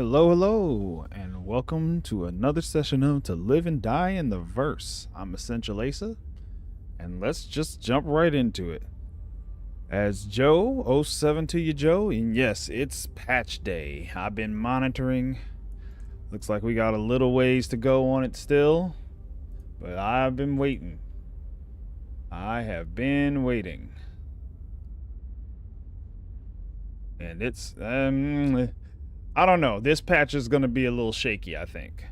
Hello, and welcome to another session of To Live and Die in the Verse. I'm Essential Asa, and let's just jump right into it. As Joe, 07 to you, Joe, and yes, it's patch day. I've been monitoring. Looks like we got a little ways to go on it still, but I've been waiting. I have been waiting. And it's, I don't know. This patch is going to be a little shaky, I think.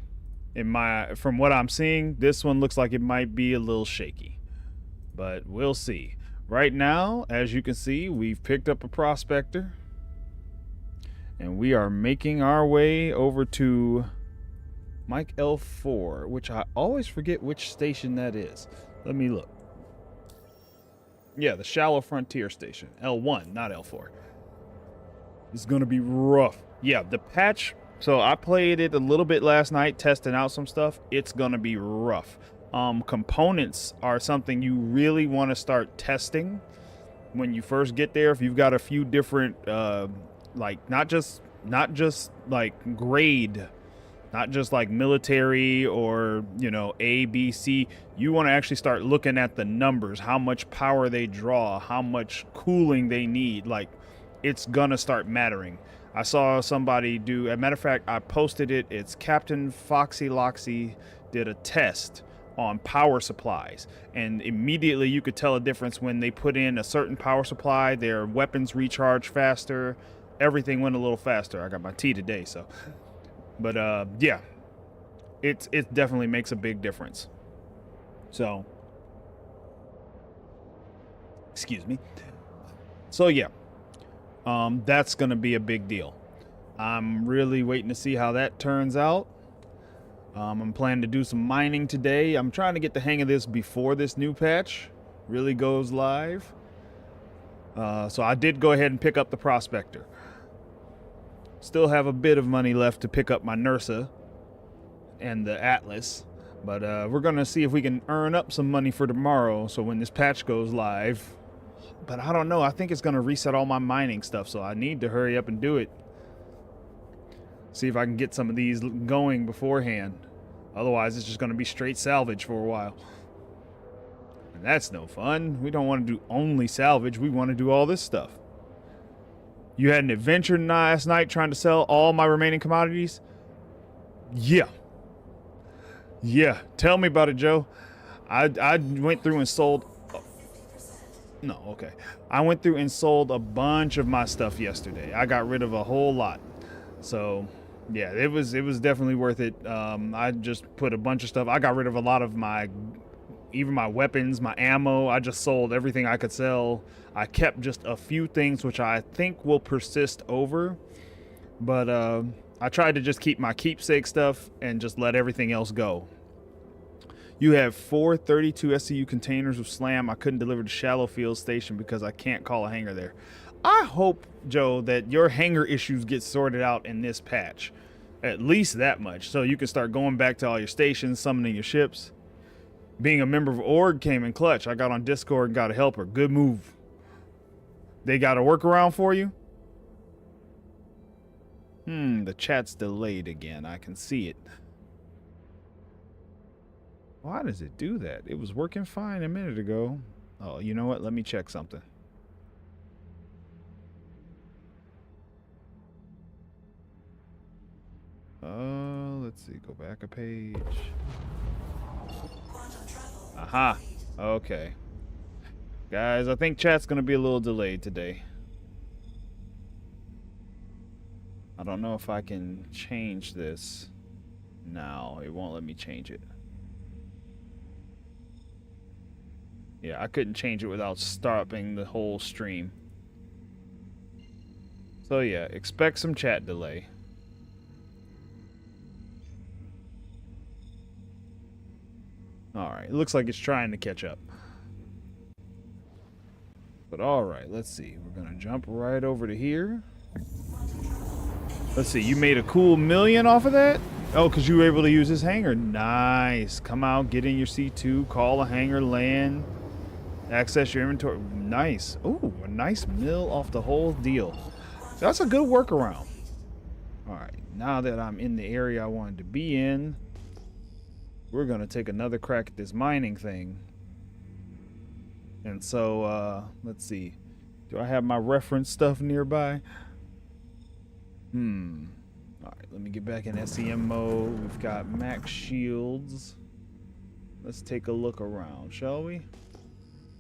From what I'm seeing, this one looks like it might be a little shaky. But we'll see. Right now, as you can see, we've picked up a prospector. And we are making our way over to Mike L4, which I always forget which station that is. Let me look. Yeah, the Shallow Frontier Station. L1, not L4. It's going to be rough. Yeah, the patch, so I played it a little bit last night, testing out some stuff. It's going to be rough. Components are something you really want to start testing when you first get there. If you've got a few different, like not just like grade, not just like military or, you know, A, B, C. You want to actually start looking at the numbers, how much power they draw, how much cooling they need. Like, it's going to start mattering. I saw somebody do, as a matter of fact, I posted it. It's Captain Foxy Loxy did a test on power supplies, and immediately you could tell a difference when they put in a certain power supply. Their weapons recharge faster, everything went a little faster. I got my tea today, so, but yeah, it definitely makes a big difference. So, excuse me. So yeah. That's going to be a big deal. I'm really waiting to see how that turns out. I'm planning to do some mining today. I'm trying to get the hang of this before this new patch really goes live. So I did go ahead and pick up the prospector. Still have a bit of money left to pick up my Nursa and the Atlas. But we're going to see if we can earn up some money for tomorrow, so when this patch goes live. But I don't know. I think it's going to reset all my mining stuff, so I need to hurry up and do it. See if I can get some of these going beforehand. Otherwise, it's just going to be straight salvage for a while. And that's no fun. We don't want to do only salvage. We want to do all this stuff. You had an adventure last night trying to sell all my remaining commodities? Yeah. Yeah. Tell me about it, Joe. I went through and sold... No, okay. I went through and sold a bunch of my stuff yesterday. I got rid of a whole lot. So, yeah, it was definitely worth it. I just put a bunch of stuff. I got rid of a lot of even my weapons, my ammo. I just sold everything I could sell. I kept just a few things which I think will persist over. But I tried to just keep my keepsake stuff and just let everything else go. You have 432 SCU containers of SLAM. I couldn't deliver to Shallowfield Station because I can't call a hangar there. I hope, Joe, that your hangar issues get sorted out in this patch. At least that much. So you can start going back to all your stations, summoning your ships. Being a member of Org came in clutch. I got on Discord and got a helper. Good move. They got a workaround for you? The chat's delayed again. I can see it. Why does it do that? It was working fine a minute ago. Oh, you know what? Let me check something. Let's see. Go back a page. Aha. Okay. Guys, I think chat's going to be a little delayed today. I don't know if I can change this. No, it won't let me change it. Yeah, I couldn't change it without stopping the whole stream. So yeah, expect some chat delay. Alright, it looks like it's trying to catch up. But alright, let's see. We're gonna jump right over to here. Let's see, you made a cool $1 million off of that? Oh, because you were able to use this hangar. Nice. Come out, get in your C2, call a hangar, land, access your inventory. Nice. Ooh, a nice mill off the whole deal. That's a good workaround. Alright, now that I'm in the area I wanted to be in, we're going to take another crack at this mining thing. And so, let's see. Do I have my reference stuff nearby? Alright, let me get back in SEM mode. We've got max shields. Let's take a look around, shall we?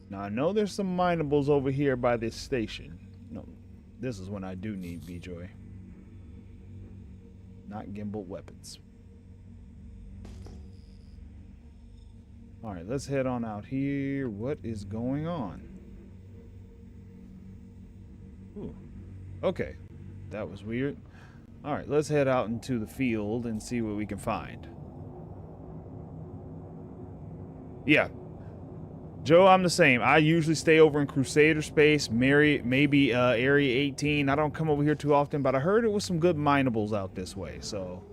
Now, I know there's some minables over here by this station. No, this is when I do need B-Joy. Not gimbal weapons. Alright, let's head on out here. What is going on? Ooh. Okay. That was weird. Alright, let's head out into the field and see what we can find. Yeah. Joe, I'm the same. I usually stay over in Crusader space, maybe Area 18. I don't come over here too often, but I heard it was some good minables out this way, so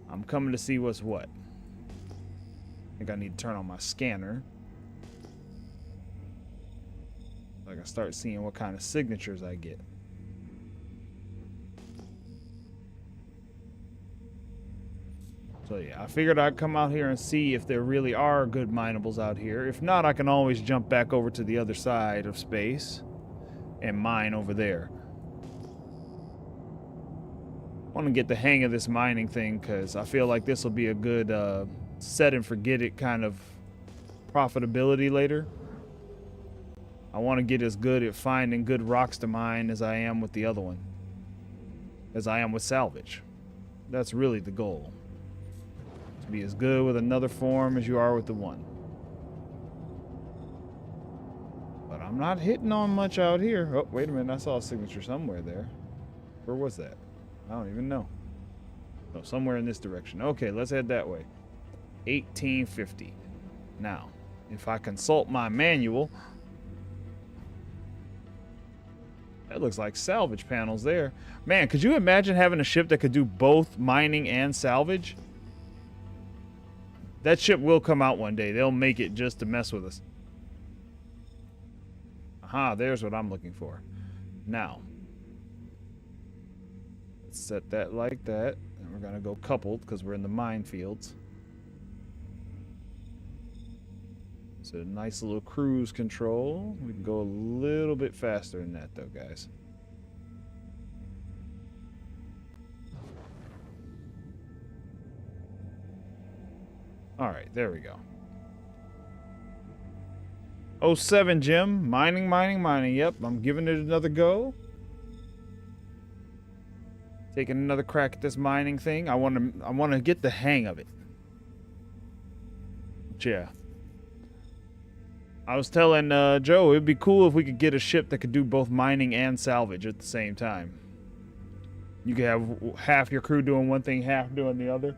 I'm coming to see what's what. I think I need to turn on my scanner. So I can start seeing what kind of signatures I get. So yeah, I figured I'd come out here and see if there really are good minables out here. If not, I can always jump back over to the other side of space and mine over there. I want to get the hang of this mining thing because I feel like this will be a good set and forget it kind of profitability later. I want to get as good at finding good rocks to mine as I am with the other one. As I am with salvage. That's really the goal. To be as good with another form as you are with the one. But I'm not hitting on much out here. Oh, wait a minute. I saw a signature somewhere there. Where was that? I don't even know. Oh, somewhere in this direction. Okay, let's head that way. 1850. Now, if I consult my manual, that looks like salvage panels there. Man, could you imagine having a ship that could do both mining and salvage? That ship will come out one day. They'll make it just to mess with us. Aha, there's what I'm looking for. Now, let's set that like that. And we're going to go coupled because we're in the minefields. So nice little cruise control. We can go a little bit faster than that though, guys. Alright, there we go. 07 Jim. Mining. Yep, I'm giving it another go. Taking another crack at this mining thing. I want to get the hang of it. But yeah. I was telling Joe, it'd be cool if we could get a ship that could do both mining and salvage at the same time. You could have half your crew doing one thing, half doing the other.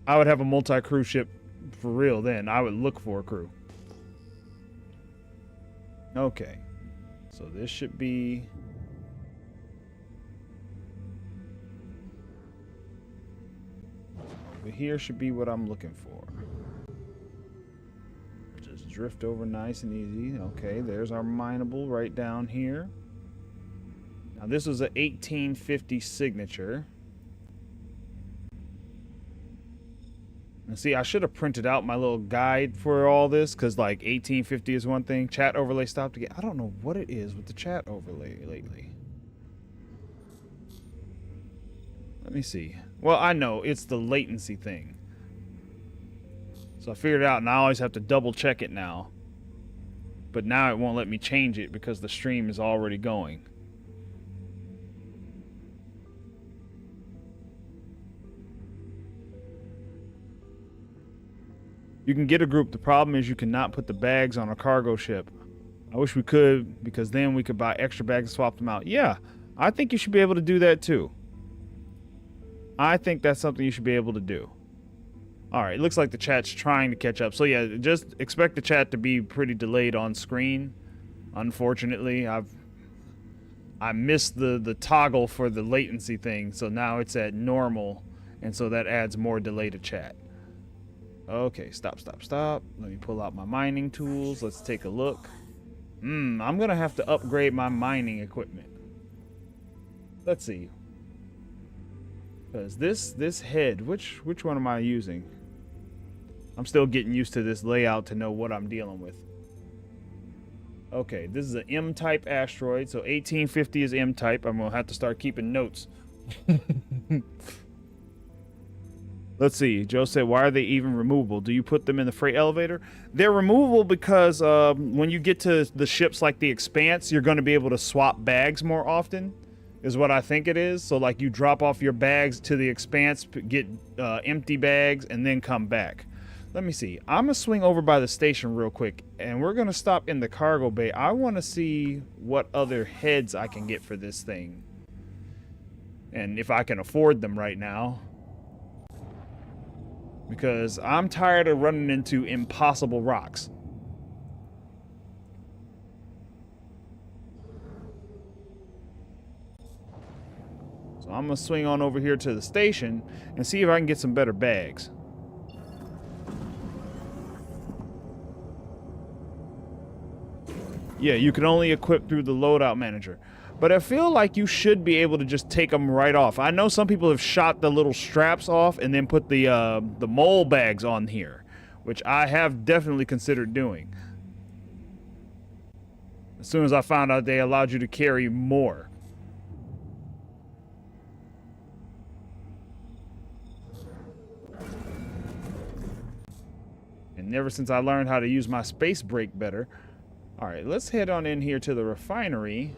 I would have a multi-crew ship for real then. I would look for a crew. Okay. So this should be... over here should be what I'm looking for. Just drift over nice and easy. Okay, there's our mineable right down here. Now this was an 1850 signature. And see, I should have printed out my little guide for all this, because like 1850 is one thing. Chat overlay stopped again. I don't know what it is with the chat overlay lately. Let me see. Well, I know it's the latency thing. So I figured it out, and I always have to double check it now. But now it won't let me change it because the stream is already going. You can get a group. The problem is you cannot put the bags on a cargo ship. I wish we could, because then we could buy extra bags and swap them out. Yeah, I think you should be able to do that too. I think that's something you should be able to do. Alright, it looks like the chat's trying to catch up. So yeah, just expect the chat to be pretty delayed on screen. Unfortunately, I missed the toggle for the latency thing, so now it's at normal, and so that adds more delay to chat. Okay, stop. Let me pull out my mining tools. Let's take a look. I'm gonna have to upgrade my mining equipment. Let's see. Because this head, which one am I using? I'm still getting used to this layout to know what I'm dealing with. Okay, this is an M-type asteroid, so 1850 is M-type. I'm gonna have to start keeping notes. Let's see. Joe said, why are they even removable? Do you put them in the freight elevator? They're removable because when you get to the ships like the Expanse, you're going to be able to swap bags more often, is what I think it is. So, like, you drop off your bags to the Expanse, get empty bags, and then come back. Let me see. I'm going to swing over by the station real quick, and we're going to stop in the cargo bay. I want to see what other heads I can get for this thing, and if I can afford them right now. Because I'm tired of running into impossible rocks. So I'm going to swing on over here to the station and see if I can get some better bags. Yeah, you can only equip through the loadout manager. But I feel like you should be able to just take them right off. I know some people have shot the little straps off and then put the mole bags on here, which I have definitely considered doing. As soon as I found out they allowed you to carry more. And ever since I learned how to use my space brake better. Alright, let's head on in here to the refinery.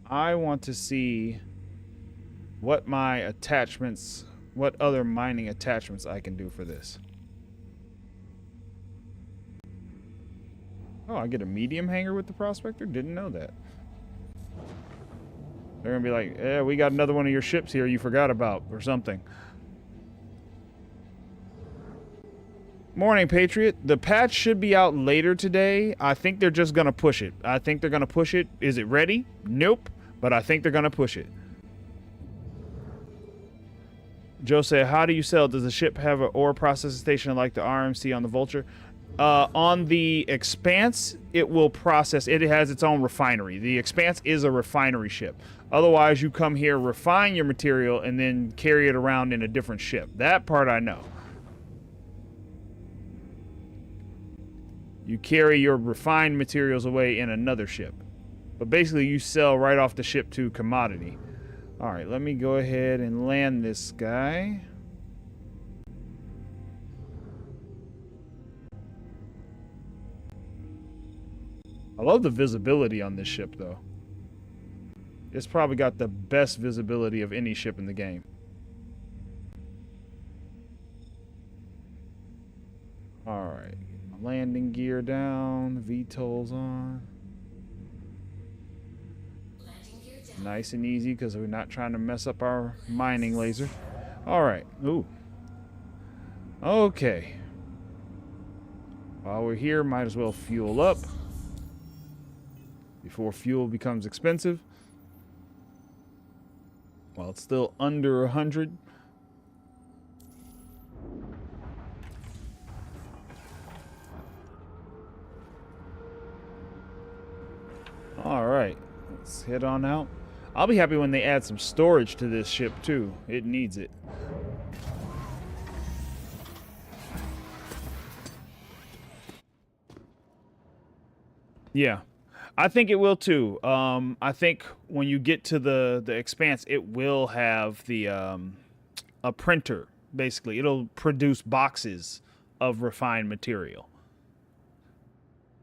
I want to see what my attachments, what other mining attachments I can do for this. Oh, I get a medium hanger with the prospector? Didn't know that. They're gonna be like, yeah, we got another one of your ships here you forgot about, or something. Morning, Patriot. The patch should be out later today. I think they're just gonna push it. I think they're gonna push it. Is it ready? Nope. But I think they're gonna push it. Joe said, how do you sell? Does the ship have an ore processing station like the RMC on the Vulture? On the Expanse, it will process. It has its own refinery. The Expanse is a refinery ship. Otherwise, you come here, refine your material, and then carry it around in a different ship. That part I know. You carry your refined materials away in another ship. But basically, you sell right off the ship to commodity. Alright, let me go ahead and land this guy. I love the visibility on this ship, though. It's probably got the best visibility of any ship in the game. Alright. Landing gear down. VTOL's on. Nice and easy because we're not trying to mess up our mining laser. Alright. Ooh. Okay. While we're here, might as well fuel up before fuel becomes expensive. While it's still under 100. All right, let's head on out. I'll be happy when they add some storage to this ship too. It needs it. Yeah, I think it will too. I think when you get to the Expanse, it will have the a printer. Basically, it'll produce boxes of refined material.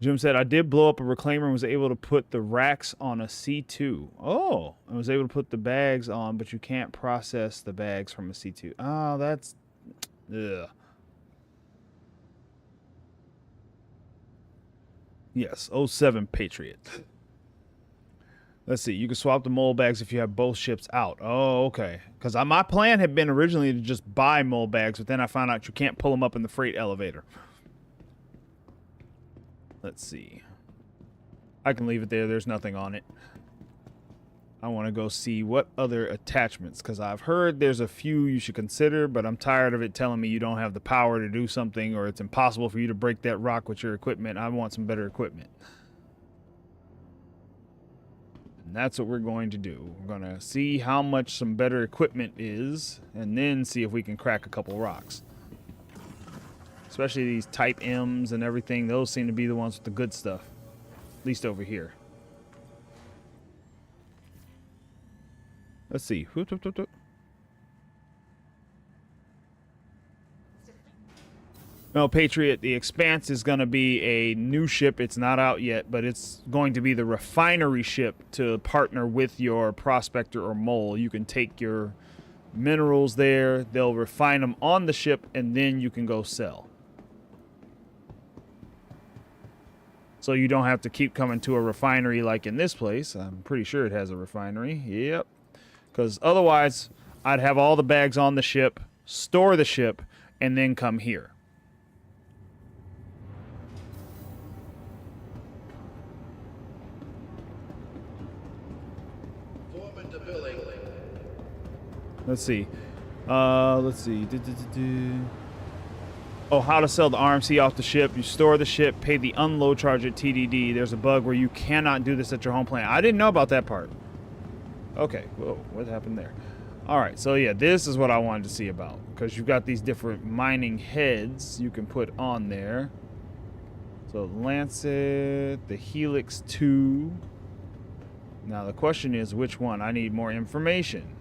Jim said, I did blow up a reclaimer and was able to put the racks on a C2. Oh, I was able to put the bags on, but you can't process the bags from a C2. Oh, that's... Ugh. Yes, 07 Patriot. Let's see. You can swap the mold bags if you have both ships out. Oh, okay. Because my plan had been originally to just buy mold bags, but then I found out you can't pull them up in the freight elevator. Let's see. I can leave it there. There's nothing on it. I want to go see what other attachments, because I've heard there's a few you should consider, but I'm tired of it telling me you don't have the power to do something or it's impossible for you to break that rock with your equipment. I want some better equipment. And that's what we're going to do. We're going to see how much some better equipment is and then see if we can crack a couple rocks. Especially these Type M's and everything. Those seem to be the ones with the good stuff. At least over here. Let's see. No, Patriot, the Expanse is going to be a new ship. It's not out yet, but it's going to be the refinery ship to partner with your prospector or mole. You can take your minerals there. They'll refine them on the ship, and then you can go sell. So you don't have to keep coming to a refinery like in this place. I'm pretty sure it has a refinery. Yep. Because otherwise, I'd have all the bags on the ship, store the ship, and then come here. Let's see. Let's see. Oh, how to sell the RMC off the ship. You store the ship, pay the unload charge at TDD. There's a bug where you cannot do this at your home planet. I didn't know about that part. Okay. Whoa, what happened there? All right. So, yeah, this is what I wanted to see about. Because you've got these different mining heads you can put on there. So, Lancet, the Helix 2. Now, the question is, which one? I need more information.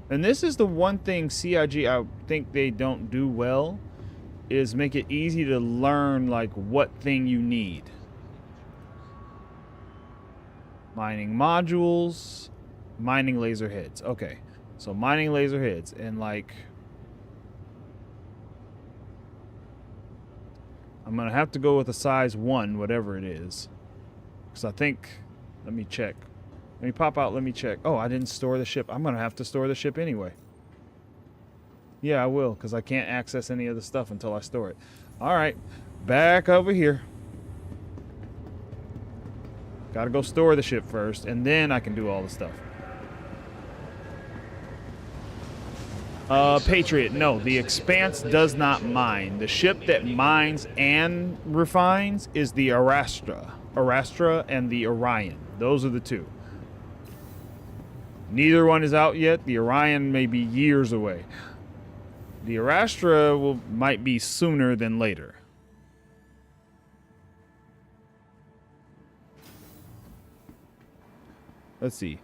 And this is the one thing CIG I think they don't do well, is make it easy to learn like what thing you need. Mining modules, mining laser heads. Okay, so mining laser heads and like I'm gonna have to go with a size 1, whatever it is, because I think, let me check. Let me pop out, let me check. Oh, I didn't store the ship. I'm going to have to store the ship anyway. Yeah, I will, because I can't access any of the stuff until I store it. All right, back over here. Got to go store the ship first, and then I can do all the stuff. Patriot, no, the Expanse does not mine. The ship that mines and refines is the Arastra and the Orion. Those are the two. Neither one is out yet. The Orion may be years away. The Arastra might be sooner than later. Let's see.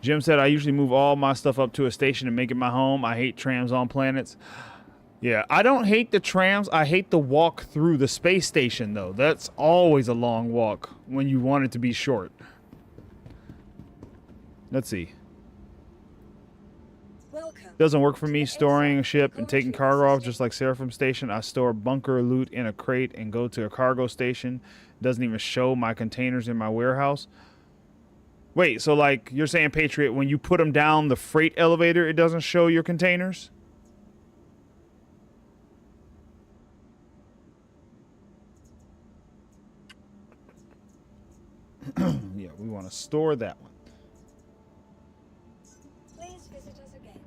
Jim said, I usually move all my stuff up to a station and make it my home. I hate trams on planets. Yeah, I don't hate the trams. I hate the walk through the space station, though. That's always a long walk when you want it to be short. Let's see. Doesn't work for me storing a ship and taking cargo off, just like Seraphim Station. I store bunker loot in a crate and go to a cargo station. Doesn't even show my containers in my warehouse. Wait, so like you're saying, Patriot, when you put them down the freight elevator, it doesn't show your containers? Yeah, we want to store that one. Please visit us again.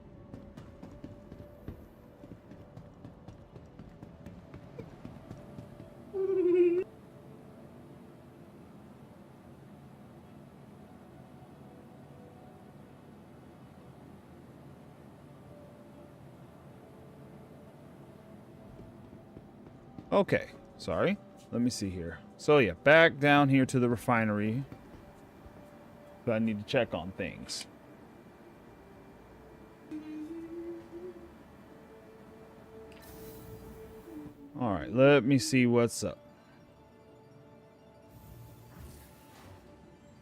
Okay, sorry. Let me see here. So yeah, back down here to the refinery. I need to check on things. All right, let me see what's up.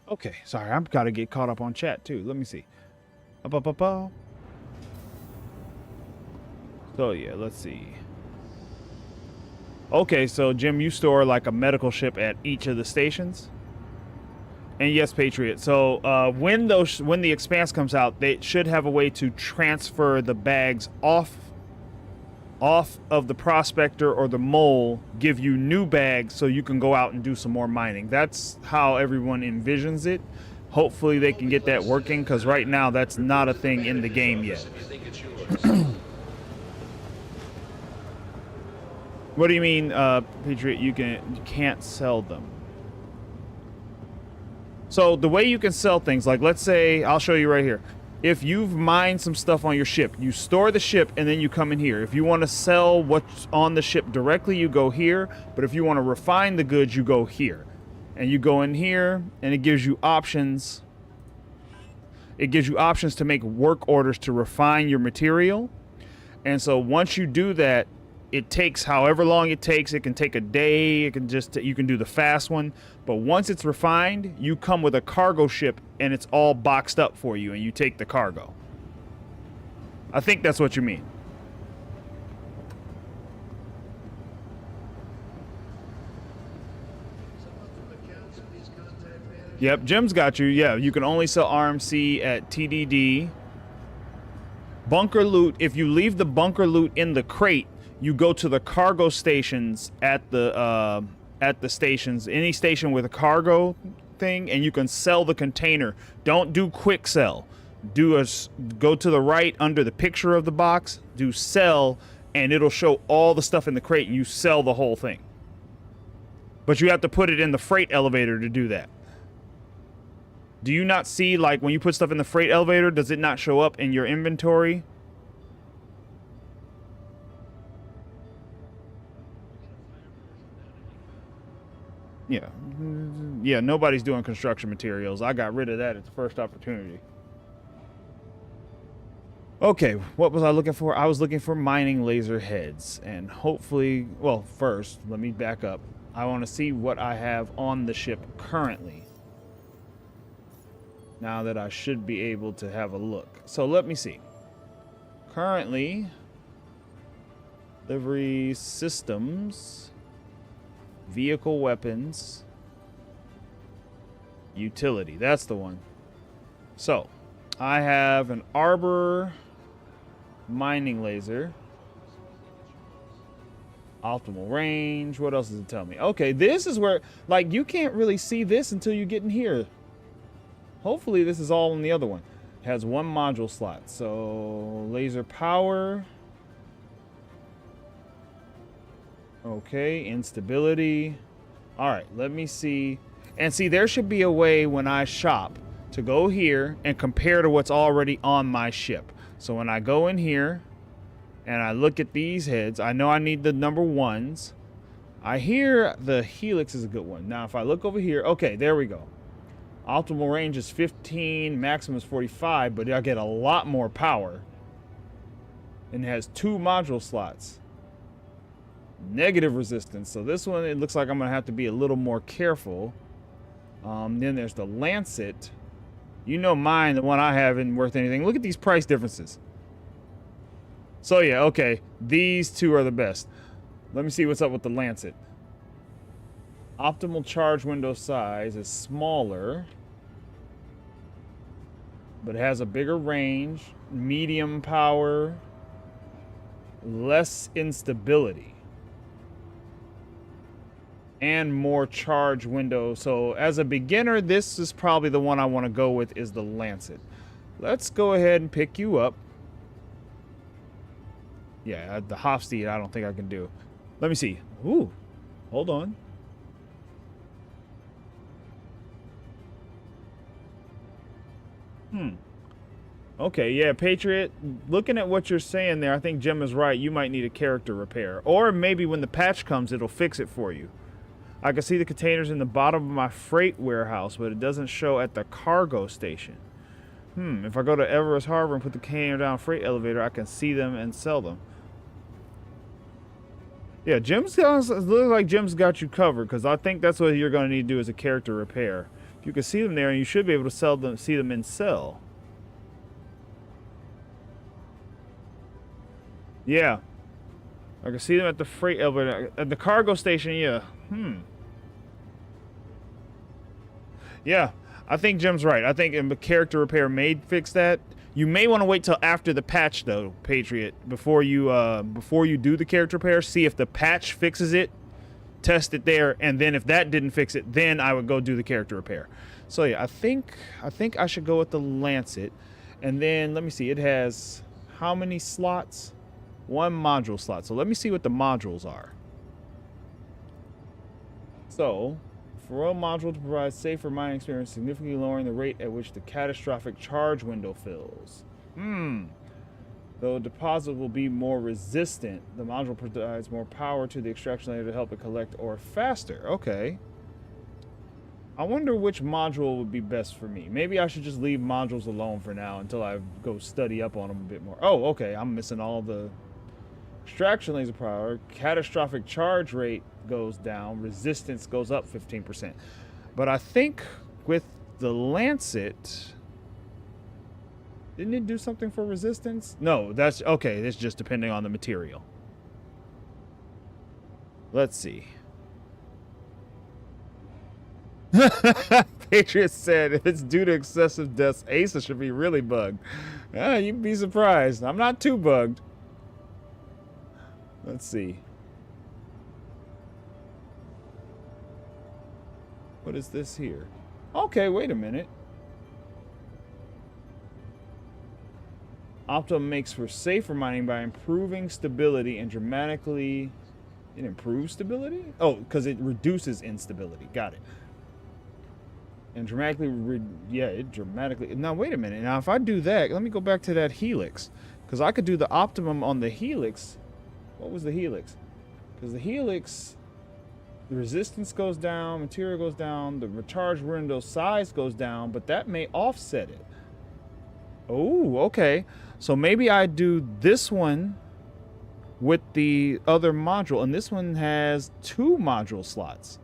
Okay, sorry, I've got to get caught up on chat too. Let me see. Up. So yeah, let's see. Okay, so Jim, you store like a medical ship at each of the stations. And yes, Patriot. So when the Expanse comes out, they should have a way to transfer the bags off of the Prospector or the Mole, give you new bags so you can go out and do some more mining. That's how everyone envisions it. Hopefully they can get that working, because right now that's not a thing in the game yet. What do you mean, Patriot? You can't sell them. So the way you can sell things, like let's say, I'll show you right here. If you've mined some stuff on your ship, you store the ship and then you come in here. If you want to sell what's on the ship directly, you go here. But if you want to refine the goods, you go here. And you go in here and it gives you options. It gives you options to make work orders to refine your material. And so once you do that, it takes however long it takes. It can take a day. It can just, you can do the fast one. But once it's refined, you come with a cargo ship and it's all boxed up for you and you take the cargo. I think that's what you mean. Yep, Jim's got you. Yeah, you can only sell RMC at TDD. Bunker loot, if you leave the bunker loot in the crate, you go to the cargo stations at the stations, any station with a cargo thing, and you can sell the container. Don't do quick sell. Go to the right under the picture of the box, do sell, and it'll show all the stuff in the crate and you sell the whole thing. But you have to put it in the freight elevator to do that. Do you not see, like, when you put stuff in the freight elevator, does it not show up in your inventory? Yeah, nobody's doing construction materials. I got rid of that at the first opportunity. Okay, what was I looking for? I was looking for mining laser heads. And hopefully, well, first, let me back up. I want to see what I have on the ship currently. Now that I should be able to have a look. So let me see. Currently, livery systems, vehicle weapons, utility. That's the one. So, I have an Arbor mining laser. Optimal range. What else does it tell me? Okay, this is where, like, you can't really see this until you get in here. Hopefully this is all in the other one. It has one module slot. So, laser power. Okay, instability. All right, let me see. And see, there should be a way when I shop to go here and compare to what's already on my ship. So when I go in here and I look at these heads, I know I need the number ones. I hear the Helix is a good one. Now, if I look over here, okay, there we go. Optimal range is 15, maximum is 45, but I get a lot more power. And it has 2 module slots. Negative resistance. So this one, it looks like I'm going to have to be a little more careful. Then there's the Lancet. You know mine, the one I have, isn't worth anything. Look at these price differences. So yeah, okay. These two are the best. Let me see what's up with the Lancet. Optimal charge window size is smaller, but it has a bigger range, medium power, less instability. and more charge window. So as a beginner, this is probably the one I want to go with, is the Lancet. Let's go ahead and pick you up. Yeah, the Hofstede I don't think I can do. Let me see. Ooh, hold on. Okay, yeah, Patriot, looking at what you're saying there, I think Jim is right. You might need a character repair. Or maybe when the patch comes, it'll fix it for you. I can see the containers in the bottom of my freight warehouse, but it doesn't show at the cargo station. If I go to Everest Harbor and put the container down freight elevator, I can see them and sell them. Yeah, Jim's looks like Jim's got you covered, because I think that's what you're going to need to do as a character repair. You can see them there, and you should be able to sell them, see them in sell. Yeah. I can see them at the freight elevator. At the cargo station, yeah. Yeah, I think Jim's right. I think a character repair may fix that. You may want to wait till after the patch, though, Patriot, before you do the character repair. See if the patch fixes it, test it there, and then if that didn't fix it, then I would go do the character repair. So yeah, I think I should go with the Lancet, and then let me see. It has how many slots? 1 module slot. So let me see what the modules are. So, for a module to provide safer mining experience, significantly lowering the rate at which the catastrophic charge window fills. Though deposit will be more resistant, the module provides more power to the extraction layer to help it collect ore faster. Okay. I wonder which module would be best for me. Maybe I should just leave modules alone for now until I go study up on them a bit more. Oh, okay. I'm missing all the extraction laser power. Catastrophic charge rate goes down. Resistance goes up 15%. But I think with the Lancet, didn't it do something for resistance? No, that's okay. It's just depending on the material. Let's see. Patriot said if it's due to excessive deaths, ASUS should be really bugged. You'd be surprised. I'm not too bugged. Let's see. What is this here? Okay, wait a minute. Optimum makes for safer mining by improving stability and dramatically... It improves stability? Oh, because it reduces instability. Got it. And dramatically... Yeah, it dramatically... Now, wait a minute. Now, if I do that, let me go back to that Helix. Because I could do the optimum on the Helix. What was the Helix? Because the Helix... The resistance goes down, material goes down, the recharge window size goes down, but that may offset it. Oh, okay. So maybe I do this one with the other module, and this one has 2 module slots.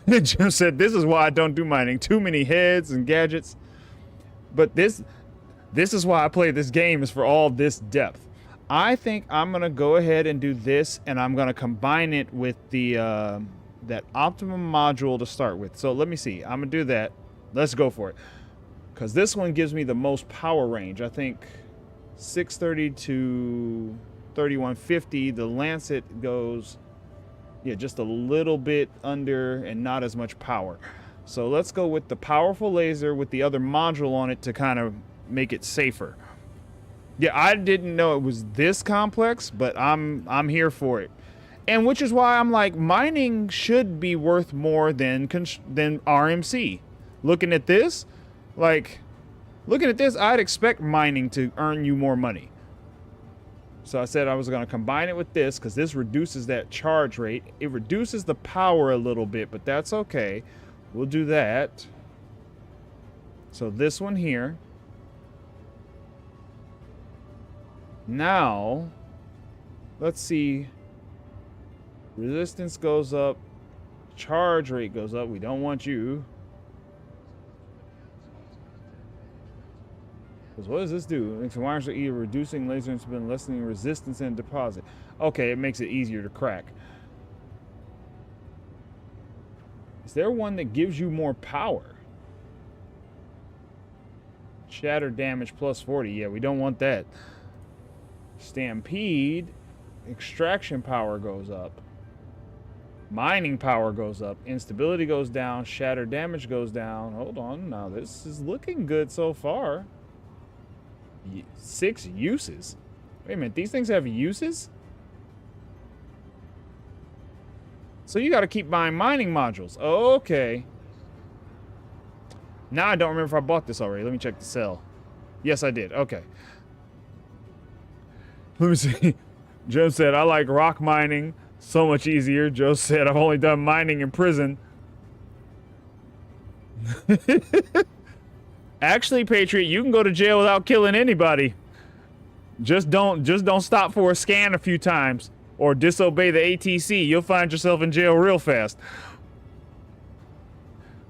Jim said, this is why I don't do mining. Too many heads and gadgets. But this is why I play this game, is for all this depth. I think I'm going to go ahead and do this, and I'm going to combine it with the that optimum module to start with. So let me see. I'm going to do that. Let's go for it. Because this one gives me the most power range. I think 630 to 3150. The Lancet goes, yeah, just a little bit under and not as much power. So let's go with the powerful laser with the other module on it to kind of make it safer. Yeah, I didn't know it was this complex, but I'm here for it. And which is why I'm like, mining should be worth more than RMC. Looking at this, I'd expect mining to earn you more money. So I said I was going to combine it with this because this reduces that charge rate. It reduces the power a little bit, but that's okay. We'll do that. So this one here. Now, let's see. Resistance goes up. Charge rate goes up. We don't want you. Because what does this do? It makes the wires are either reducing laser instability, lessening resistance and deposit. Okay, it makes it easier to crack. Is there one that gives you more power? Shatter damage plus 40. Yeah, we don't want that. Stampede. Extraction power goes up. Mining power goes up. Instability goes down. Shatter damage goes down. Hold on. Now, this is looking good so far. 6 uses. Wait a minute. These things have uses? So you got to keep buying mining modules. Okay. Now I don't remember if I bought this already. Let me check the sell. Yes, I did. Okay. Let me see. Joe said, I like rock mining. So much easier. Joe said, I've only done mining in prison. Actually, Patriot, you can go to jail without killing anybody. Just don't stop for a scan a few times or disobey the ATC. You'll find yourself in jail real fast.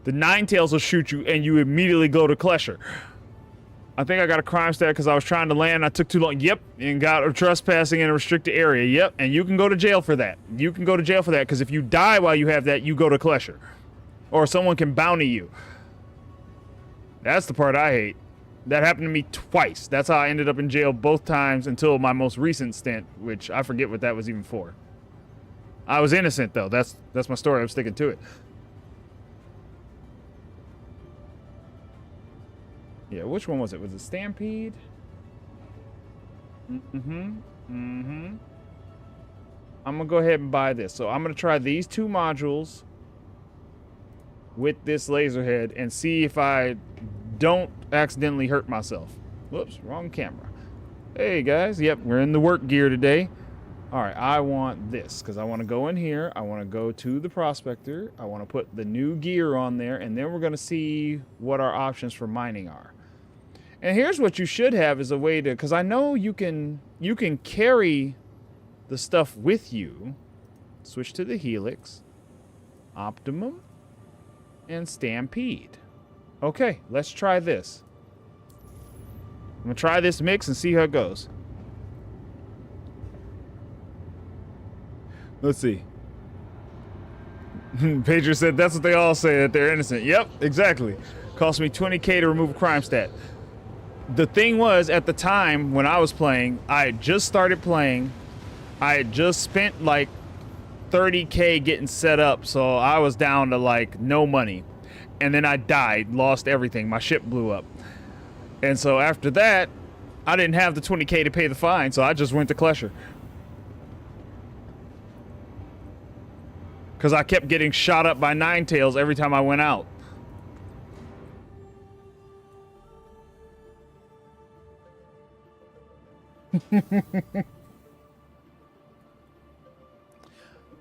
The Ninetales will shoot you and you immediately go to Klesher. I think I got a crime stat because I was trying to land. I took too long. Yep. And got a trespassing in a restricted area. Yep. And you can go to jail for that. You can go to jail for that because if you die while you have that, you go to Klesher. Or someone can bounty you. That's the part I hate. That happened to me twice. That's how I ended up in jail both times until my most recent stint, which I forget what that was even for. I was innocent, though. That's my story. I'm sticking to it. Yeah, which one was it? Was it Stampede? I'm gonna go ahead and buy this. So I'm gonna try these 2 modules with this laser head and see if I don't accidentally hurt myself. Whoops, wrong camera. Hey guys, yep, we're in the work gear today. All right, I want this because I want to go in here. I want to go to the prospector. I want to put the new gear on there, and then we're going to see what our options for mining are. And here's what you should have is a way to, because I know you can carry the stuff with you. Switch to the Helix, Optimum, and Stampede. Okay, let's try this. I'm going to try this mix and see how it goes. Let's see. Pager said that's what they all say, that they're innocent. Yep, exactly. Cost me 20K to remove a crime stat. The thing was, at the time when I was playing, I had just started playing. I had just spent like 30K getting set up, so I was down to like no money. And then I died, lost everything. My ship blew up. And so after that, I didn't have the 20K to pay the fine, so I just went to Klesher. Because I kept getting shot up by Ninetales every time I went out.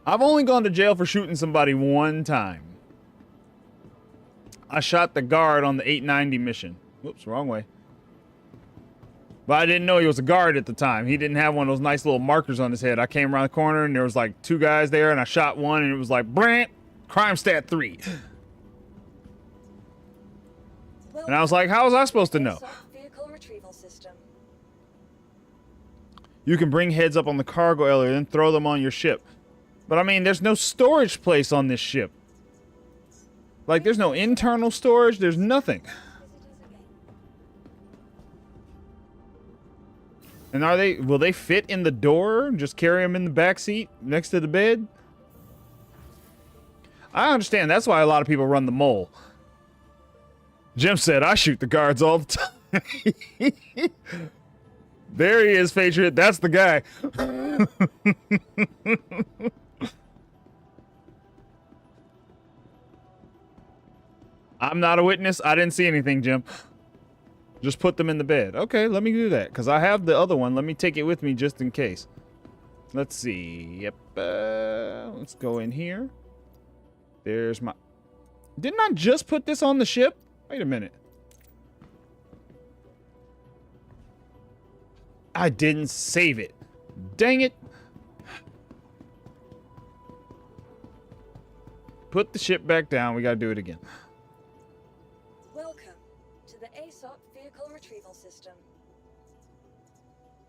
I've only gone to jail for shooting somebody one time. I shot the guard on the 890 mission. Whoops, wrong way. But I didn't know he was a guard at the time. He didn't have one of those nice little markers on his head. I came around the corner and there was like 2 guys there and I shot one and it was like, Brant, crime stat 3. And I was like, how was I supposed to know? Vehicle retrieval system. You can bring heads up on the cargo elevator and throw them on your ship. But I mean, there's no storage place on this ship. Like, there's no internal storage. There's nothing. And will they fit in the door? Just carry them in the back seat next to the bed? I understand. That's why a lot of people run the mole. Jim said, I shoot the guards all the time. There he is, Patriot. That's the guy. I'm not a witness. I didn't see anything, Jim. Just put them in the bed. Okay, let me do that. Because I have the other one. Let me take it with me just in case. Let's see. Yep. Let's go in here. There's my... Didn't I just put this on the ship? Wait a minute. I didn't save it. Dang it. Put the ship back down. We gotta do it again. Welcome to the ASUS vehicle retrieval system.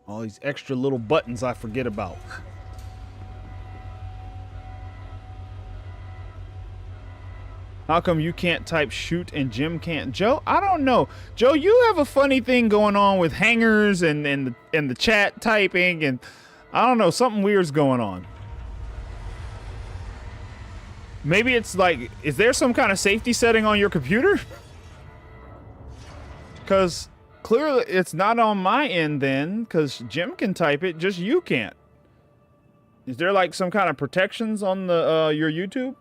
All these extra little buttons I forget about. How come you can't type shoot and Jim can't? Joe, I don't know. Joe, you have a funny thing going on with hangers and the chat typing, and I don't know. Something weird's going on. Maybe it's like, is there some kind of safety setting on your computer? Because clearly it's not on my end then, because Jim can type it, just you can't. Is there like some kind of protections on the your YouTube?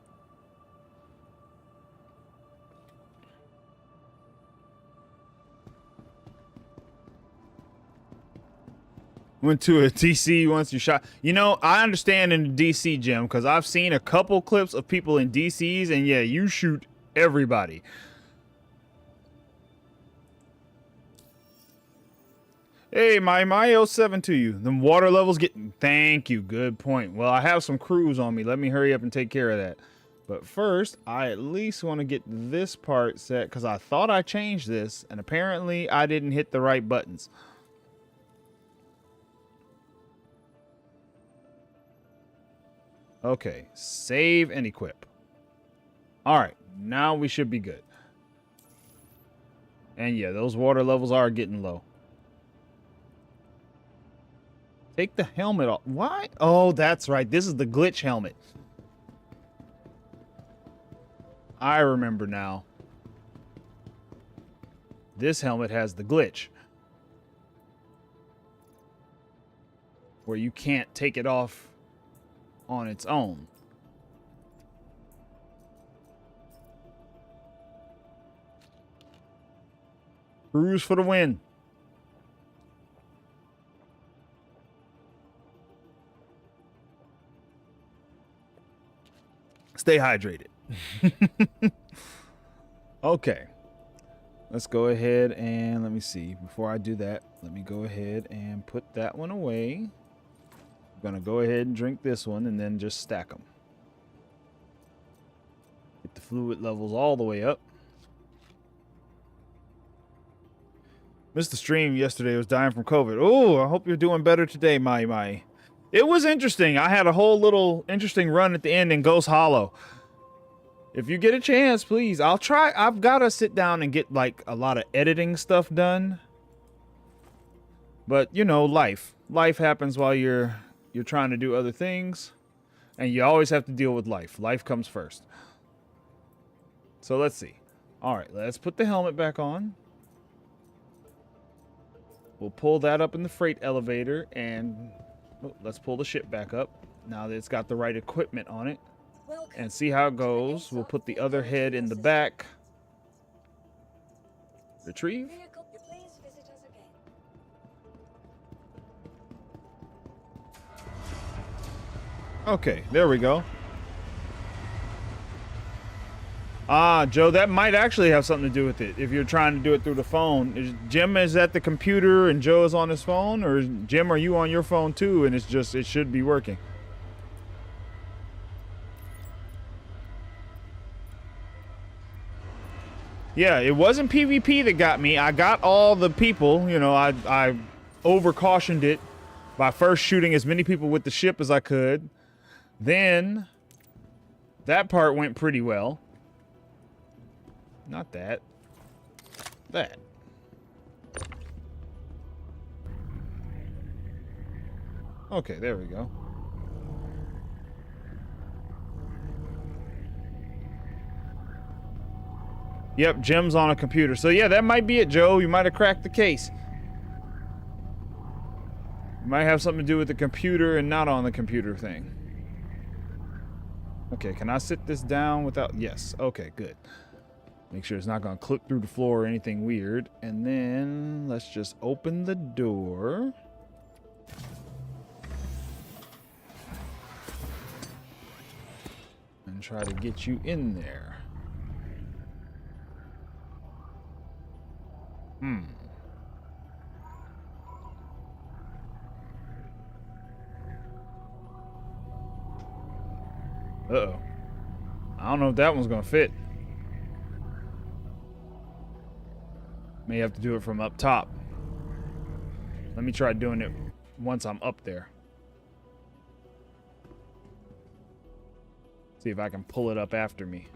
Went to a DC once, you shot. You know, I understand in the DC, Jim, because I've seen a couple clips of people in DCs, and yeah, you shoot everybody. Hey, my 07 to you. The water levels getting... Thank you. Good point. Well, I have some crews on me. Let me hurry up and take care of that. But first, I at least want to get this part set, because I thought I changed this, and apparently I didn't hit the right buttons. Okay, save and equip. All right, now we should be good. And yeah, those water levels are getting low. Take the helmet off. Why? Oh, that's right. This is the glitch helmet. I remember now. This helmet has the glitch, where you can't take it off on its own. Cruise for the win. Stay hydrated. Okay. Let's go ahead and let me see. Before I do that, let me go ahead and put that one away. I'm going to go ahead and drink this one and then just stack them. Get the fluid levels all the way up. Missed the stream yesterday. Was dying from COVID. Oh, I hope you're doing better today, my. It was interesting. I had a whole little interesting run at the end in Ghost Hollow. If you get a chance, please. I'll try. I've got to sit down and get like a lot of editing stuff done. But, you know, life happens while you're trying to do other things, and you always have to deal with life. Life comes first. So let's see. All right, let's put the helmet back on. We'll pull that up in the freight elevator, and let's pull the ship back up now that it's got the right equipment on it, and see how it goes. We'll put the other head in the back. Retrieve. Okay, there we go. Ah, Joe, that might actually have something to do with it. If you're trying to do it through the phone. Jim is at the computer and Joe is on his phone? Or Jim, are you on your phone too and it should be working? Yeah, it wasn't PvP that got me. I got all the people. You know, I over-cautioned it by first shooting as many people with the ship as I could. Then that part went pretty well. Not that. That. Okay, there we go. Yep, Jim's on a computer. So yeah, that might be it, Joe. You might have cracked the case. It might have something to do with the computer and not on the computer thing. Okay, can I sit this down without... Yes, okay, good. Make sure it's not going to clip through the floor or anything weird. And then let's just open the door. And try to get you in there. Uh-oh. I don't know if that one's going to fit. May have to do it from up top. Let me try doing it once I'm up there. See if I can pull it up after me.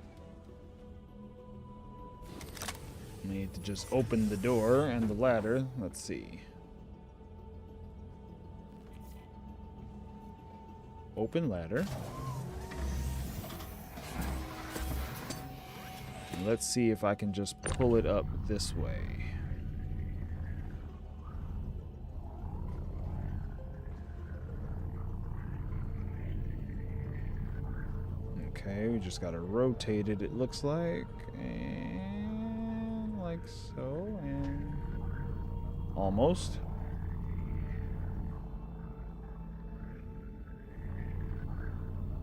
I need to just open the door and the ladder. Let's see. open ladder. Let's see if I can just pull it up this way. Okay, we just gotta rotate it, it looks like. And like so, and almost.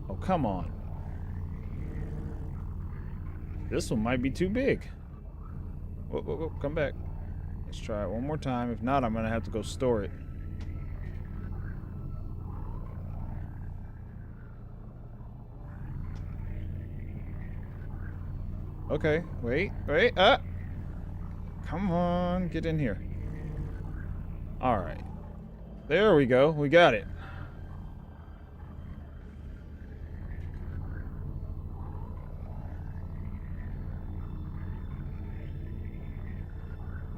Oh, come on. This one might be too big. Whoa, whoa, whoa, come back. Let's try it one more time. If not, I'm gonna have to go store it. Okay, wait, come on, get in here. All right, there we go, we got it.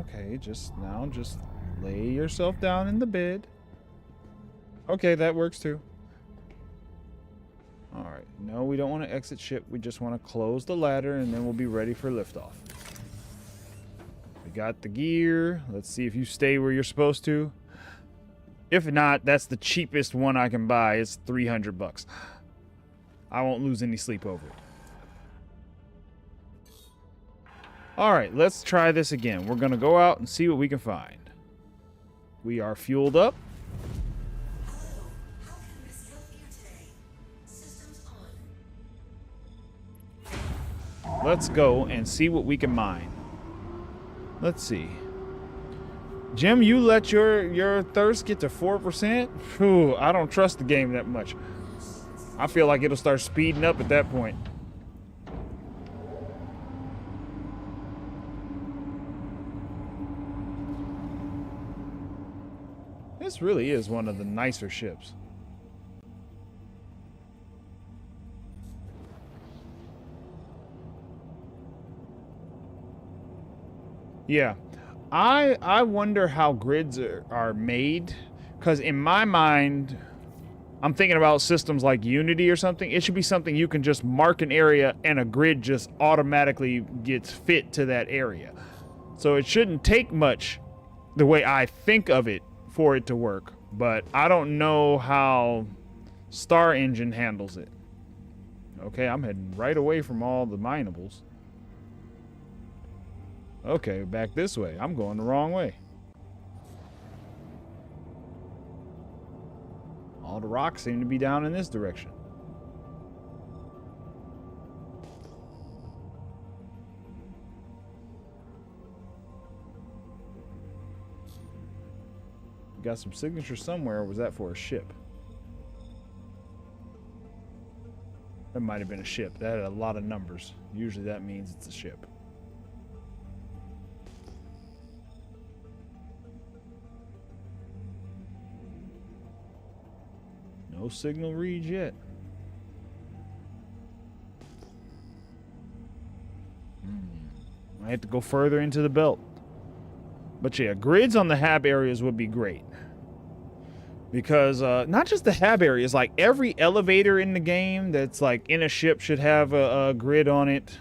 Okay, just lay yourself down in the bed. Okay, that works too. Alright, no, we don't want to exit ship. We just want to close the ladder and then we'll be ready for liftoff. We got the gear. Let's see if you stay where you're supposed to. If not, that's the cheapest one I can buy. It's 300 bucks. I won't lose any sleep over it. Alright, let's try this again. We're going to go out and see what we can find. We are fueled up. Let's go and see what we can mine. Let's see. Jim, you let your thirst get to 4%? Whew, I don't trust the game that much. I feel like it'll start speeding up at that point. This really is one of the nicer ships. Yeah, I wonder how grids are made, because in my mind, I'm thinking about systems like Unity or something. It should be something you can just mark an area and a grid just automatically gets fit to that area. So it shouldn't take much the way I think of it for it to work, but I don't know how Star Engine handles it. Okay, I'm heading right away from all the minables. Okay, back this way. I'm going the wrong way. All the rocks seem to be down in this direction. Got some signatures somewhere, or was that for a ship? That might have been a ship. That had a lot of numbers. Usually that means it's a ship. No signal reads yet. I have to go further into the belt. But yeah, grids on the hab areas would be great. Because not just the hab areas, like every elevator in the game that's like in a ship should have a grid on it.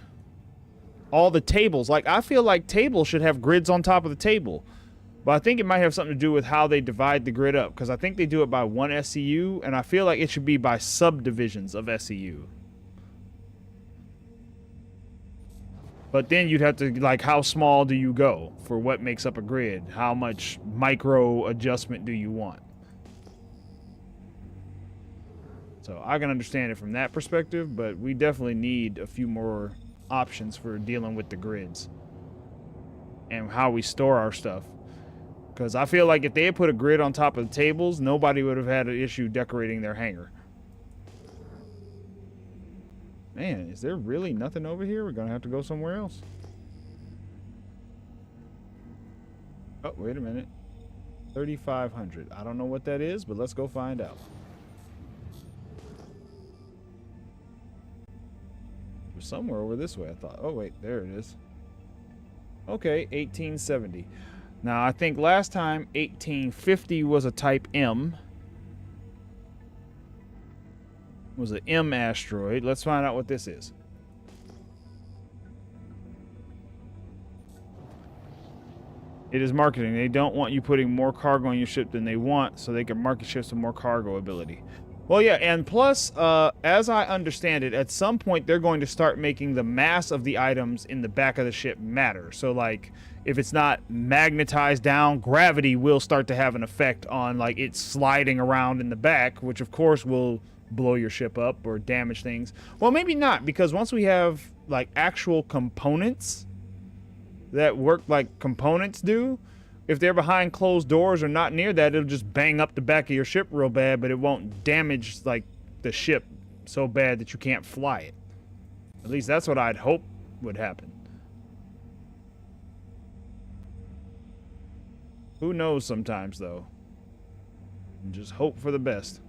All the tables, like I feel like tables should have grids on top of the table. But I think it might have something to do with how they divide the grid up, because I think they do it by one SCU, and I feel like it should be by subdivisions of SCU. But then you'd have to, like, how small do you go for what makes up a grid? How much micro adjustment do you want? So I can understand it from that perspective, but we definitely need a few more options for dealing with the grids and how we store our stuff. Because I feel like if they had put a grid on top of the tables, nobody would have had an issue decorating their hangar. Man, is there really nothing over here? We're going to have to go somewhere else. Oh, wait a minute. 3,500. I don't know what that is, but let's go find out. It was somewhere over this way, I thought. Oh, wait, there it is. Okay, 1870. Now, I think last time 1850 was a type M. Was an M asteroid. Let's find out what this is. It is marketing. They don't want you putting more cargo on your ship than they want, so they can market ships with more cargo ability. Well, yeah, and plus, as I understand it, at some point they're going to start making the mass of the items in the back of the ship matter. So, like, if it's not magnetized down, gravity will start to have an effect on, like, it sliding around in the back, which, of course, will blow your ship up or damage things. Well, maybe not, because once we have, like, actual components that work like components do, if they're behind closed doors or not near that, it'll just bang up the back of your ship real bad, but it won't damage like the ship so bad that you can't fly it. At least that's what I'd hope would happen. Who knows sometimes though. Just hope for the best.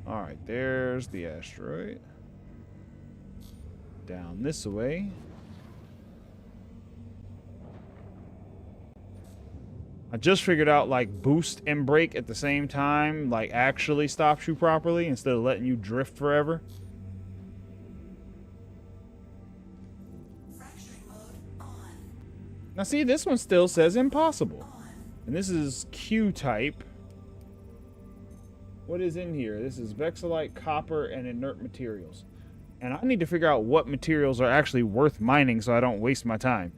Alright, there's the asteroid. Down this way. I just figured out like boost and brake at the same time like actually stops you properly instead of letting you drift forever. Now see, this one still says impossible. And this is Q-type. What is in here? This is Vexillite, copper, and inert materials. And I need to figure out what materials are actually worth mining so I don't waste my time.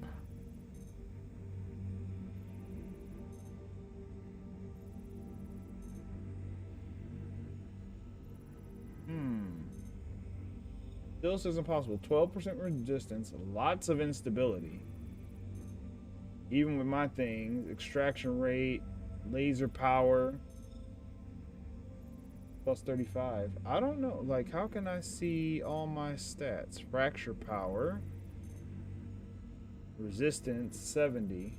Still says impossible. 12% resistance, lots of instability. Even with my things, extraction rate, laser power, plus 35. I don't know, like, how can I see all my stats? Fracture power, resistance 70.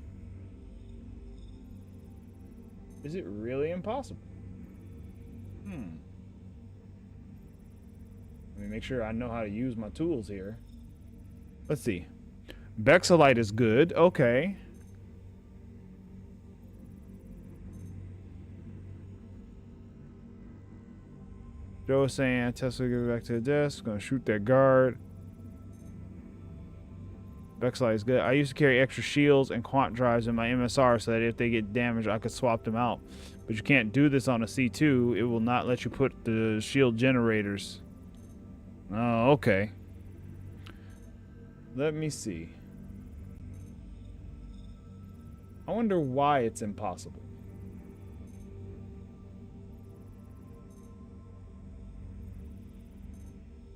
Is it really impossible? Let me make sure I know how to use my tools here. Let's see. Vexillite is good. Okay. Joe is saying Tesla go back to the desk. Gonna shoot that guard. Vexillite is good. I used to carry extra shields and quant drives in my MSR so that if they get damaged, I could swap them out. But you can't do this on a C2. It will not let you put the shield generators. Oh, okay. Let me see. I wonder why it's impossible.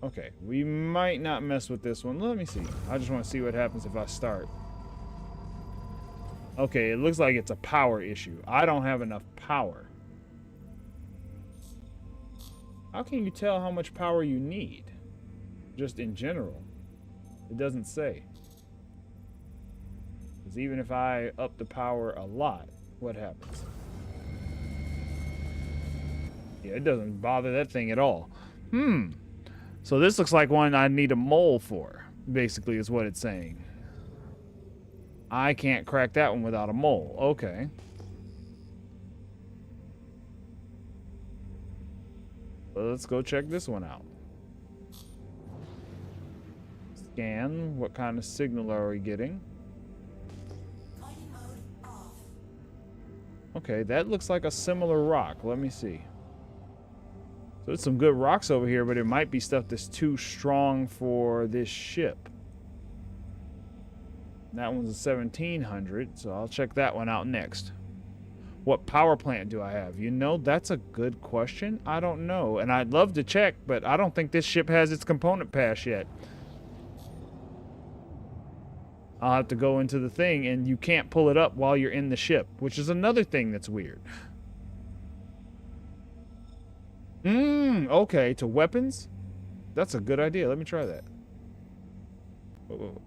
Okay, we might not mess with this one. Let me see. I just want to see what happens if I start. Okay, it looks like it's a power issue. I don't have enough power. How can you tell how much power you need? Just in general. It doesn't say. Because even if I up the power a lot, what happens? Yeah, it doesn't bother that thing at all. So this looks like one I need a mole for, basically is what it's saying. I can't crack that one without a mole. Okay. Well, let's go check this one out. Scan. What kind of signal are we getting? Okay, that looks like a similar rock. Let me see. So there's some good rocks over here, but it might be stuff that's too strong for this ship. That one's a 1700, so I'll check that one out next. What power plant do I have? You know, that's a good question. I don't know, and I'd love to check, but I don't think this ship has its component pass yet. I'll have to go into the thing, and you can't pull it up while you're in the ship, which is another thing that's weird. Okay, to weapons? That's a good idea. Let me try that. Whoa.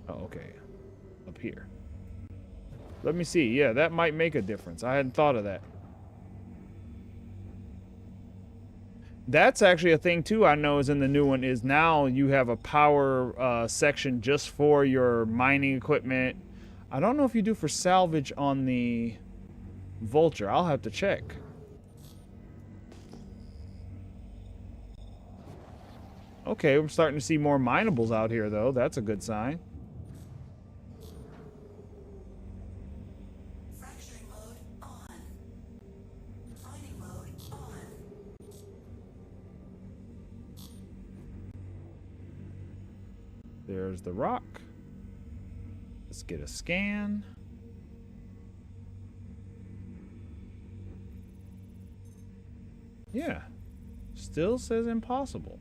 Oh, okay. Up here. Let me see. Yeah, that might make a difference. I hadn't thought of that. That's actually a thing, too, I know is in the new one, is now you have a power section just for your mining equipment. I don't know if you do for salvage on the Vulture, I'll have to check. Okay, we're starting to see more minables out here, though. That's a good sign. Fracturing mode on. Mining mode on. There's the rock. Let's get a scan. Yeah. Still says impossible.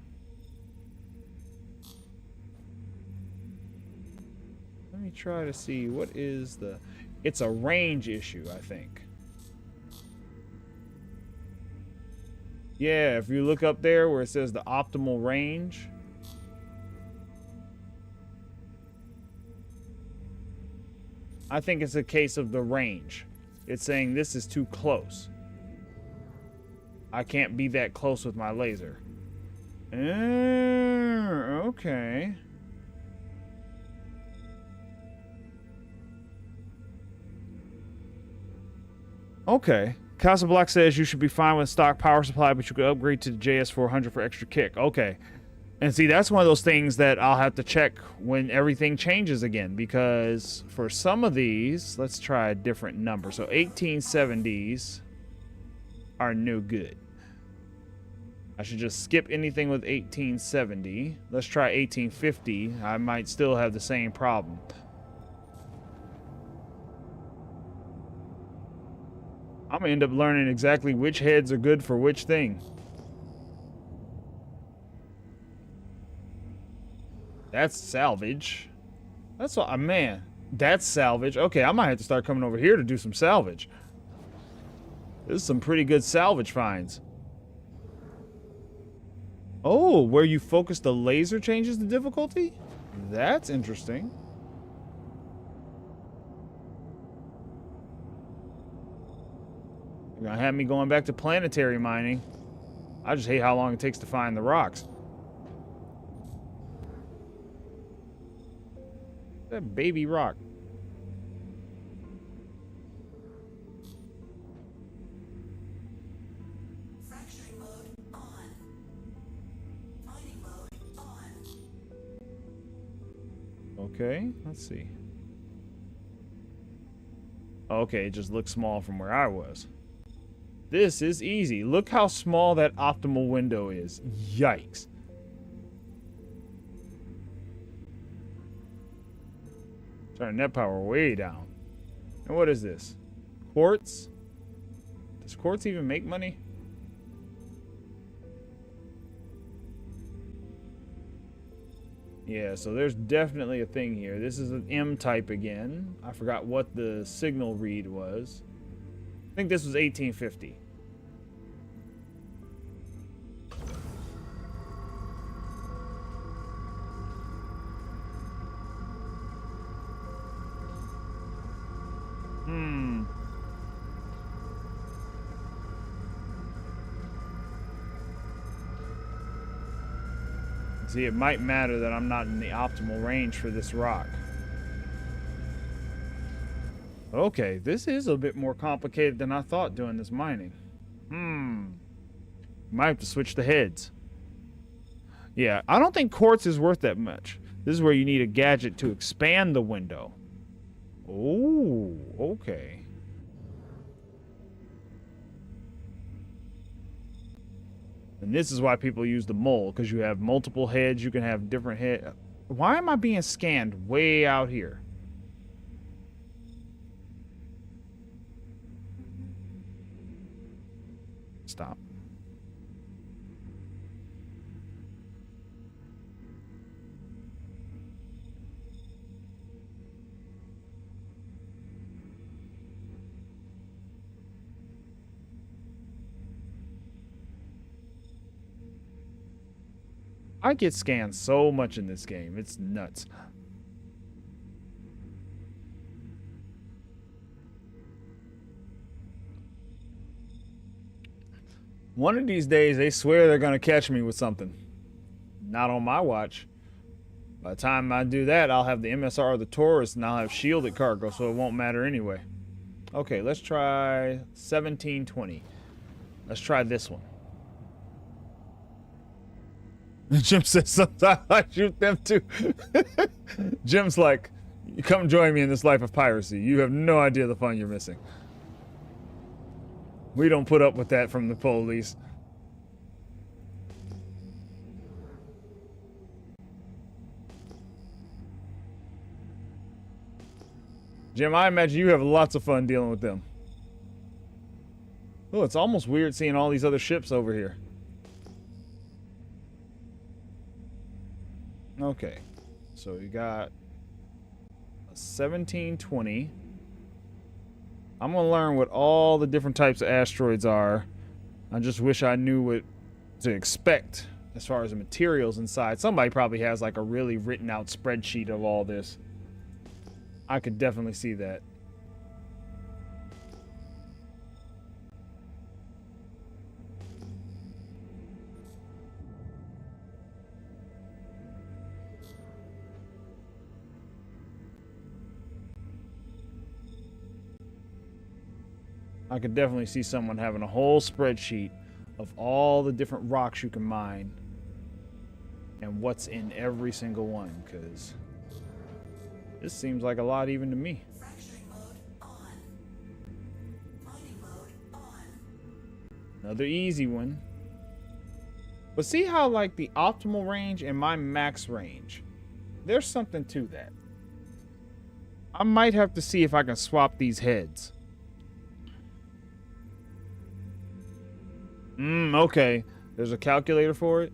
Let me try to see what is the... It's a range issue, I think. Yeah, if you look up there where it says the optimal range. I think it's a case of the range. It's saying this is too close. I can't be that close with my laser. Okay. Okay. Casablanca says you should be fine with stock power supply, but you could upgrade to the JS400 for extra kick. Okay. And see, that's one of those things that I'll have to check when everything changes again, because for some of these, let's try a different number. So 1870s are no good. I should just skip anything with 1870. Let's try 1850. I might still have the same problem. I'm gonna end up learning exactly which heads are good for which thing. That's salvage. That's what, man, that's salvage. Okay, I might have to start coming over here to do some salvage. This is some pretty good salvage finds. Oh, where you focus the laser changes the difficulty? That's interesting. You're gonna have me going back to planetary mining. I just hate how long it takes to find the rocks. That baby rock. Fracturing mode on. Mining mode on. Okay, let's see. Okay, it just looks small from where I was. This is easy. Look how small that optimal window is. Yikes. Turn net power way down. And what is this? Quartz? Does quartz even make money? Yeah, so there's definitely a thing here. This is an M type again. I forgot what the signal read was. I think this was 1850. See, it might matter that I'm not in the optimal range for this rock. Okay, this is a bit more complicated than I thought doing this mining. Might have to switch the heads. Yeah, I don't think quartz is worth that much. This is where you need a gadget to expand the window. Oh, okay. And this is why people use the mole, because you have multiple heads, you can have different heads. Why am I being scanned way out here? Stop. I get scanned so much in this game. It's nuts. One of these days, they swear they're going to catch me with something. Not on my watch. By the time I do that, I'll have the MSR of the Taurus, and I'll have shielded cargo, so it won't matter anyway. Okay, let's try 1720. Let's try this one. Jim says sometimes I shoot them too. Jim's like, come join me in this life of piracy. You have no idea the fun you're missing. We don't put up with that from the police. Jim, I imagine you have lots of fun dealing with them. Oh, it's almost weird seeing all these other ships over here. Okay, so we got a 1720. I'm gonna learn what all the different types of asteroids are. I just wish I knew what to expect as far as the materials inside. Somebody probably has like a really written out spreadsheet of all this. I could definitely see that. I could definitely see someone having a whole spreadsheet of all the different rocks you can mine and what's in every single one, because this seems like a lot even to me. Fracturing mode on. Mining mode on. Another easy one. But see how like the optimal range and my max range, there's something to that. I might have to see if I can swap these heads. Okay. There's a calculator for it.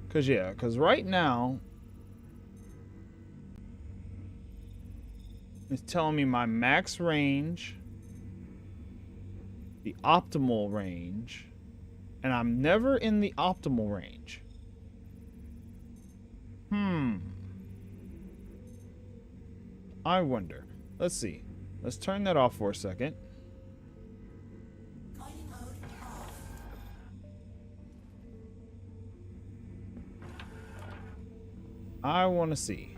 Cause right now it's telling me my max range, the optimal range, and I'm never in the optimal range. I wonder. Let's see. Let's turn that off for a second. Mining mode off. I want to see.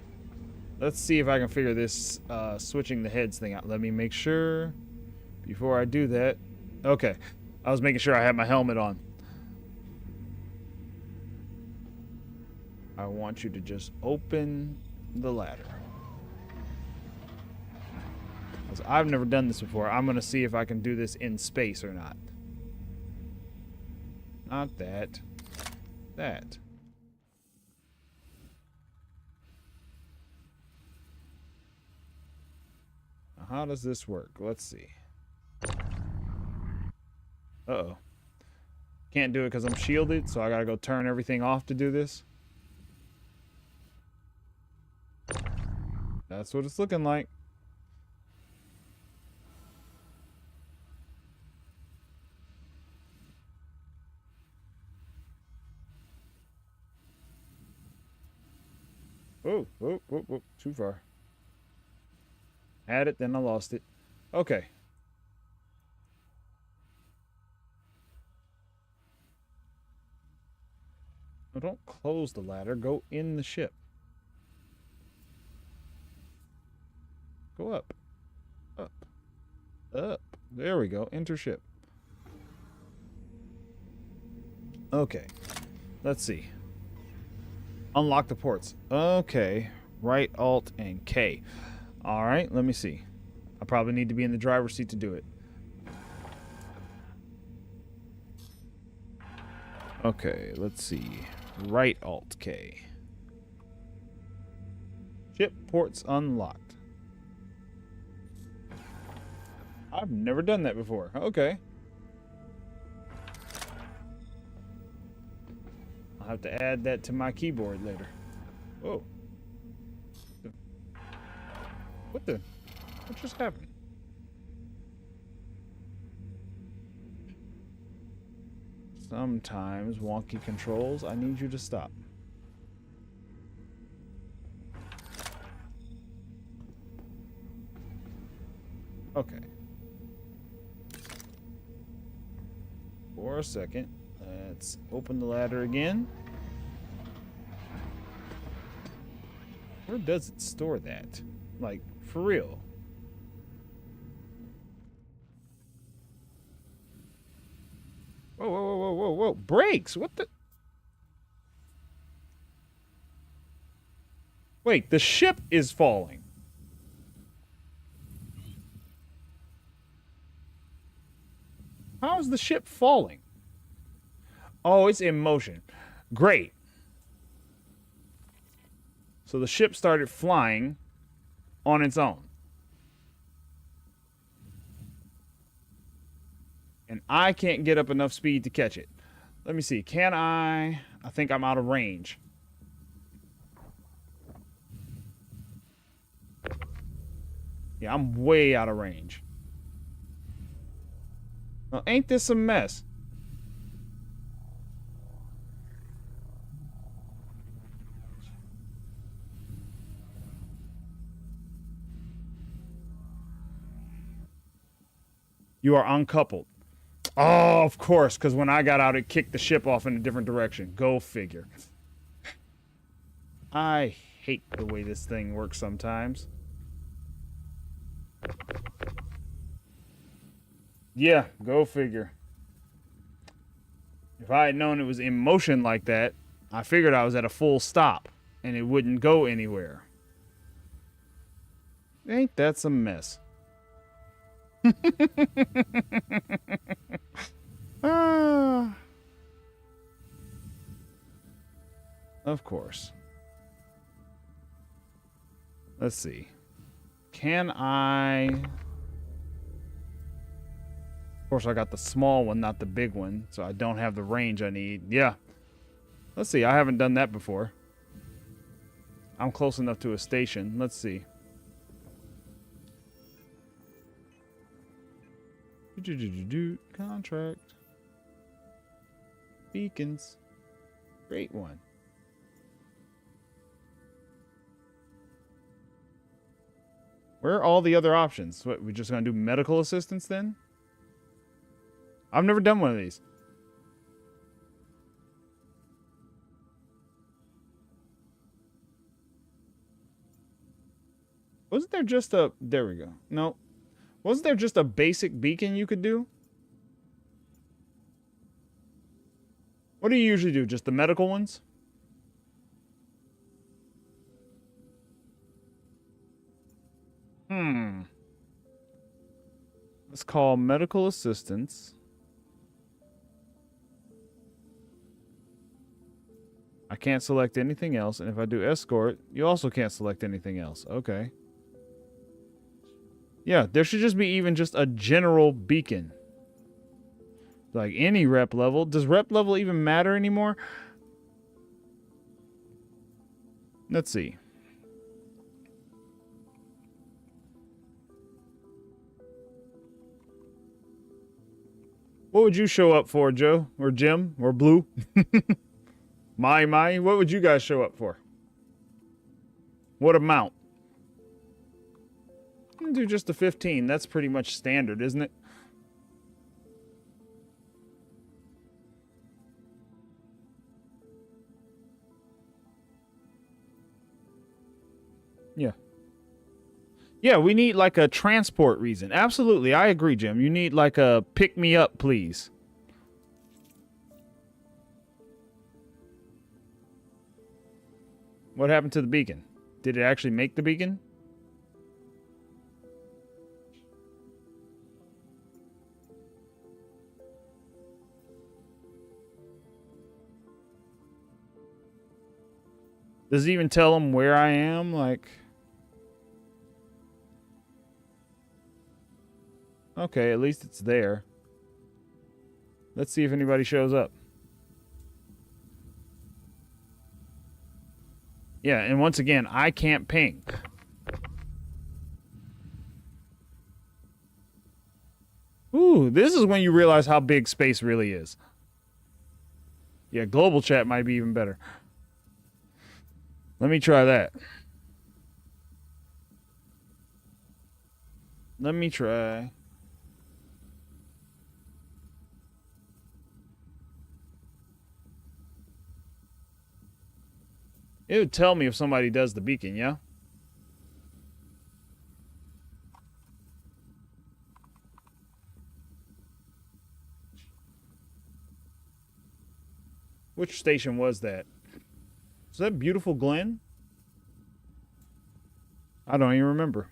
Let's see if I can figure this switching the heads thing out. Let me make sure before I do that. Okay. I was making sure I had my helmet on. I want you to just open the ladder. 'Cause I've never done this before. I'm going to see if I can do this in space or not. Not that. That. Now, how does this work? Let's see. Uh-oh. Can't do it because I'm shielded, so I gotta go turn everything off to do this. That's what it's looking like. Oh, whoa, whoa, whoa, too far. Had it, then I lost it. Okay. No, don't close the ladder. Go in the ship. Go up. Up. Up. There we go. Enter ship. Okay. Let's see. Unlock the ports. Okay. Right, Alt, and K. Alright, let me see. I probably need to be in the driver's seat to do it. Okay, let's see. Right, Alt, K. Ship ports unlocked. I've never done that before. Okay. I'll have to add that to my keyboard later. Whoa. What the? What just happened? Sometimes wonky controls. I need you to stop. Okay. For a second, let's open the ladder again. Where does it store that? Like, for real? Whoa, whoa, whoa, whoa, whoa, whoa. Brakes? What the? Wait, the ship is falling. How is the ship falling? Oh, it's in motion. Great. So the ship started flying on its own. And I can't get up enough speed to catch it. Let me see. Can I? I think I'm out of range. Yeah, I'm way out of range. Well, ain't this a mess? You are uncoupled. Oh, of course, because when I got out, it kicked the ship off in a different direction. Go figure. I hate the way this thing works sometimes. Yeah, go figure. If I had known it was in motion like that, I figured I was at a full stop and it wouldn't go anywhere. Ain't that some mess? Ah. Of course. Let's see. Can I... Of course, I got the small one, not the big one, so I don't have the range I need. Yeah. Let's see. I haven't done that before. I'm close enough to a station. Let's see. Contract. Beacons. Great one. Where are all the other options? What, we're just going to do medical assistance then? I've never done one of these. Wasn't there just a... There we go. No. Wasn't there just a basic beacon you could do? What do you usually do? Just the medical ones? Let's call medical assistance. I can't select anything else. And if I do escort, you also can't select anything else. Okay. Yeah, there should just be even just a general beacon. Like any rep level. Does rep level even matter anymore? Let's see. What would you show up for, Joe? Or Jim? Or Blue? My, what would you guys show up for? What amount? I'm gonna do just a 15. That's pretty much standard, isn't it? Yeah. Yeah, we need like a transport reason. Absolutely, I agree, Jim. You need like a pick me up, please. What happened to the beacon? Did it actually make the beacon? Does it even tell them where I am? Like... Okay, at least it's there. Let's see if anybody shows up. Yeah, and once again, I can't ping. Ooh, this is when you realize how big space really is. Yeah, global chat might be even better. Let me try that. Let me try. It would tell me if somebody does the beacon, yeah? Which station was that? Was that Beautiful Glen? I don't even remember.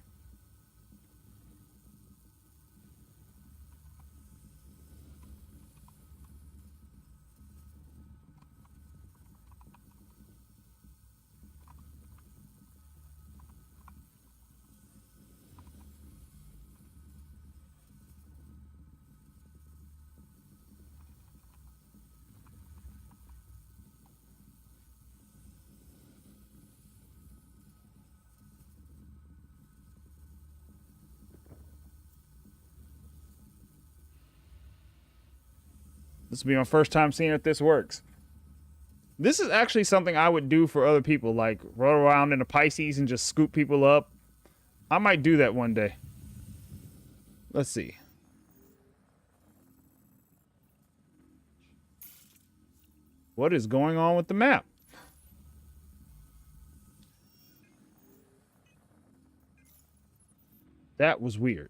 This will be my first time seeing if this works. This is actually something I would do for other people, like roll around in a Pisces and just scoop people up. I might do that one day. Let's see. What is going on with the map? That was weird.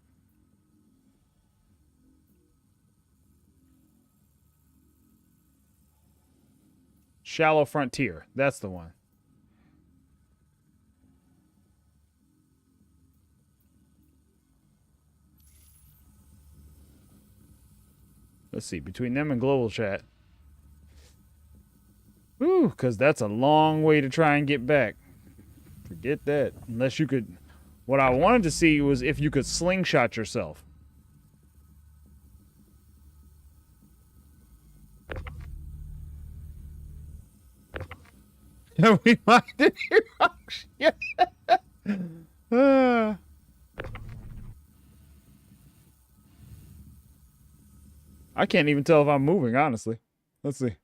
Shallow Frontier. That's the one. Let's see. Between them and Global Chat. Ooh, because that's a long way to try and get back. Forget that. Unless you could... What I wanted to see was if you could slingshot yourself. We might did yeah. I can't even tell if I'm moving, honestly. Let's see.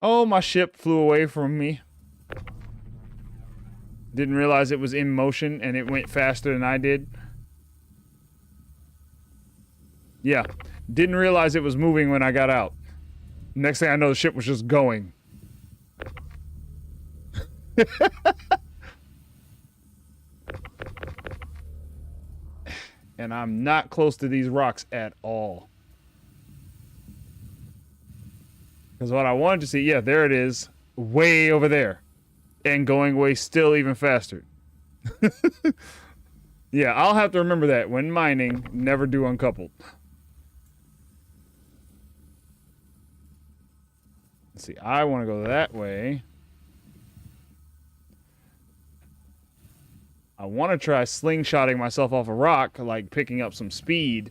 Oh, my ship flew away from me. Didn't realize it was in motion and it went faster than I did. Yeah, didn't realize it was moving when I got out. Next thing I know, the ship was just going. And I'm not close to these rocks at all. Because what I wanted to see, yeah, there it is, way over there. And going way still even faster. Yeah, I'll have to remember that. When mining, never do uncoupled. Let's see, I want to go that way. I want to try slingshotting myself off a rock, like picking up some speed.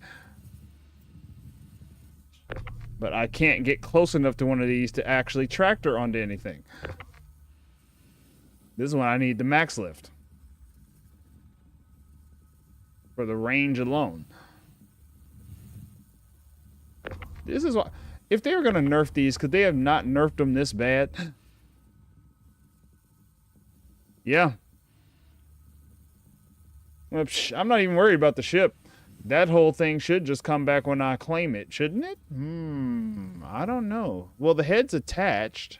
But I can't get close enough to one of these to actually tractor onto anything. This is when I need the max lift. For the range alone. This is what... If they were going to nerf these, could they have not nerfed them this bad? Yeah. Well, I'm not even worried about the ship. That whole thing should just come back when I claim it, shouldn't it? I don't know. Well, the head's attached.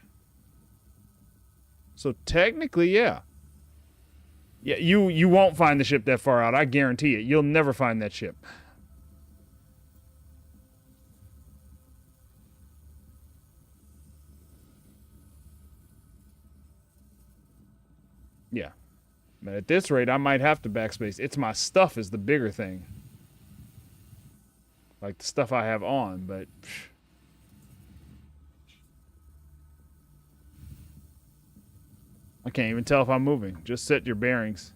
So technically, yeah. Yeah, you won't find the ship that far out. I guarantee it. You'll never find that ship. Yeah. But at this rate, I might have to backspace. It's my stuff is the bigger thing. Like the stuff I have on, but... I can't even tell if I'm moving. Just set your bearings.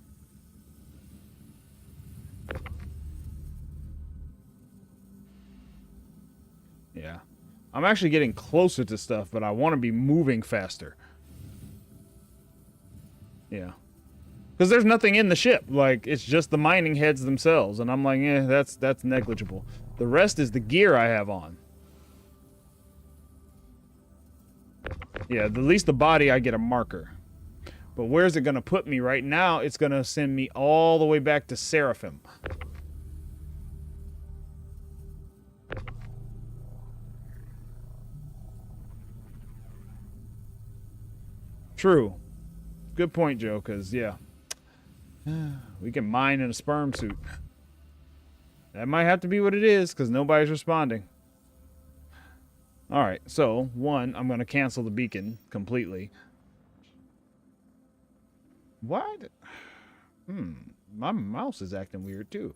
Yeah. I'm actually getting closer to stuff, but I want to be moving faster. Yeah. Because there's nothing in the ship. Like, it's just the mining heads themselves. And I'm like, that's negligible. The rest is the gear I have on. Yeah, at least the body, I get a marker. But where's it going to put me? Right now, it's going to send me all the way back to Seraphim. True. Good point, Joe, because, yeah. We can mine in a sperm suit. That might have to be what it is, because nobody's responding. Alright, so, one, I'm going to cancel the beacon completely. What? My mouse is acting weird, too.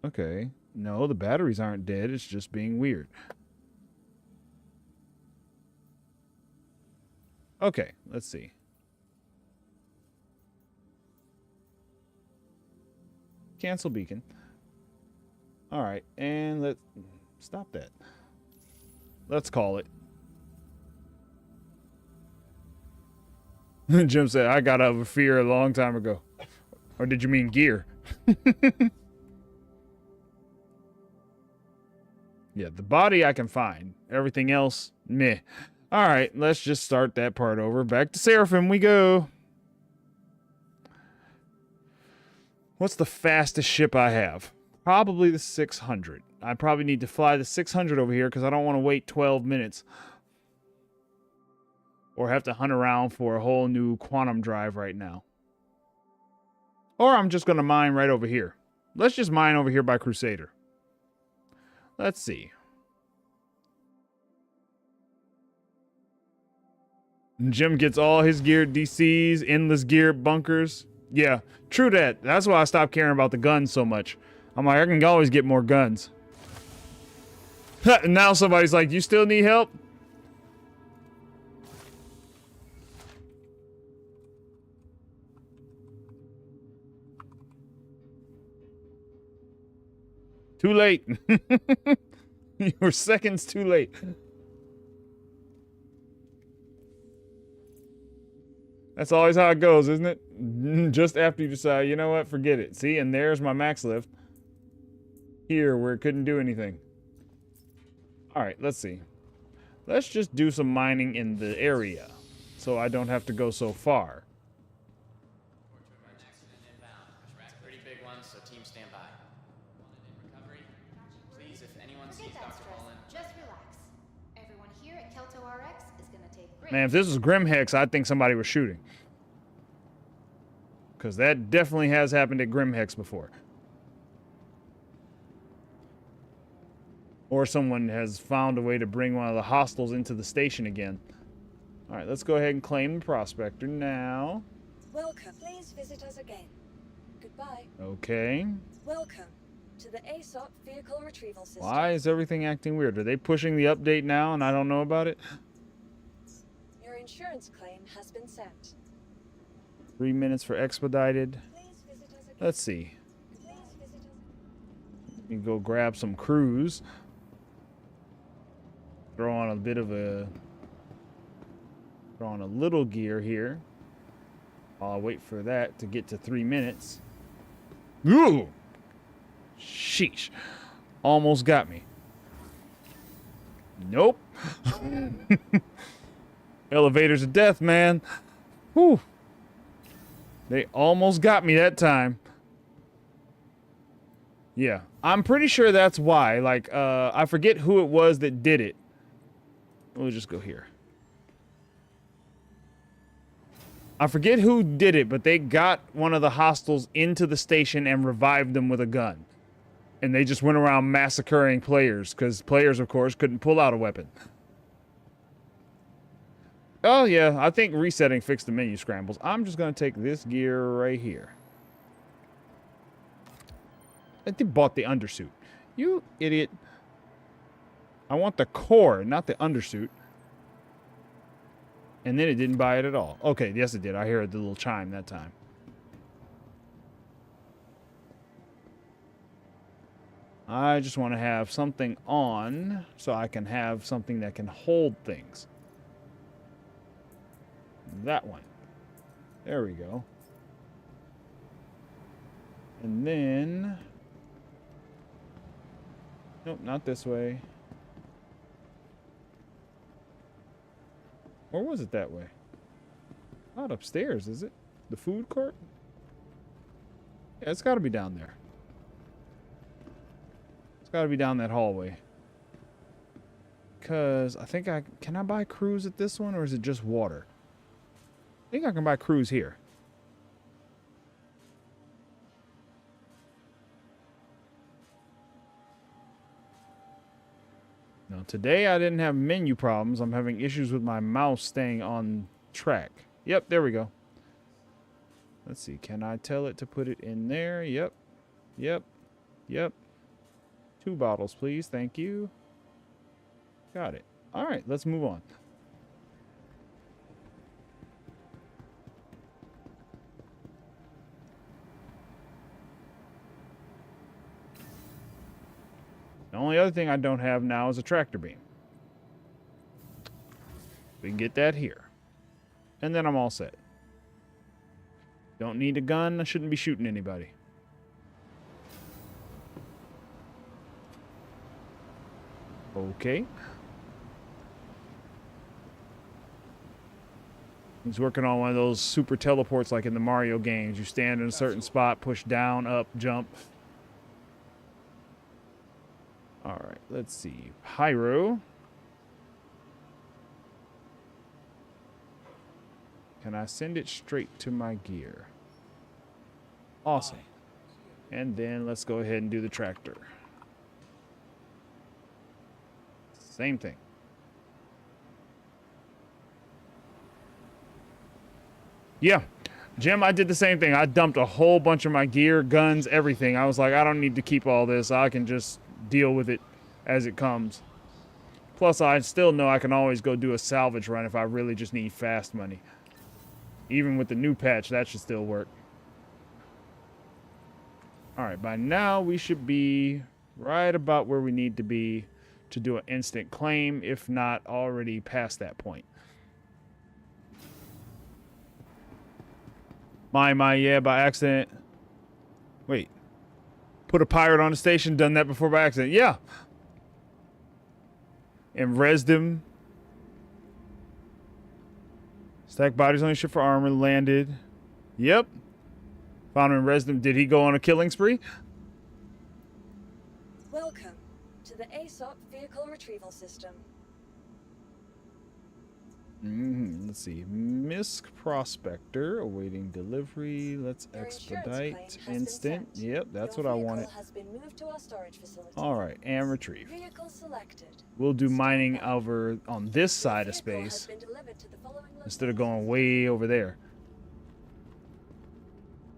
Okay. No, the batteries aren't dead. It's just being weird. Okay, let's see. Cancel beacon. All right, and let's stop that. Let's call it. Jim said, I got over fear a long time ago. Or did you mean gear? Yeah, the body I can find. Everything else, meh. All right, let's just start that part over. Back to Seraphim we go. What's the fastest ship I have? Probably the 600. I probably need to fly the 600 over here because I don't want to wait 12 minutes. Or have to hunt around for a whole new quantum drive right now. Or I'm just going to mine right over here. Let's just mine over here by Crusader. Let's see. Jim gets all his geared DCs, endless geared bunkers. Yeah, true that. That's why I stopped caring about the guns so much. I'm like, I can always get more guns. Now somebody's like, you still need help? Too late. You were seconds too late. That's always how it goes, isn't it? Just after you decide, you know what, forget it. See, and there's my max lift. Here, where it couldn't do anything. Alright, let's see. Let's just do some mining in the area, so I don't have to go so far. It's a pretty big one, so team stand by. In recovery, please, if anyone sees Forget that Dr. stress. Mullen. Just relax. Everyone here at Kelto RX is gonna take great. Man, if this was Grim Hex, I'd think somebody was shooting. Because that definitely has happened at Grim Hex before. Or someone has found a way to bring one of the hostiles into the station again. Alright, let's go ahead and claim the prospector now. Welcome. Please visit us again. Goodbye. Okay. Welcome to the ASOP vehicle retrieval system. Why is everything acting weird? Are they pushing the update now and I don't know about it? Your insurance claim has been sent. 3 minutes for expedited. Please visit us again. Let's see. Please visit us. You can go grab some crews. Throw on a bit of a... Throw on a little gear here. While I wait for that to get to 3 minutes. Ooh! Sheesh. Almost got me. Nope. Elevators of death, man. Whew. They almost got me that time. Yeah. I'm pretty sure that's why. Like, I forget who it was that did it. We'll just go here. I forget who did it, but they got one of the hostiles into the station and revived them with a gun. And they just went around massacring players, because players, of course, couldn't pull out a weapon. Oh, yeah, I think resetting fixed the menu scrambles. I'm just going to take this gear right here. I think bought the undersuit. You idiot. I want the core, not the undersuit. And then it didn't buy it at all. Okay, yes it did. I heard the little chime that time. I just want to have something on so I can have something that can hold things. That one. There we go. And then... Nope, not this way. Or was it that way? Not upstairs, is it? The food court? Yeah, it's got to be down there. It's got to be down that hallway. Because I think I... Can I buy crews at this one, or is it just water? I think I can buy crews here. Now, today I didn't have menu problems. I'm having issues with my mouse staying on track. Yep, there we go. Let's see. Can I tell it to put it in there? Yep. Yep. Yep. 2 bottles, please. Thank you. Got it. All right, let's move on. The only other thing I don't have now is a tractor beam. We can get that here. And then I'm all set. Don't need a gun. I shouldn't be shooting anybody. Okay. He's working on one of those super teleports like in the Mario games. You stand in a certain spot, push down, up, jump. All right, let's see. Pyro. Can I send it straight to my gear? Awesome. And then let's go ahead and do the tractor. Same thing. Yeah. Jim, I did the same thing. I dumped a whole bunch of my gear, guns, everything. I was like, I don't need to keep all this. I can just deal with it as it comes. Plus, I still know I can always go do a salvage run if I really just need fast money. Even with the new patch, that should still work. All right, by now we should be right about where we need to be to do an instant claim, if not already past that point. Yeah, by accident. Wait. Put a pirate on the station, done that before by accident. Yeah. And resed him. Stack bodies on his ship for armor, landed. Yep. Found him and resed him. Did he go on a killing spree? Welcome to the ASOP Vehicle Retrieval System. Let's see. Misk Prospector awaiting delivery. Let's Your insurance expedite. claim has been Instant. sent. Yep, that's Your what I vehicle wanted. has been moved to our storage facility. All right, and retrieve. Vehicle selected. We'll do mining Stand by. over on this side of Vehicle has space been delivered to the following instead of location. going way over there.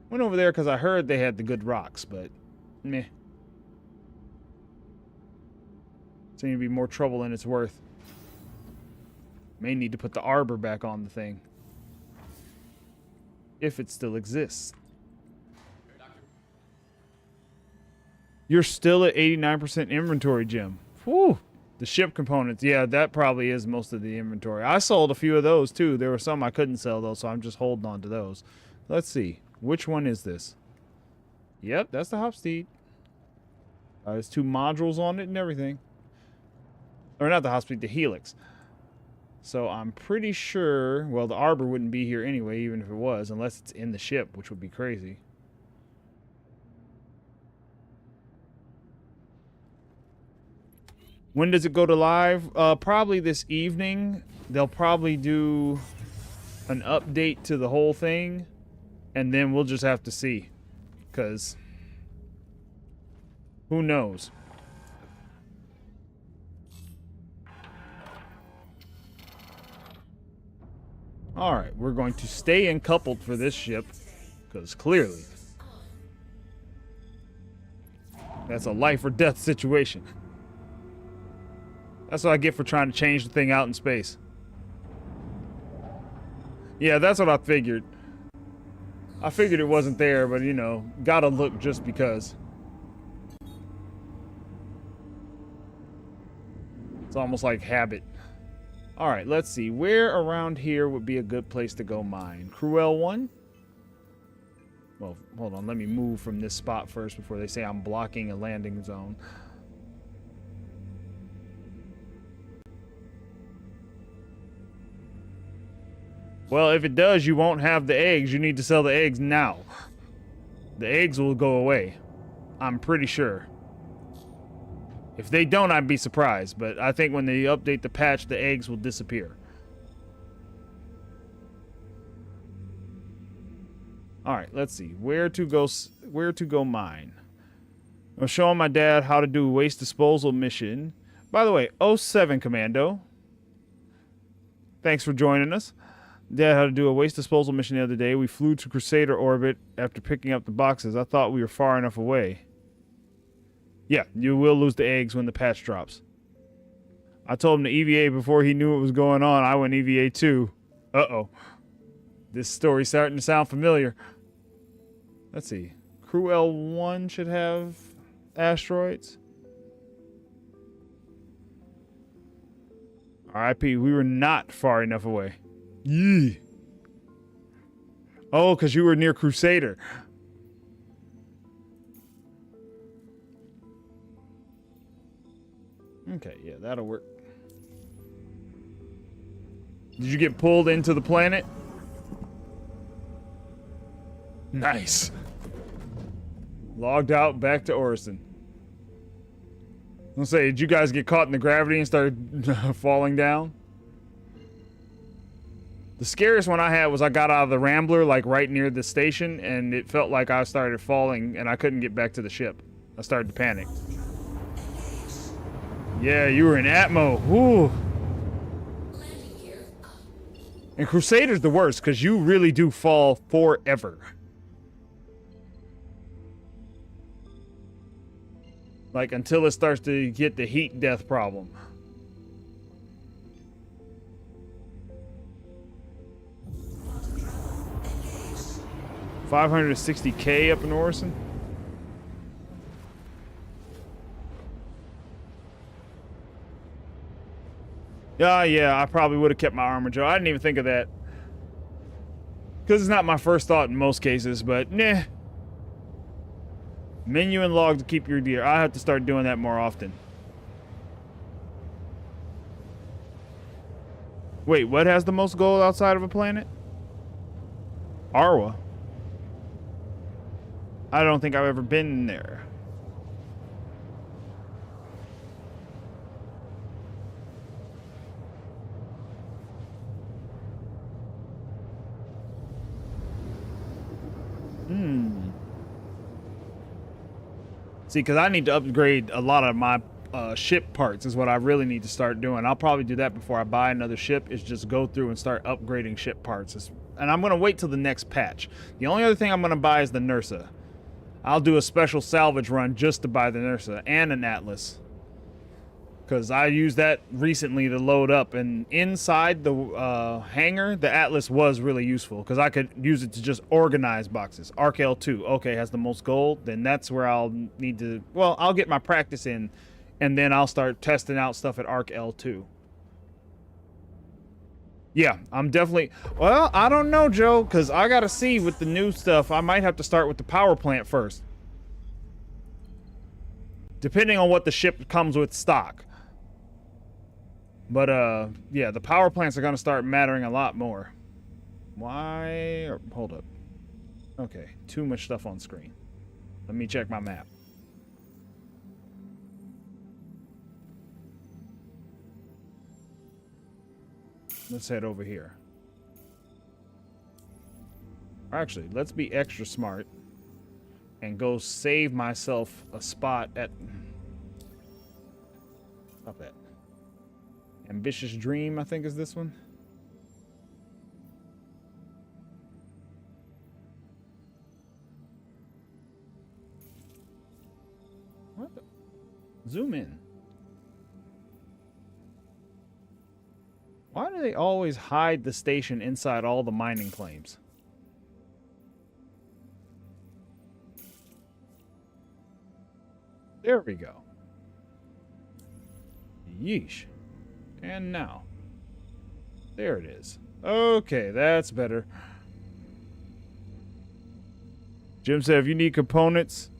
Went over there because I heard they had the good rocks, but meh. Seems to be more trouble than it's worth. May need to put the arbor back on the thing. If it still exists. You're still at 89% inventory, Jim. Whew. The ship components. Yeah, that probably is most of the inventory. I sold a few of those, too. There were some I couldn't sell, though, so I'm just holding on to those. Let's see. Which one is this? Yep, that's the Hopsteed. There's 2 modules on it and everything. Or not the Hopsteed, the Helix. So I'm pretty sure, well, the arbor wouldn't be here anyway, even if it was, unless it's in the ship, which would be crazy. When does it go to live? Probably this evening. They'll probably do an update to the whole thing, and then we'll just have to see, because who knows? All right, we're going to stay uncoupled for this ship, because clearly that's a life or death situation. That's what I get for trying to change the thing out in space. Yeah, that's what I figured. I figured it wasn't there, but you know, gotta look just because. It's almost like habit. All right, let's see. Where around here would be a good place to go mine? Cruel 1? Well, hold on. Let me move from this spot first before they say I'm blocking a landing zone. Well, if it does, you won't have the eggs. You need to sell the eggs now. The eggs will go away. I'm pretty sure. If they don't, I'd be surprised. But I think when they update the patch, the eggs will disappear. All right, let's see. Where to go mine? I'm showing my dad how to do a waste disposal mission. By the way, '07 Commando. Thanks for joining us. Dad had to do a waste disposal mission the other day. We flew to Crusader orbit after picking up the boxes. I thought we were far enough away. Yeah, you will lose the eggs when the patch drops. I told him to EVA before he knew what was going on. I went EVA too. Uh-oh. This story's starting to sound familiar. Let's see. Crew L1 should have asteroids. RIP, we were not far enough away. Yee. Oh, because you were near Crusader. Okay, yeah, that'll work. Did you get pulled into the planet? Nice. Logged out, back to Orison. I'll say, did you guys get caught in the gravity and started falling down? The scariest one I had was I got out of the Rambler, like right near the station, and it felt like I started falling and I couldn't get back to the ship. I started to panic. Yeah, you were in Atmo. Ooh. And Crusader's the worst, because you really do fall forever. Like, until it starts to get the heat death problem. $560K up in Orison? Yeah, I probably would have kept my armor, Joe. I didn't even think of that. Because it's not my first thought in most cases, but nah. Menu and log to keep your gear. I have to start doing that more often. Wait, what has the most gold outside of a planet? Arwa. I don't think I've ever been there. See, because I need to upgrade a lot of my ship parts is what I really need to start doing. I'll probably do that before I buy another ship, is just go through and start upgrading ship parts. And I'm going to wait till the next patch. The only other thing I'm going to buy is the Nursa. I'll do a special salvage run just to buy the Nursa and an Atlas. Because I used that recently to load up, and inside the hangar, the Atlas was really useful because I could use it to just organize boxes. Arc L2, okay, has the most gold, then that's where I'll need to, well, I'll get my practice in, and then I'll start testing out stuff at Arc L2. Yeah, I'm definitely, well, I don't know, Joe, because I got to see with the new stuff, I might have to start with the power plant first. Depending on what the ship comes with stock. But, yeah, the power plants are going to start mattering a lot more. Why? Hold up. Okay, too much stuff on screen. Let me check my map. Let's head over here. Actually, let's be extra smart and go save myself a spot at... Stop that. Ambitious Dream, I think, is this one. What the? Zoom in. Why do they always hide the station inside all the mining claims? There we go. Yeesh. And now. There it is. Okay, that's better. Jim said if you need components,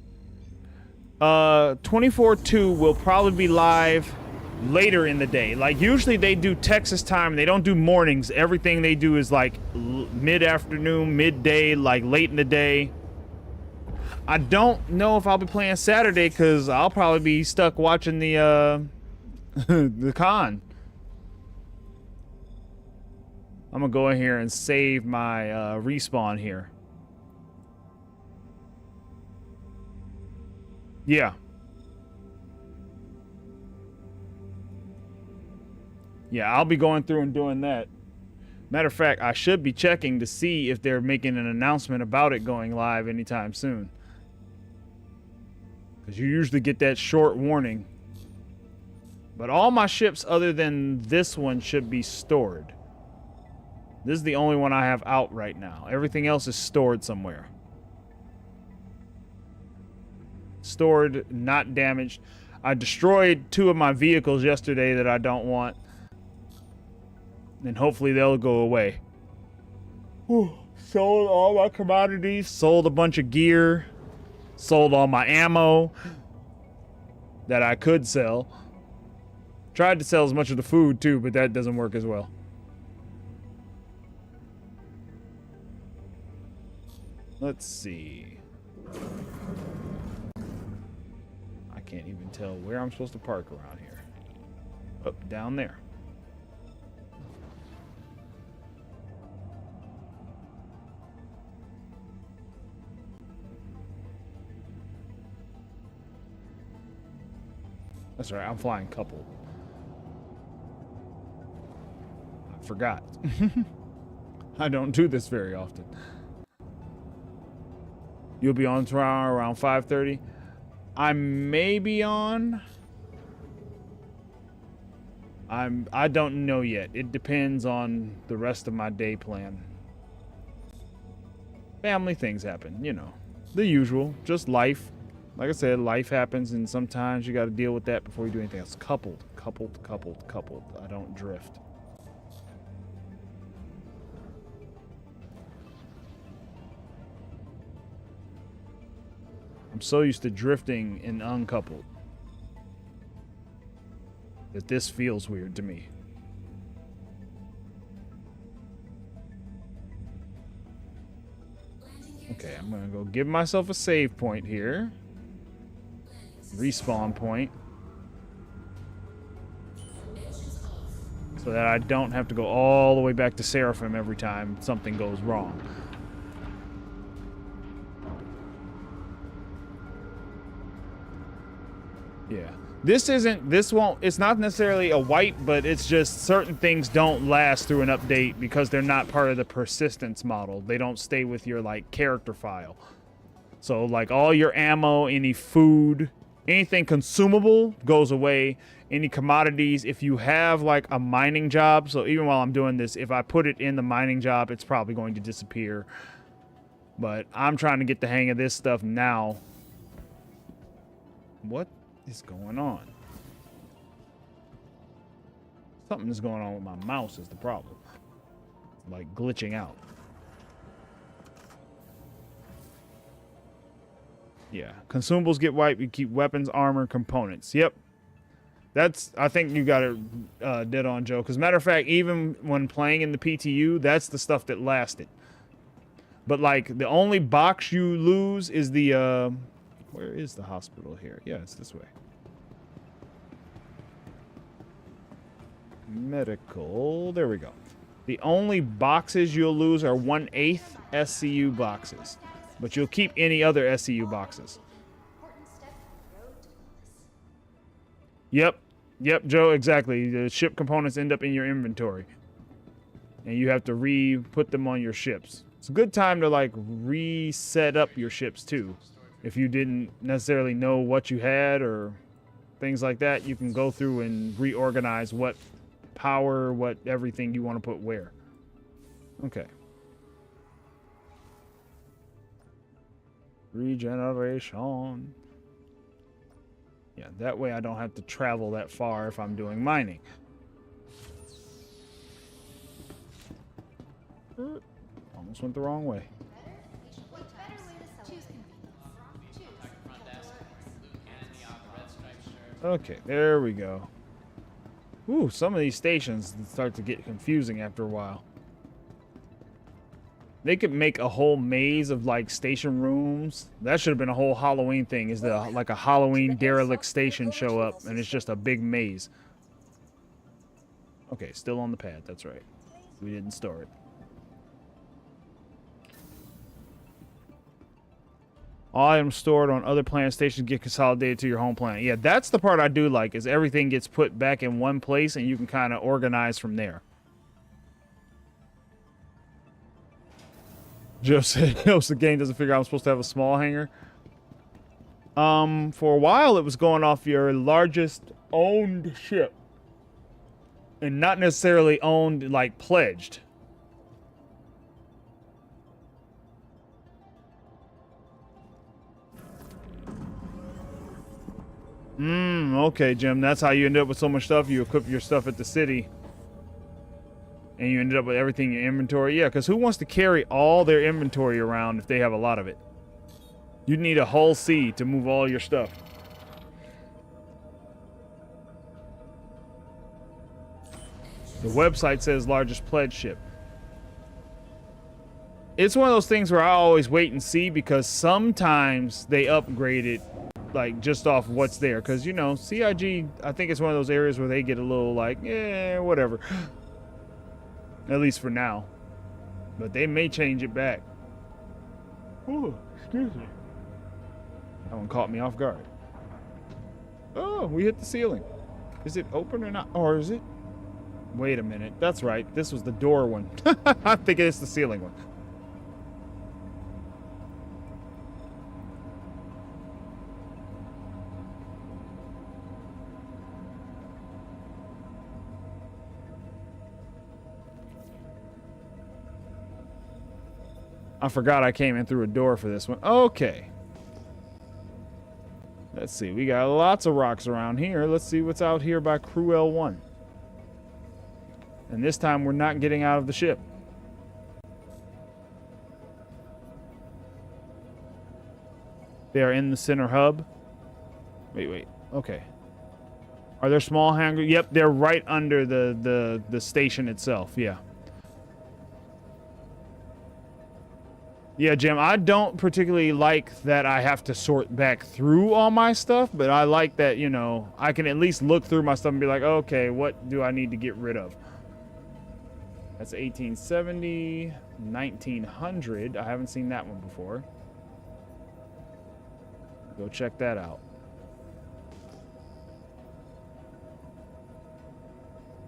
24/2 will probably be live later in the day. Like, usually they do Texas time. They don't do mornings. Everything they do is like mid-afternoon, midday, like late in the day. I don't know if I'll be playing Saturday because I'll probably be stuck watching the the con. I'm gonna go in here and save my respawn here. Yeah. Yeah, I'll be going through and doing that. Matter of fact, I should be checking to see if they're making an announcement about it going live anytime soon. Because you usually get that short warning. But all my ships other than this one should be stored. This is the only one I have out right now. Everything else is stored somewhere. Stored, not damaged. I destroyed 2 of my vehicles yesterday that I don't want. And hopefully they'll go away. Whew. Sold all my commodities. Sold a bunch of gear. Sold all my ammo that I could sell. Tried to sell as much of the food too, but that doesn't work as well. Let's see. I can't even tell where I'm supposed to park around here. Up, down there. That's right, I'm flying coupled. I forgot. I don't do this very often. You'll be on tomorrow around 5:30. I may be on. I don't know yet. It depends on the rest of my day plan. Family things happen, you know. The usual, just life. Like I said, life happens and sometimes you got to deal with that before you do anything else. Coupled. I don't drift. I'm so used to drifting in uncoupled that this feels weird to me. Okay, I'm gonna go give myself a save point here. Respawn point. So that I don't have to go all the way back to Seraphim every time something goes wrong. Yeah. It's not necessarily a wipe, but it's just certain things don't last through an update because they're not part of the persistence model. They don't stay with your, like, character file. So, like, all your ammo, any food, anything consumable goes away. Any commodities, if you have, like, a mining job, so even while I'm doing this, if I put it in the mining job, it's probably going to disappear. But I'm trying to get the hang of this stuff now. What is going on? Something is going on with my mouse is the problem. It's like glitching out. Yeah, consumables get wiped. You keep weapons, armor, components. Yep. I think you got it dead on, Joe. Because matter of fact, even when playing in the PTU, that's the stuff that lasted. But like the only box you lose is the where is the hospital here? Yeah, it's this way. Medical. There we go. The only boxes you'll lose are 1/8 SCU boxes. But you'll keep any other SCU boxes. Yep. Yep, Joe, exactly. The ship components end up in your inventory. And you have to re-put them on your ships. It's a good time to, like, reset up your ships, too. If you didn't necessarily know what you had or things like that, you can go through and reorganize what power, what everything you want to put where. Okay. Regeneration. Yeah, that way I don't have to travel that far if I'm doing mining. Almost went the wrong way. Okay, there we go. Ooh, some of these stations start to get confusing after a while. They could make a whole maze of, like, station rooms. That should have been a whole Halloween thing, is the, like, a Halloween derelict station show up, and it's just a big maze. Okay, still on the pad, that's right. We didn't store it. All items stored on other planet stations get consolidated to your home planet. Yeah, that's the part I do like, is everything gets put back in one place and you can kind of organize from there. Joe said, the game doesn't figure out I'm supposed to have a small hangar. For a while it was going off your largest owned ship. And not necessarily owned, like pledged. Okay, Jim. That's how you end up with so much stuff. You equip your stuff at the city. And you ended up with everything in your inventory. Yeah, because who wants to carry all their inventory around if they have a lot of it? You'd need a whole sea to move all your stuff. The website says largest pledge ship. It's one of those things where I always wait and see, because sometimes they upgrade it like just off what's there. Because, you know, CIG, I think it's one of those areas where they get a little like, whatever. At least for now. But they may change it back. Oh, excuse me. That one caught me off guard. Oh, we hit the ceiling. Is it open or not? Or is it? Wait a minute. That's right. This was the door one. I'm thinking it's the ceiling one. I forgot I came in through a door for this one. Okay. Let's see. We got lots of rocks around here. Let's see what's out here by Crew L1. And this time we're not getting out of the ship. They are in the center hub. Wait. Okay. Are there small hangars? Yep, they're right under the station itself. Yeah. Yeah, Jim, I don't particularly like that I have to sort back through all my stuff, but I like that, you know, I can at least look through my stuff and be like, okay, what do I need to get rid of? That's 1870, 1900. I haven't seen that one before. Go check that out.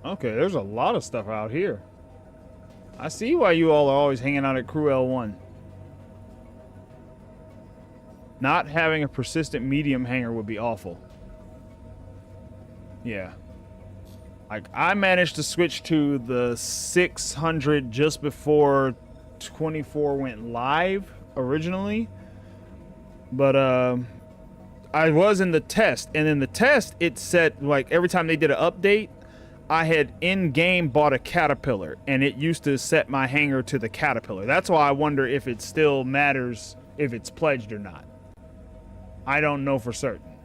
Okay, there's a lot of stuff out here. I see why you all are always hanging out at Crew L1. Not having a persistent medium hangar would be awful. Yeah. Like, I managed to switch to the 600 just before 24 went live originally. But I was in the test, and in the test it said, like, every time they did an update, I had in-game bought a Caterpillar, and it used to set my hangar to the Caterpillar. That's why I wonder if it still matters if it's pledged or not. I don't know for certain.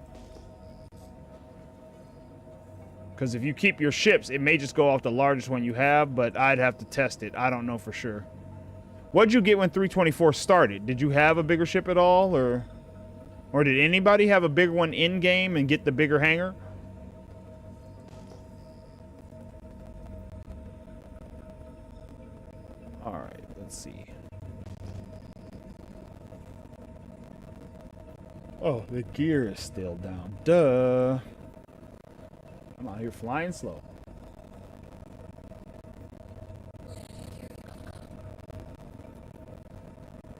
Because if you keep your ships, it may just go off the largest one you have, but I'd have to test it. I don't know for sure. What'd you get when 324 started? Did you have a bigger ship at all, or did anybody have a bigger one in-game and get the bigger hangar? Alright, let's see. Oh, the gear is still down. Duh. I'm out here flying slow.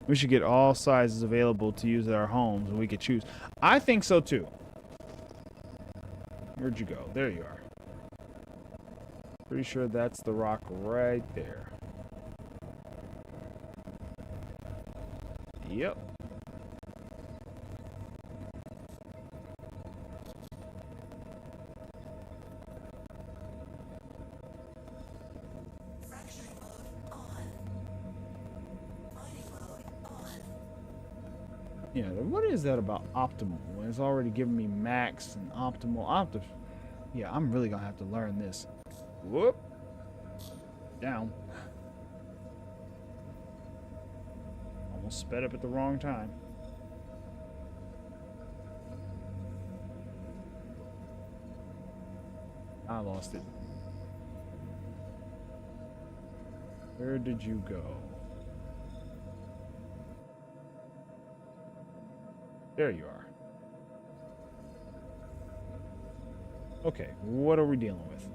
We should get all sizes available to use at our homes, and we could choose. I think so too. Where'd you go? There you are. Pretty sure that's the rock right there. Yep. Fracturing mode on. Mining mode on. Yeah, what is that about optimal? When it's already giving me max and optimal. Yeah, I'm really gonna have to learn this. Whoop. Down. Almost sped up at the wrong time. I lost it. Where did you go? There you are. Okay, what are we dealing with?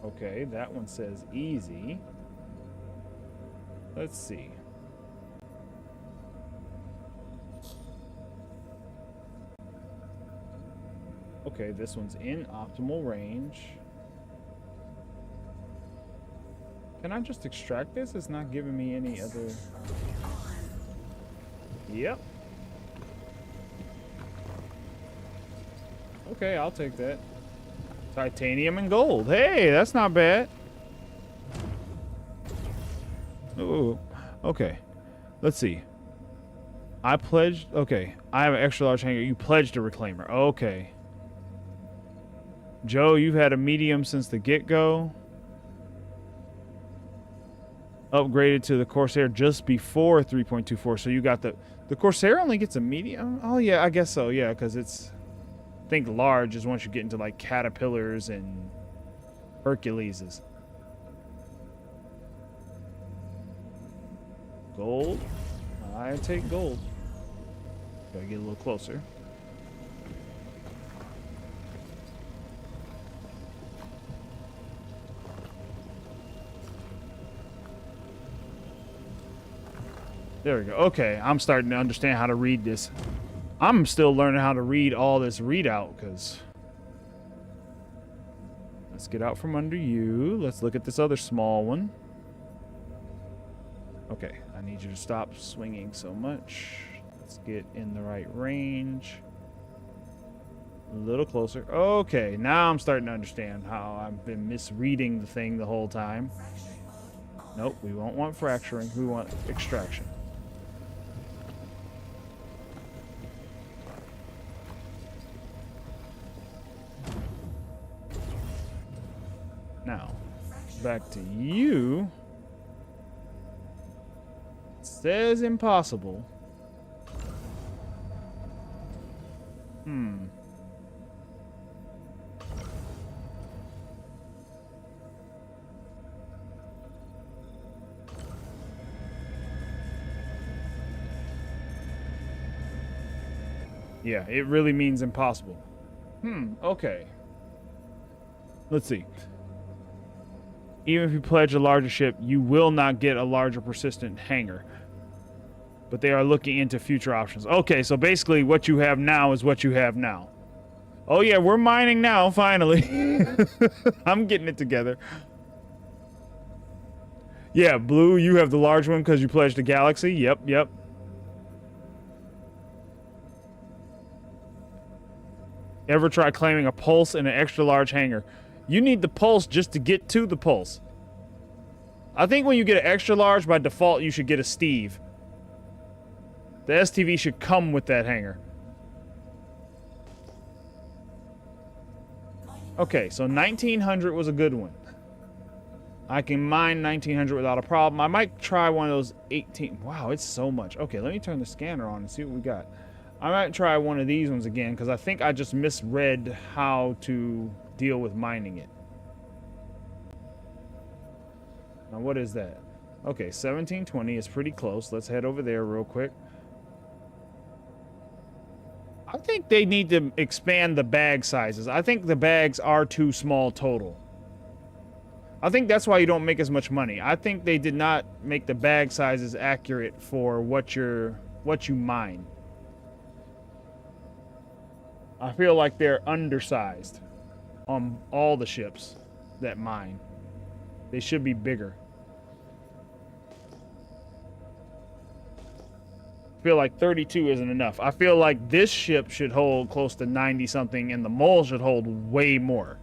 Okay, that one says easy. Let's see. Okay, this one's in optimal range. Can I just extract this? It's not giving me any other... Yep. Okay, I'll take that. Titanium and gold. Hey, that's not bad. Ooh. Okay. Let's see. I pledged... Okay. I have an extra large hanger. You pledged a reclaimer. Okay. Joe, you've had a medium since the get-go. Upgraded to the Corsair just before 3.24. So you got the Corsair only gets a medium? Oh, yeah, I guess so. Yeah, because it's... I think large is once you get into, like, Caterpillars and Herculeses. Gold? I take gold. Gotta get a little closer. There we go. Okay, I'm starting to understand how to read this. I'm still learning how to read all this readout, because... Let's get out from under you. Let's look at this other small one. Okay, I need you to stop swinging so much. Let's get in the right range. A little closer. Okay, now I'm starting to understand how I've been misreading the thing the whole time. Nope, we won't want fracturing. We want extraction. Now, back to you. It says impossible. Yeah, it really means impossible. Okay. Let's see. Even if you pledge a larger ship, you will not get a larger persistent hangar. But they are looking into future options. Okay, so basically what you have now is what you have now. Oh yeah, we're mining now, finally. I'm getting it together. Yeah, Blue, you have the large one because you pledged a Galaxy. Yep. Ever try claiming a Pulse in an extra large hangar? You need the Pulse just to get to the Pulse. I think when you get an extra large, by default, you should get a Steve. The STV should come with that hangar. Okay, so 1900 was a good one. I can mine 1900 without a problem. I might try one of those 18... Wow, it's so much. Okay, let me turn the scanner on and see what we got. I might try one of these ones again, because I think I just misread how to deal with mining it. Now, what is that? Okay, 1720 is pretty close. Let's head over there real quick. I think they need to expand the bag sizes. I think the bags are too small total. I think that's why you don't make as much money. I think they did not make the bag sizes accurate for what you mine. I feel like they're undersized on all the ships that mine. They should be bigger. I feel like 32 isn't enough. I feel like this ship should hold close to 90 something and the mole should hold way more.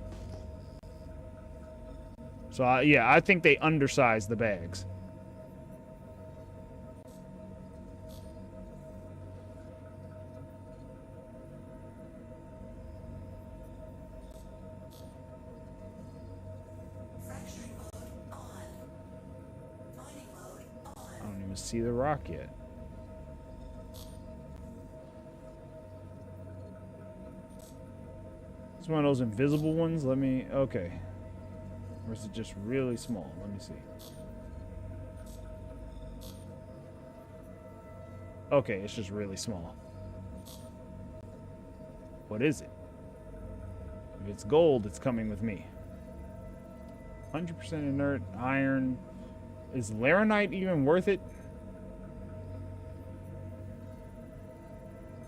So yeah, I think they undersized the bags. I don't even see the rock yet. It's one of those invisible ones. Let me, okay. Or is it just really small? Let me see. Okay, it's just really small. What is it? If it's gold, it's coming with me. 100% inert, iron. Is laranite even worth it?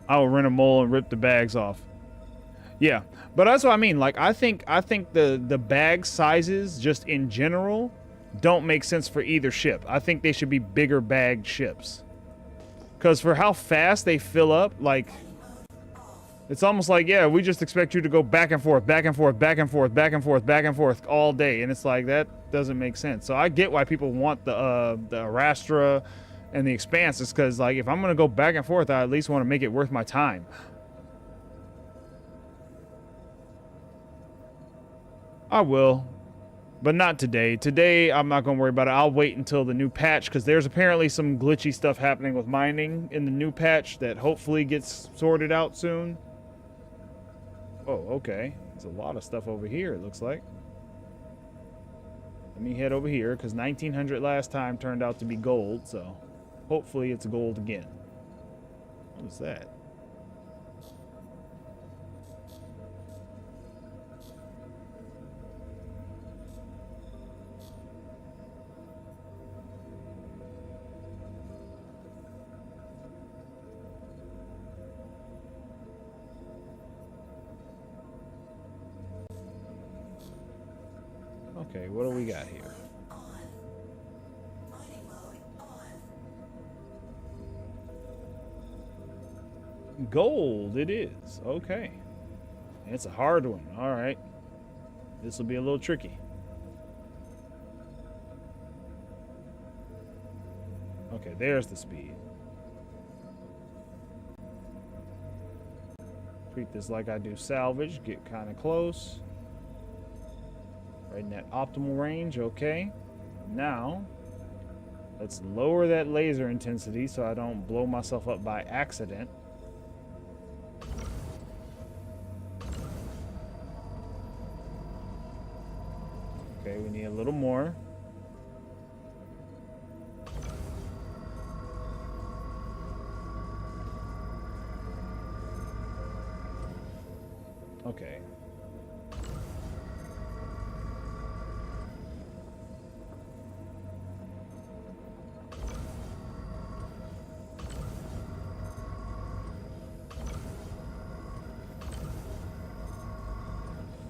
I will rent a mole and rip the bags off. Yeah, but that's what I mean. Like, I think the bag sizes just in general don't make sense for either ship. I think they should be bigger bagged ships. Because for how fast they fill up, like, it's almost like, yeah, we just expect you to go back and forth, back and forth, back and forth, back and forth, back and forth all day. And it's like, that doesn't make sense. So I get why people want the Arastra and the Expanse. It's because, like, if I'm going to go back and forth, I at least want to make it worth my time. I will, but not today. Today, I'm not going to worry about it. I'll wait until the new patch, because there's apparently some glitchy stuff happening with mining in the new patch that hopefully gets sorted out soon. Oh, okay. There's a lot of stuff over here, it looks like. Let me head over here, because 1900 last time turned out to be gold, so hopefully it's gold again. What is that? Okay, what do we got here? Gold it is. Okay. It's a hard one. All right. This will be a little tricky. Okay, there's the speed. Treat this like I do salvage. Get kind of close. Right in that optimal range, okay. Now, let's lower that laser intensity so I don't blow myself up by accident. Okay, we need a little more. Okay.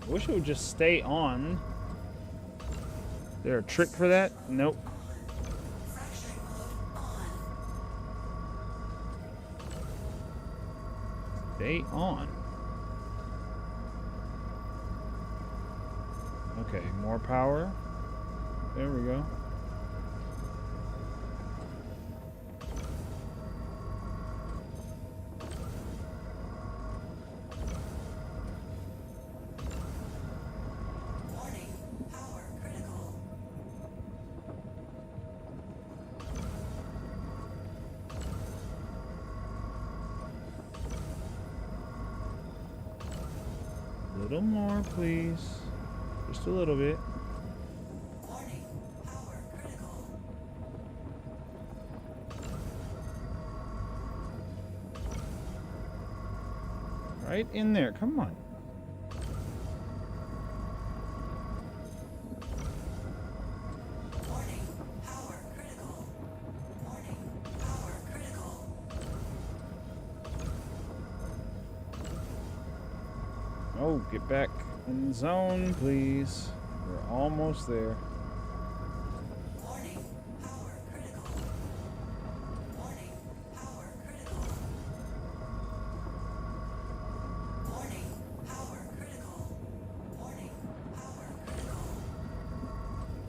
I wish it would just stay on. Is there a trick for that? Nope. Stay on. Okay, more power. There we go. A little more, please. Just a little bit. Warning, power critical. Right in there. Come on. Warning, power critical. Warning, power critical. Oh, get back in the zone, please. We're almost there. Warning, power critical. Warning, power critical. Warning, power critical. Warning, power critical.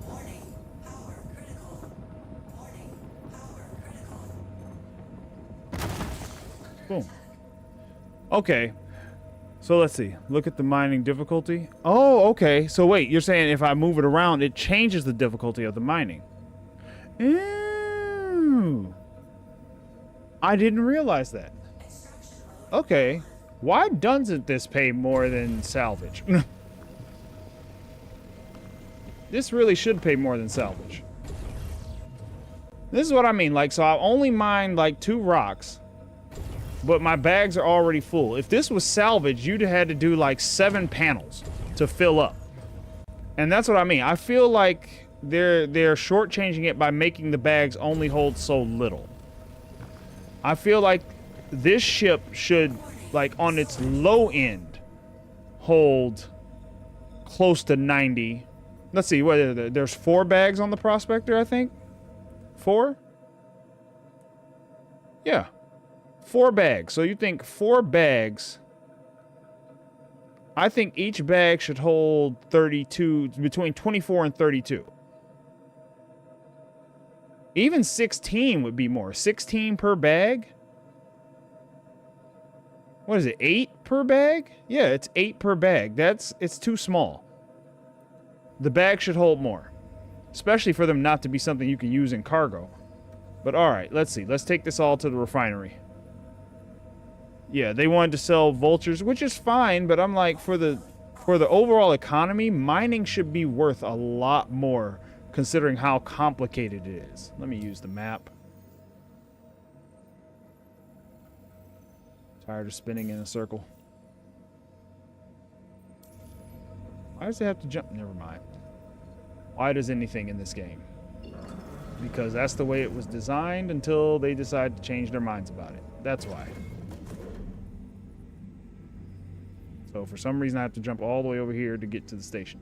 Warning, power critical. Warning, power critical. Boom. Okay. So let's see. Look at the mining difficulty. Oh, okay. So wait, you're saying if I move it around, it changes the difficulty of the mining. Ooh. I didn't realize that. Okay. Why doesn't this pay more than salvage? This really should pay more than salvage. This is what I mean. Like, so I only mined like 2 rocks, but my bags are already full. If this was salvage, you'd have had to do like 7 panels to fill up. And that's what I mean. I feel like they're shortchanging it by making the bags only hold so little. I feel like this ship should, like, on its low end, hold close to 90. Let's see, what, there's 4 bags on the Prospector, I think? 4? Yeah. 4 bags. So you think 4 bags. I think each bag should hold 32, between 24 and 32. Even 16 would be more. 16 per bag? What is it, 8 per bag? Yeah, it's 8 per bag. It's too small. The bag should hold more. Especially for them not to be something you can use in cargo. But alright, let's see. Let's take this all to the refinery. Yeah, they wanted to sell vultures, which is fine, but I'm like, for the overall economy, mining should be worth a lot more, considering how complicated it is. Let me use the map. Tired of spinning in a circle. Why does it have to jump? Never mind. Why does anything in this game? Because that's the way it was designed until they decide to change their minds about it. That's why. So for some reason I have to jump all the way over here to get to the station.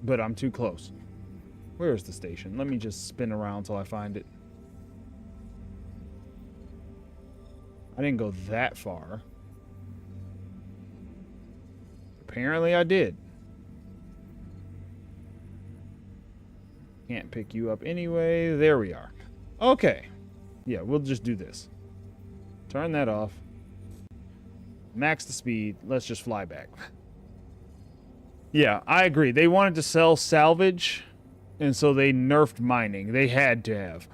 But I'm too close. Where is the station? Let me just spin around till I find it. I didn't go that far. Apparently I did. Can't pick you up anyway. There we are. Okay. Yeah, we'll just do this. Turn that off. Max the speed. Let's just fly back. Yeah, I agree. They wanted to sell salvage, and so they nerfed mining. They had to have.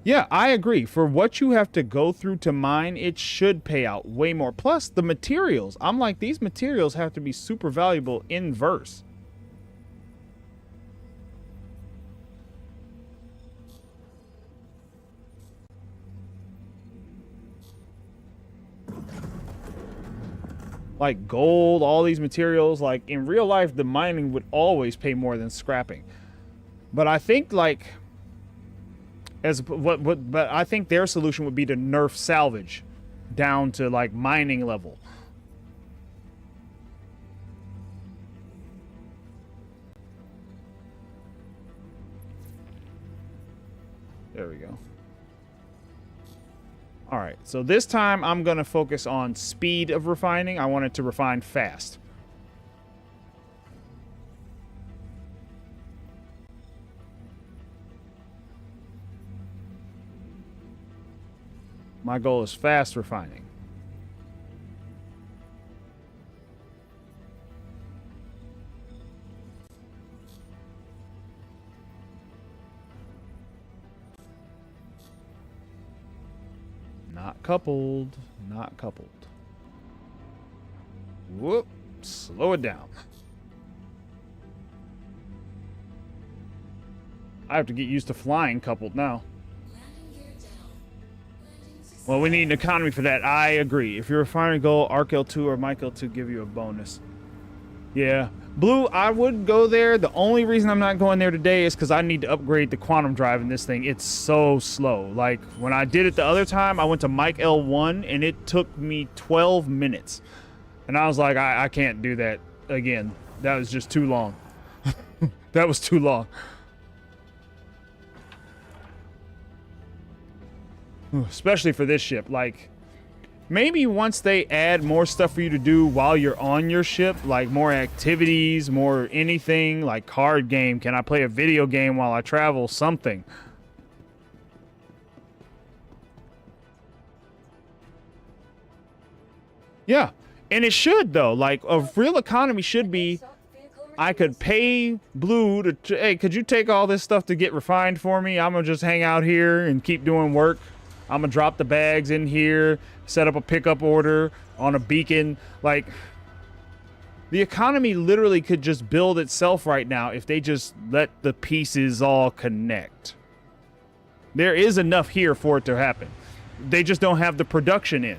Yeah, I agree. For what you have to go through to mine, it should pay out way more. Plus, the materials. I'm like, these materials have to be super valuable in verse. Like gold, all these materials. Like, in real life, the mining would always pay more than scrapping. But I think, like... but I think their solution would be to nerf salvage down to like mining level. There we go. All right, so this time I'm going to focus on speed of refining. I want it to refine fast. My goal is fast refining. Not coupled. Not coupled. Whoop. Slow it down. I have to get used to flying coupled now. Well, we need an economy for that. I agree. If you're a refinery goal, Arc L2 or Mike L2 give you a bonus. Yeah. Blue, I would go there. The only reason I'm not going there today is because I need to upgrade the quantum drive in this thing. It's so slow. Like, when I did it the other time, I went to Mike L1, and it took me 12 minutes. And I was like, I can't do that again. That was just too long. That was too long. Especially for this ship. Like, maybe once they add more stuff for you to do while you're on your ship, like more activities, more anything, like card game. Can I play a video game while I travel? Something. Yeah. And it should, though. Like, a real economy should be... I could pay Blue to, hey, could you take all this stuff to get refined for me? I'm gonna just hang out here and keep doing work. I'm gonna drop the bags in here, set up a pickup order on a beacon. Like, the economy literally could just build itself right now if they just let the pieces all connect. There is enough here for it to happen. They just don't have the production in.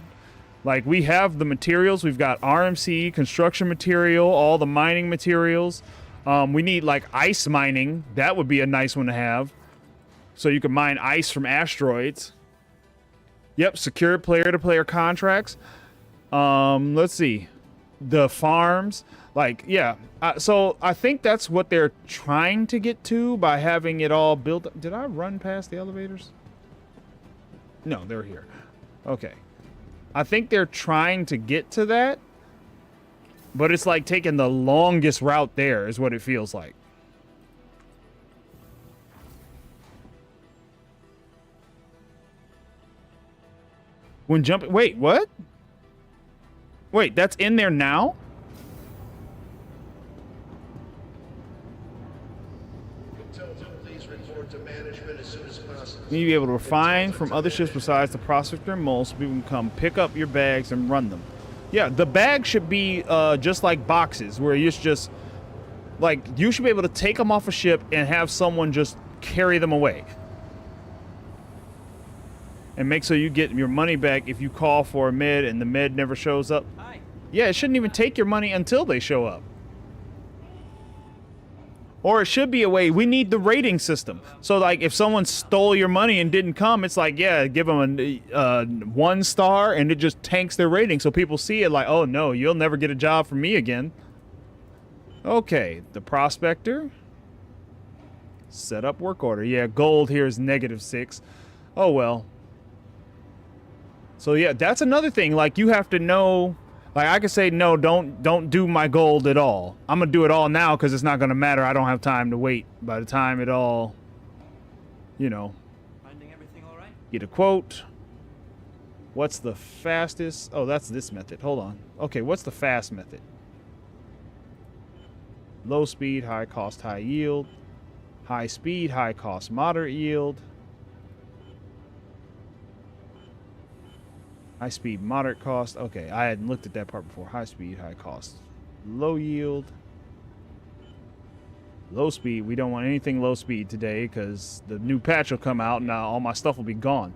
Like, we have the materials. We've got RMC, construction material, all the mining materials. We need, like, ice mining. That would be a nice one to have. So you can mine ice from asteroids. Yep, secure player-to-player contracts. Let's see. The farms. Like, yeah. So I think that's what they're trying to get to by having it all built. Did I run past the elevators? No, they're here. Okay. I think they're trying to get to that, but it's like taking the longest route there is what it feels like. When jumping, wait, what? Wait, that's in there now? Please report to management as soon as possible. You need to be able to refine from other ships besides the prospector and mole so people can come pick up your bags and run them. Yeah, the bag should be just like boxes where it's just like you should be able to take them off a ship and have someone just carry them away. And make so you get your money back if you call for a med and the med never shows up. Hi. Yeah, it shouldn't even take your money until they show up. Or it should be a way, we need the rating system. So, like, if someone stole your money and didn't come, it's like, yeah, give them a 1 star, and it just tanks their rating. So people see it like, oh, no, you'll never get a job from me again. Okay, the prospector. Set up work order. Yeah, gold here is -6. Oh, well. So, yeah, that's another thing. Like, you have to know... Like, I could say, no, don't do my gold at all. I'm going to do it all now because it's not going to matter. I don't have time to wait. By the time it all, you know. Finding everything all right? Get a quote. What's the fastest? Oh, that's this method. Hold on. Okay, what's the fast method? Low speed, high cost, high yield. High speed, high cost, moderate yield. High speed, moderate cost. Okay, I hadn't looked at that part before. High speed, high cost. Low yield. Low speed. We don't want anything low speed today because the new patch will come out and all my stuff will be gone.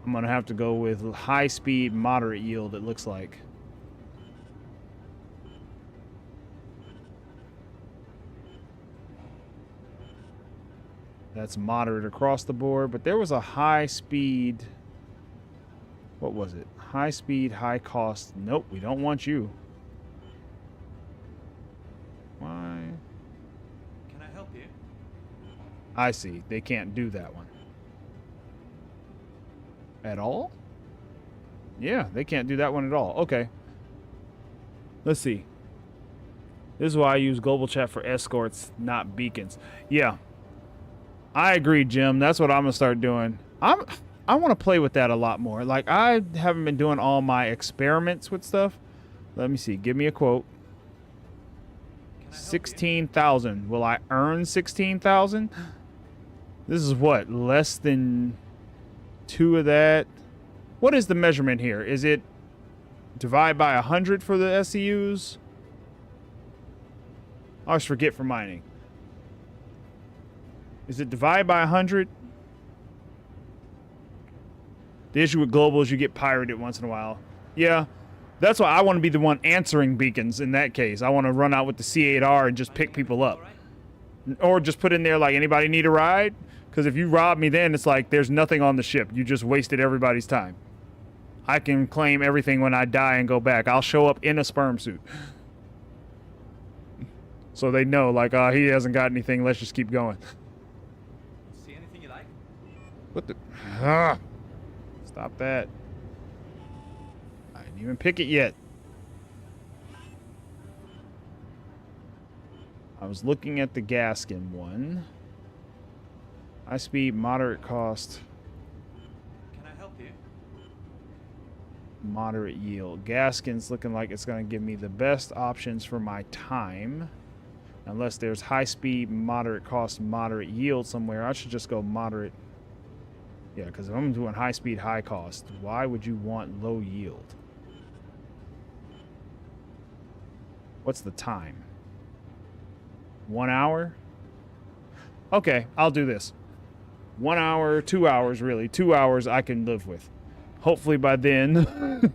I'm going to have to go with high speed, moderate yield, it looks like. That's moderate across the board, but there was a high speed. What was it? High speed, high cost. Nope, we don't want you. Why? Can I help you? I see. They can't do that one. At all? Yeah, they can't do that one at all. Okay. Let's see. This is why I use global chat for escorts, not beacons. Yeah. I agree, Jim. That's what I'm gonna start doing. I want to play with that a lot more. Like, I haven't been doing all my experiments with stuff. Let me see. Give me a quote. 16,000. Will I earn 16,000? This is what, less than 2 of that. What is the measurement here? Is it divide by 100 for the SEUs? I always forget for mining. Is it divide by 100? The issue with global is you get pirated once in a while. Yeah, that's why I want to be the one answering beacons in that case. I want to run out with the C8R and just pick people up. Or just put in there like, anybody need a ride? Because if you rob me then, it's like there's nothing on the ship. You just wasted everybody's time. I can claim everything when I die and go back. I'll show up in a sperm suit. So they know, like, he hasn't got anything. Let's just keep going. See anything you like? What the? Stop that. I didn't even pick it yet. I was looking at the Gaskin one. High speed, moderate cost. Can I help you? Moderate yield. Gaskin's looking like it's going to give me the best options for my time. Unless there's high speed, moderate cost, moderate yield somewhere. I should just go moderate. Yeah, because if I'm doing high speed, high cost, why would you want low yield? What's the time? 1 hour? Okay, I'll do this. 1 hour, 2 hours, really. 2 hours I can live with. Hopefully by then,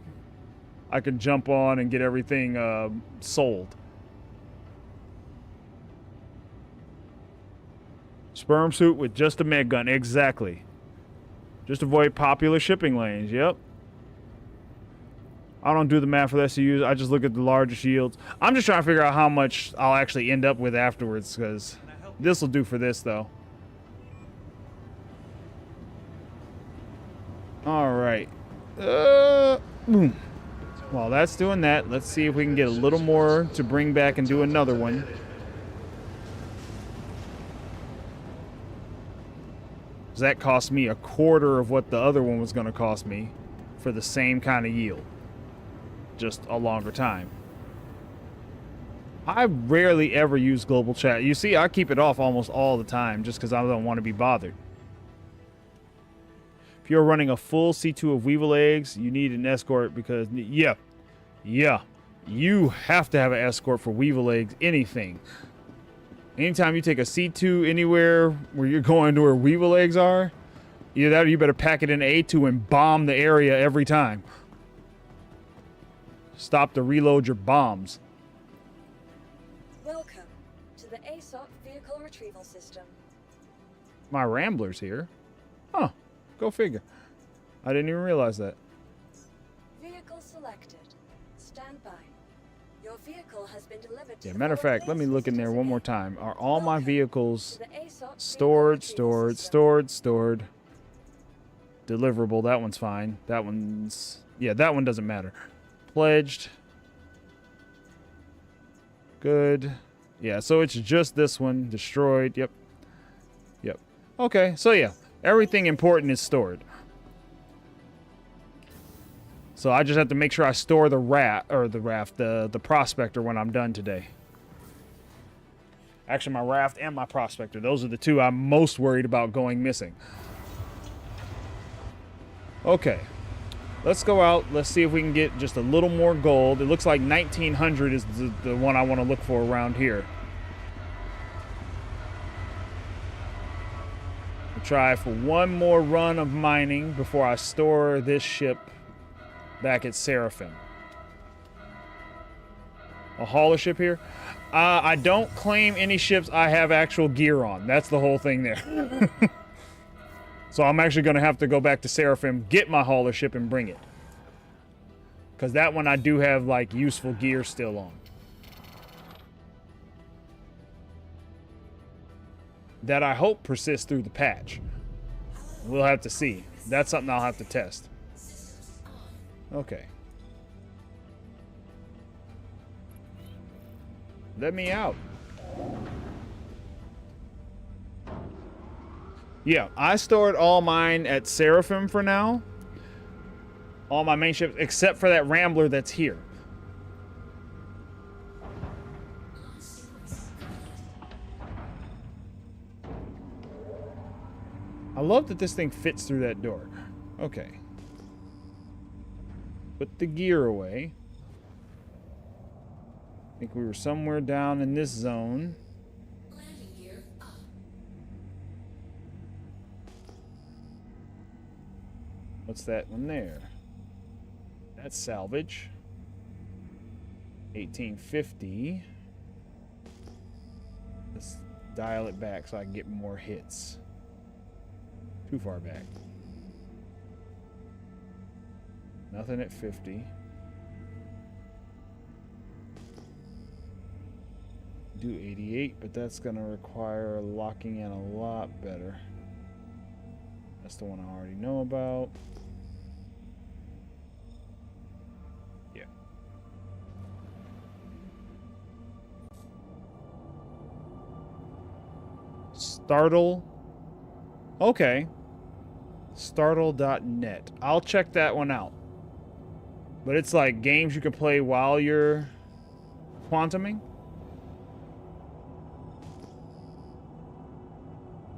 I can jump on and get everything sold. Sperm suit with just a med gun. Exactly. Just avoid popular shipping lanes. Yep. I don't do the math for the SUs. I just look at the largest yields. I'm just trying to figure out how much I'll actually end up with afterwards, because this will do for this, though. All right. Boom. While that's doing that, let's see if we can get a little more to bring back and do another one. That cost me a quarter of what the other one was going to cost me for the same kind of yield. Just a longer time. I rarely ever use global chat. You see, I keep it off almost all the time just because I don't want to be bothered. If you're running a full C2 of Weevil eggs, you need an escort because, yeah, you have to have an escort for Weevil eggs, anything. Anytime you take a C2 anywhere where you're going to where Weevil eggs are, either that or you better pack it in A2 and bomb the area every time. Stop to reload your bombs. Welcome to the ASOC Vehicle Retrieval System. My Rambler's here. Huh. Go figure. I didn't even realize that. Vehicle selected. Stand by. Your vehicle has been delivered to Yeah, the matter of fact, let me look in there one more time. Are all my vehicles stored? Deliverable, that one's fine. That one's... yeah, that one doesn't matter. Pledged. Good. Yeah, so it's just this one. Destroyed. Yep. Okay, so yeah. Everything important is stored. So I just have to make sure I store the the prospector when I'm done today. Actually, my raft and my prospector. Those are the two I'm most worried about going missing. Okay. Let's go out. Let's see if we can get just a little more gold. It looks like 1900 is the one I want to look for around here. We'll try for one more run of mining before I store this ship back at Seraphim. A hauler ship here? I don't claim any ships I have actual gear on. That's the whole thing there. So I'm actually going to have to go back to Seraphim, get my hauler ship, and bring it. Because that one I do have, like, useful gear still on. That I hope persists through the patch. We'll have to see. That's something I'll have to test. Okay. Let me out. Yeah, I stored all mine at Seraphim for now. All my main ships, except for that Rambler that's here. I love that this thing fits through that door. Okay. Put the gear away. I think we were somewhere down in this zone. What's that one there? That's salvage. 1850. Let's dial it back so I can get more hits. Too far back. Nothing at 50. Do 88, but that's going to require locking in a lot better. That's the one I already know about. Yeah. Startle. Okay. Startle.net. I'll check that one out. But it's like games you can play while you're quantuming.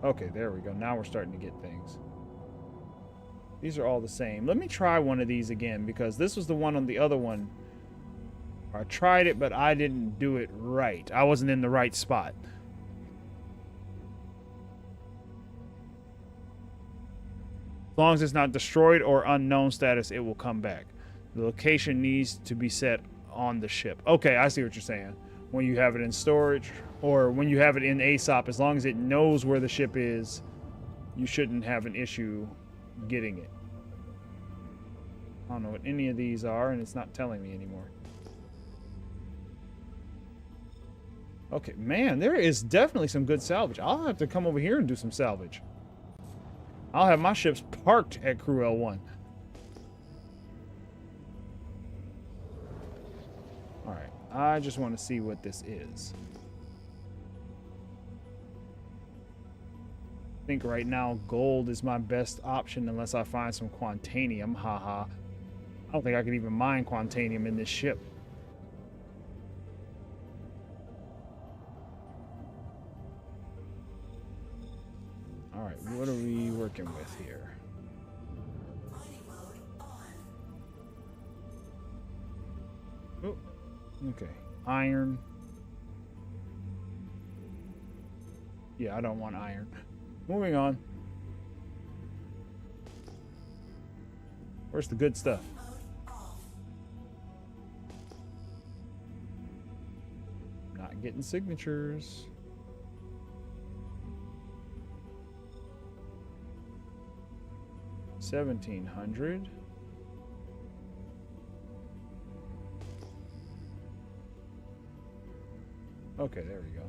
Okay, there we go. Now we're starting to get things. These are all the same. Let me try one of these again, because this was the one on the other one. I tried it, but I didn't do it right. I wasn't in the right spot. As long as it's not destroyed or unknown status, it will come back. The location needs to be set on the ship. Okay, I see what you're saying. When you have it in storage, or when you have it in ASOP, as long as it knows where the ship is, you shouldn't have an issue getting it. I don't know what any of these are, and it's not telling me anymore. Okay, man, there is definitely some good salvage. I'll have to come over here and do some salvage. I'll have my ships parked at Crew L1. Alright, I just want to see what this is. I think right now gold is my best option unless I find some Quantanium. Haha. I don't think I could even mine Quantanium in this ship. Alright, what are we working with here? Mining mode on. Oh, okay. Iron. Yeah, I don't want iron. Moving on. Where's the good stuff? Mode off. Not getting signatures. $1,700. Okay, there we go.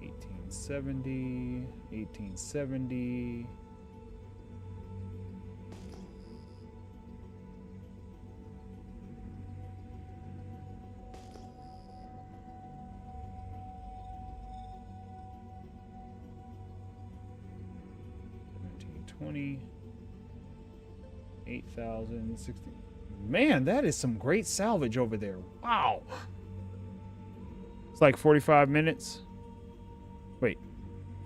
$1,870. $1,870. $1,720. 8,060. Man, that is some great salvage over there. Wow. It's like 45 minutes. Wait.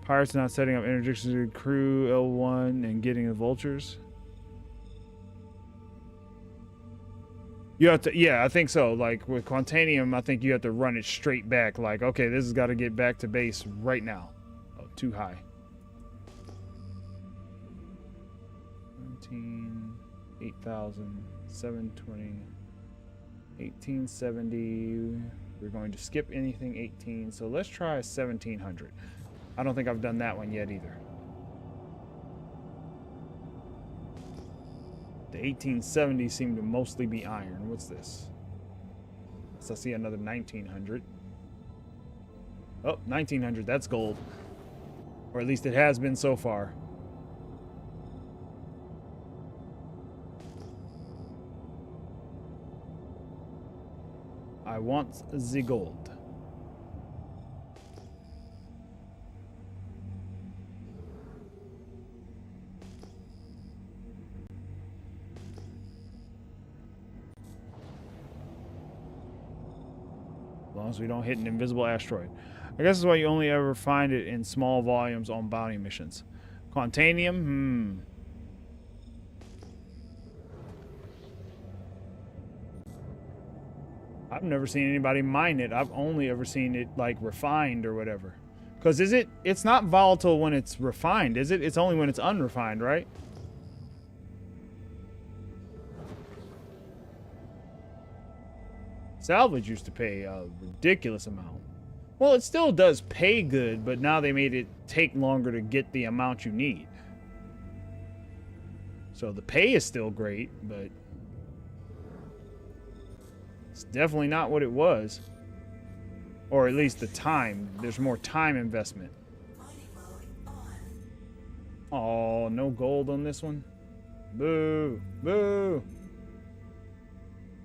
Pirates not setting up interdiction to Crew L1 and getting the vultures. You have to, yeah, I think so. Like with Quantanium, I think you have to run it straight back. Like, okay, this has got to get back to base right now. Oh, too high. 8,720, 1870. We're going to skip anything 18, so let's try 1,700. I don't think I've done that one yet either. The 1870 seem to mostly be iron. What's this? So I see another 1,900. Oh, 1,900, that's gold. Or at least it has been so far. I want the gold. As long as we don't hit an invisible asteroid. I guess that's why you only ever find it in small volumes on bounty missions. Quantanium? I've never seen anybody mine it. I've only ever seen it like refined or whatever. Because it's not volatile when it's refined, is it? It's only when it's unrefined, right? Salvage used to pay a ridiculous amount. Well, it still does pay good, but now they made it take longer to get the amount you need. So the pay is still great, but it's definitely not what it was. Or at least the time. There's more time investment. Mining mode on. Oh, no gold on this one. Boo. Boo.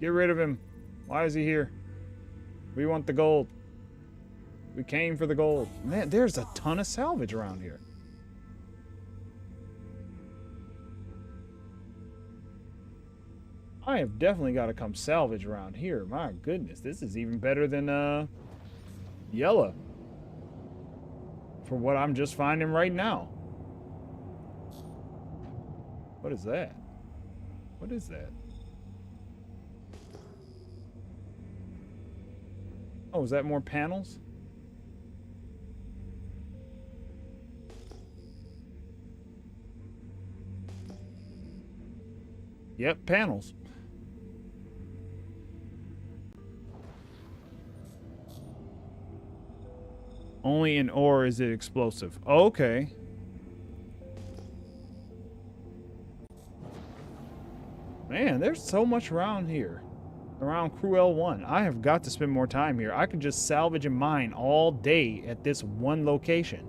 Get rid of him. Why is he here? We want the gold. We came for the gold. Man, there's a ton of salvage around here. I have definitely got to come salvage around here. My goodness, this is even better than Yella. For what I'm just finding right now. What is that? What is that? Oh, is that more panels? Yep, panels. Only in ore is it explosive. Okay. Man, there's so much around here. Around Crew L1. I have got to spend more time here. I could just salvage and mine all day at this one location.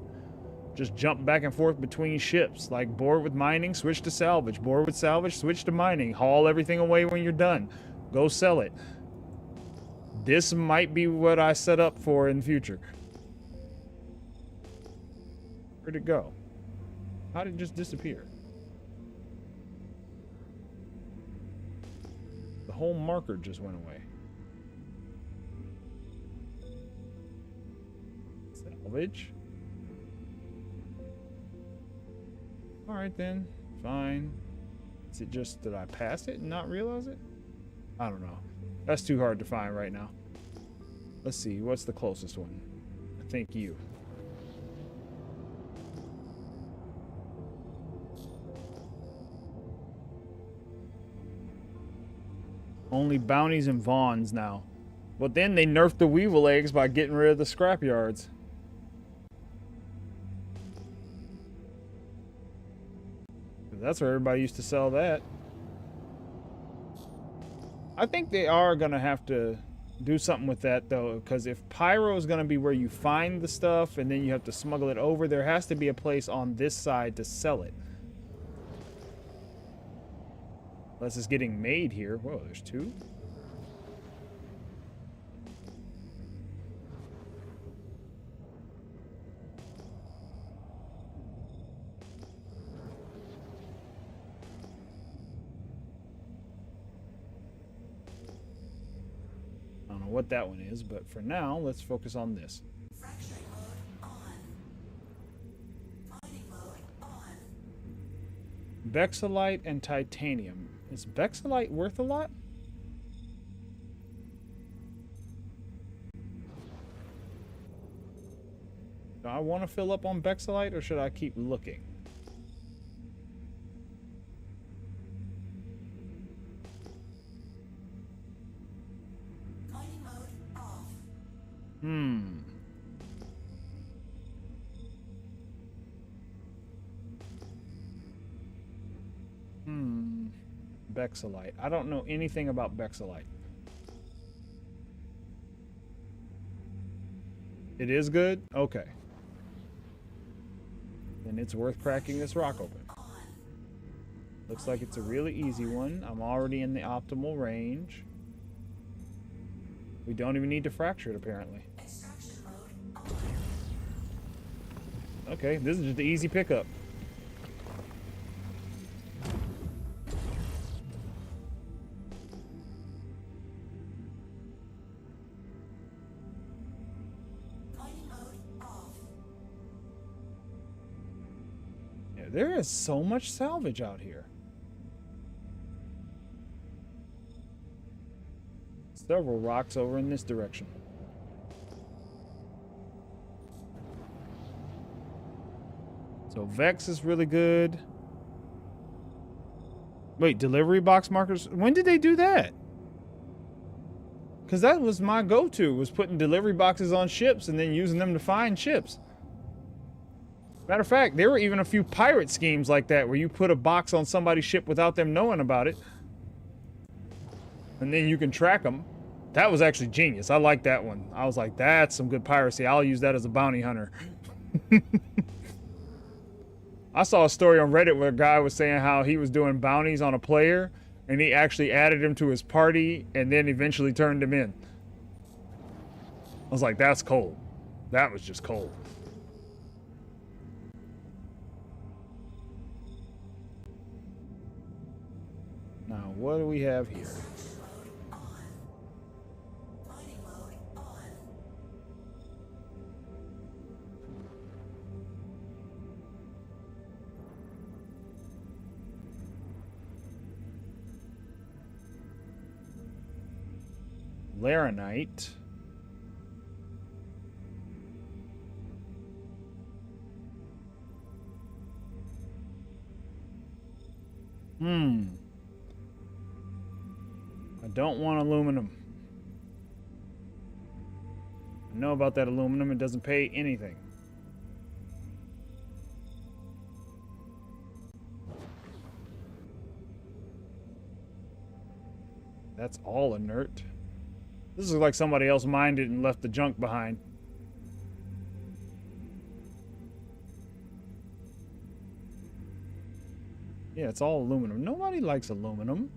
Just jump back and forth between ships. Like, bored with mining, switch to salvage. Bored with salvage, switch to mining. Haul everything away when you're done. Go sell it. This might be what I set up for in the future. Where'd it go? How did it just disappear? The whole marker just went away. Salvage. Alright then. Fine. Is it just that I passed it and not realize it? I don't know. That's too hard to find right now. Let's see. What's the closest one? I think you. Only bounties and Vaughns now. But then they nerfed the Weevil eggs by getting rid of the scrapyards. That's where everybody used to sell that. I think they are going to have to do something with that, though, because if Pyro is going to be where you find the stuff and then you have to smuggle it over, there has to be a place on this side to sell it. Unless it's getting made here. Whoa, there's two? I don't know what that one is, but for now, let's focus on this. Fracturing mode on. Mining mode on. Bexalite and titanium. Is Bexalite worth a lot? Do I want to fill up on Bexalite or should I keep looking? Mining mode off. Bexalite. I don't know anything about Bexalite. It is good? Okay. Then it's worth cracking this rock open. Looks like it's a really easy one. I'm already in the optimal range. We don't even need to fracture it, apparently. Extraction mode on. Okay, this is just the easy pickup. Mining mode off. Yeah, there is so much salvage out here. Several rocks over in this direction. So Vex is really good. Wait, delivery box markers? When did they do that? Because that was my go-to, was putting delivery boxes on ships and then using them to find ships. Matter of fact, there were even a few pirate schemes like that where you put a box on somebody's ship without them knowing about it. And then you can track them. That was actually genius. I like that one. I was like, that's some good piracy. I'll use that as a bounty hunter. I saw a story on Reddit where a guy was saying how he was doing bounties on a player and he actually added him to his party and then eventually turned him in. I was like, that's cold. That was just cold. Now, what do we have here? Mining mode on. Laranite. I don't want aluminum. I know about that aluminum. It doesn't pay anything. That's all inert. This is like somebody else mined it and left the junk behind. Yeah, it's all aluminum. Nobody likes aluminum.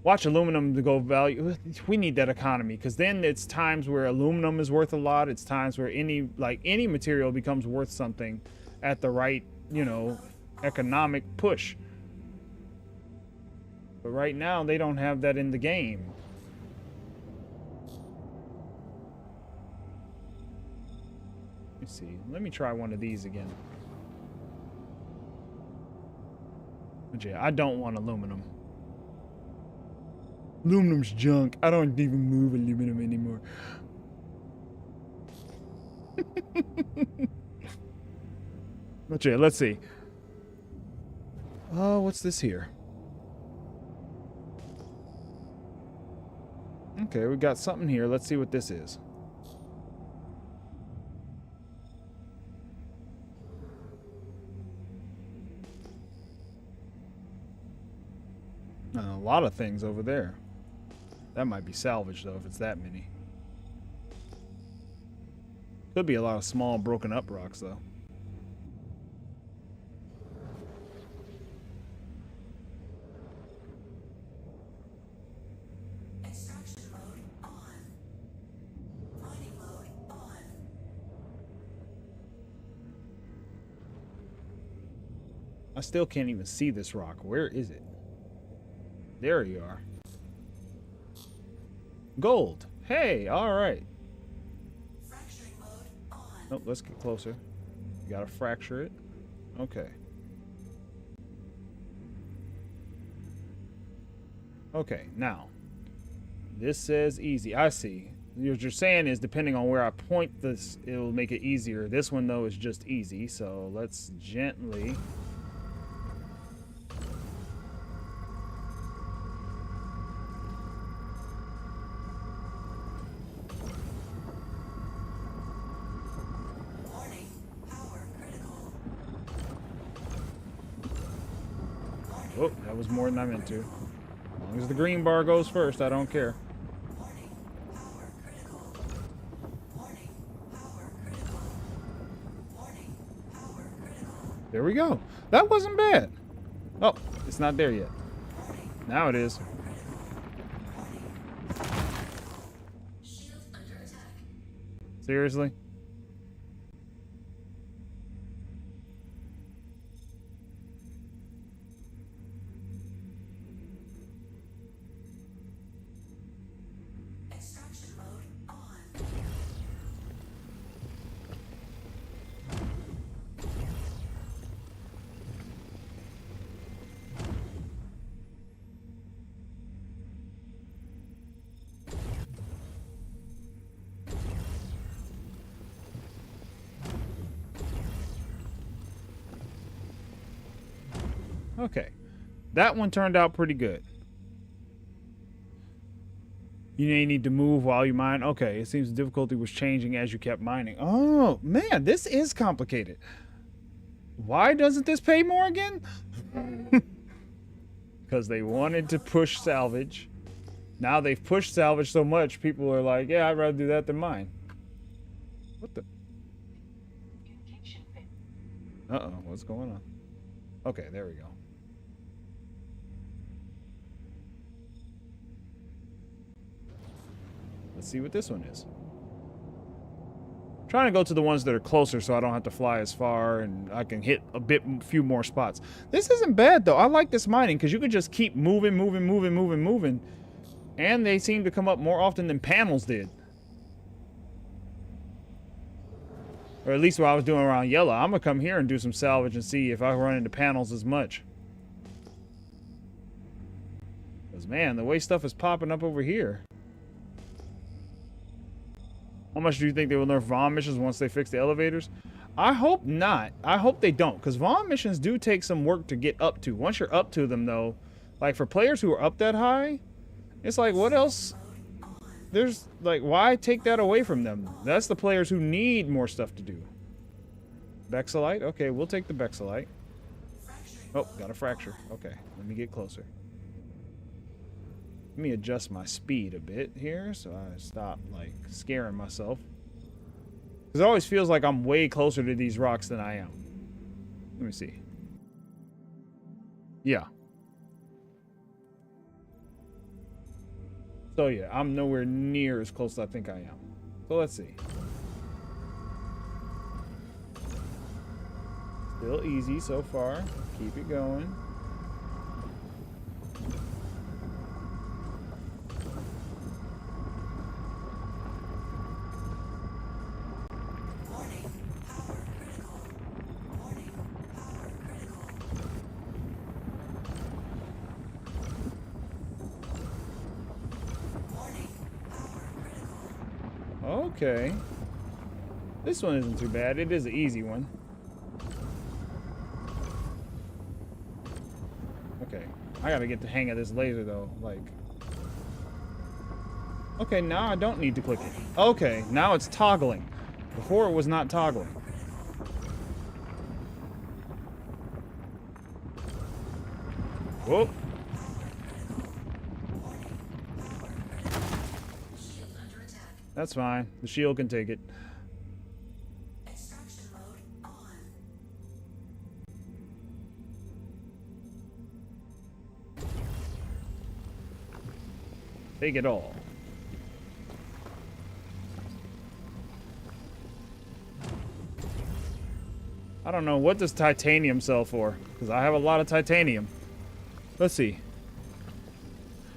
Watch aluminum to go value. We need that economy, because then it's times where aluminum is worth a lot. It's times where any material becomes worth something at the right, you know, economic push. But right now, they don't have that in the game. Let me see. Let me try one of these again. But yeah, I don't want aluminum. Aluminum's junk. I don't even move aluminum anymore. But yeah, let's see. Oh, what's this here? Okay, we got something here. Let's see what this is. A lot of things over there. That might be salvage, though, if it's that many. Could be a lot of small, broken up rocks, though. Extraction mode on. Mining mode on. I still can't even see this rock. Where is it? There you are. Gold. Hey, all right. Fracturing mode on. Nope, let's get closer. You gotta fracture it. Okay. Okay, now. This says easy. I see. What you're saying is depending on where I point this, it will make it easier. This one, though, is just easy. So let's gently... Warning. Power critical. Oh, that was more than I meant to. As long as the green bar goes first, I don't care. Warning. Power critical. Warning. Power critical. Warning. Power critical. There we go. That wasn't bad. Oh, it's not there yet. Now it is. Shield under attack. Seriously? Extraction mode on. Okay. That one turned out pretty good. You may need to move while you mine. Okay, it seems the difficulty was changing as you kept mining. Oh, man, this is complicated. Why doesn't this pay more again? Because they wanted to push salvage. Now they've pushed salvage so much, people are like, yeah, I'd rather do that than mine. What the? Uh-oh, what's going on? Okay, there we go. Let's see what this one is. Trying to go to the ones that are closer so I don't have to fly as far and I can hit few more spots. This isn't bad though. I like this mining because you could just keep moving. And they seem to come up more often than panels did. Or at least what I was doing around yellow. I'm gonna come here and do some salvage and see if I run into panels as much. Because man, the way stuff is popping up over here. How much do you think they will nerf VOM missions once they fix the elevators? I hope not. I hope they don't, because VOM missions do take some work to get up to. Once you're up to them, though, like for players who are up that high, it's like, what else? There's, like, why take that away from them? That's the players who need more stuff to do. Bexelite? Okay, we'll take the Bexelite. Oh, got a fracture. Okay, let me get closer. Let me adjust my speed a bit here so I stop, like, scaring myself. Because it always feels like I'm way closer to these rocks than I am. Let me see. Yeah. So, yeah, I'm nowhere near as close as I think I am. So, let's see. Still easy so far. Keep it going. Okay. This one isn't too bad. It is an easy one. Okay. I gotta get the hang of this laser, though. Like... Okay, now I don't need to click it. Okay, now it's toggling. Before it was not toggling. Whoa. That's fine. The shield can take it. Extraction mode on. Take it all. I don't know, what does titanium sell for? Because I have a lot of titanium. Let's see.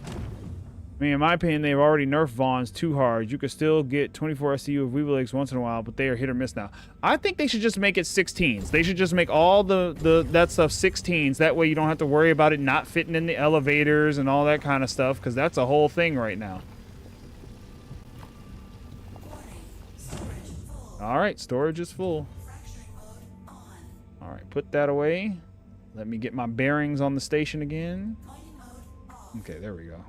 I mean, in my opinion, they've already nerfed Vons too hard. You could still get 24 SCU of Weeble Eggs once in a while, but they are hit or miss now. I think they should just make it 16s. They should just make all that stuff 16s. That way you don't have to worry about it not fitting in the elevators and all that kind of stuff, because that's a whole thing right now. All right, storage is full. All right, put that away. Let me get my bearings on the station again. Okay, there we go.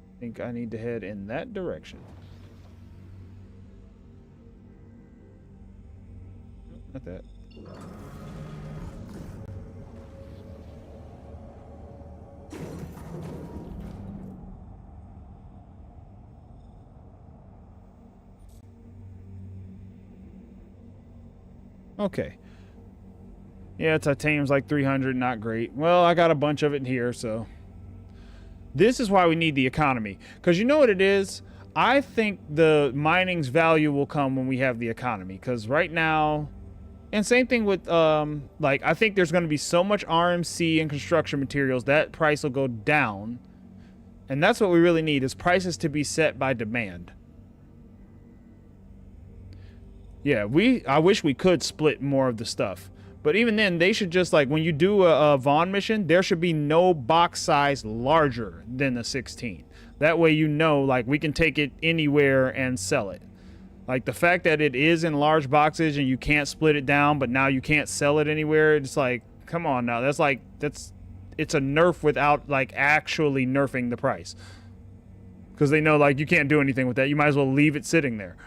I think I need to head in that direction. Not that. Okay. Yeah, titanium's like 300, not great. Well, I got a bunch of it in here, so... This is why we need the economy. Because you know what it is? I think the mining's value will come when we have the economy. Because right now... And same thing with, like, I think there's going to be so much RMC and construction materials, that price will go down. And that's what we really need, is prices to be set by demand. Yeah, I wish we could split more of the stuff. But even then, they should just, like, when you do a Vaughn mission, there should be no box size larger than a 16. That way you know, like, we can take it anywhere and sell it. Like, the fact that it is in large boxes and you can't split it down, but now you can't sell it anywhere, it's like, come on now. That's like, it's a nerf without, like, actually nerfing the price. Because they know, like, you can't do anything with that. You might as well leave it sitting there.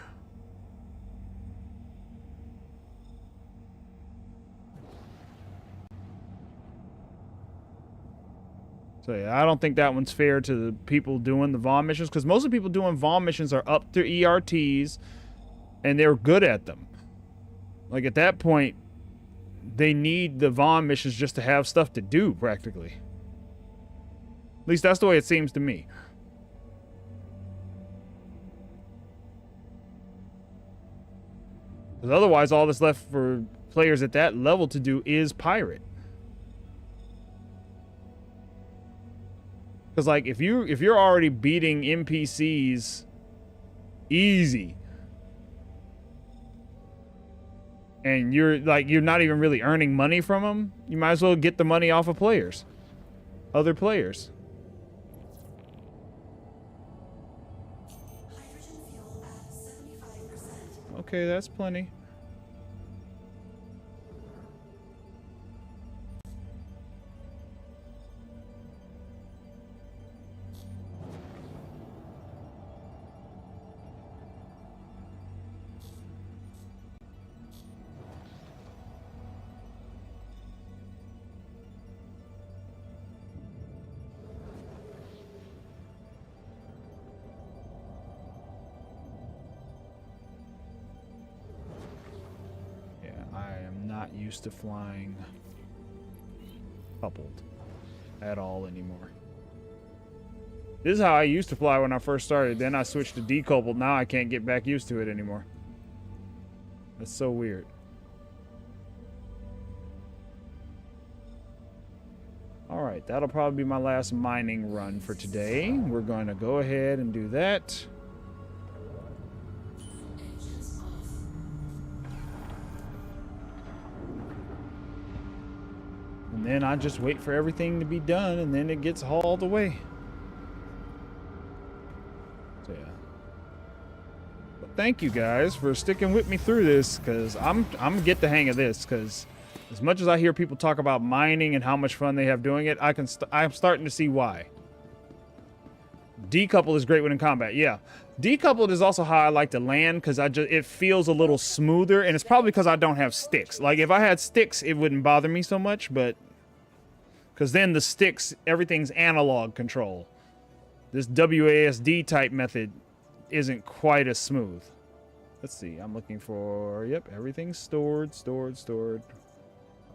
So yeah, I don't think that one's fair to the people doing the Vaughn missions, because most of the people doing Vaughn missions are up to ERTs, and they're good at them. Like, at that point, they need the Vaughn missions just to have stuff to do, practically. At least that's the way it seems to me. Because otherwise, all that's left for players at that level to do is pirate. Because like if you're already beating NPCs easy, and you're not even really earning money from them, you might as well get the money off of players, other players. Hydrogen fuel at 75%. Okay, that's plenty. Not used to flying coupled at all anymore. This is how I used to fly when I first started. Then I switched to decoupled. Now I can't get back used to it anymore. That's so weird. All right, that'll probably be my last mining run for today. We're going to go ahead and do that. Engines off. And then I just wait for everything to be done, and then it gets hauled away. So yeah. But thank you guys for sticking with me through this, because I'm gonna get the hang of this. Because as much as I hear people talk about mining and how much fun they have doing it, I'm starting to see why. Decoupled is great when in combat. Yeah, decoupled is also how I like to land, because it feels a little smoother, and it's probably because I don't have sticks. Like if I had sticks, it wouldn't bother me so much, but because then the sticks, everything's analog control. This WASD type method isn't quite as smooth. Let's see, I'm looking for, yep, everything's stored.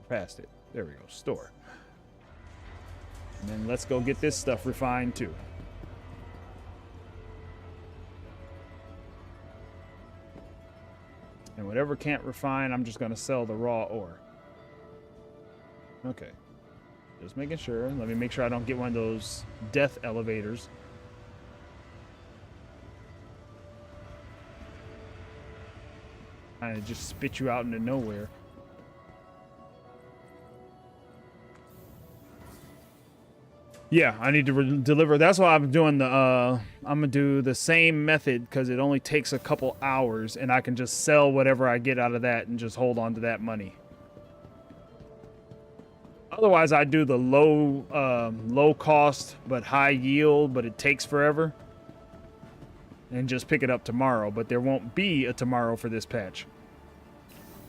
Past it. There we go, store. And then let's go get this stuff refined too. And whatever can't refine, I'm just gonna sell the raw ore. Okay. Just making sure. Let me make sure I don't get one of those death elevators. And just spit you out into nowhere. Yeah, I need to deliver. That's why I'm doing the, I'm gonna do the same method, because it only takes a couple hours, and I can just sell whatever I get out of that and just hold on to that money. Otherwise, I do the low cost but high yield, but it takes forever, and just pick it up tomorrow. But there won't be a tomorrow for this patch.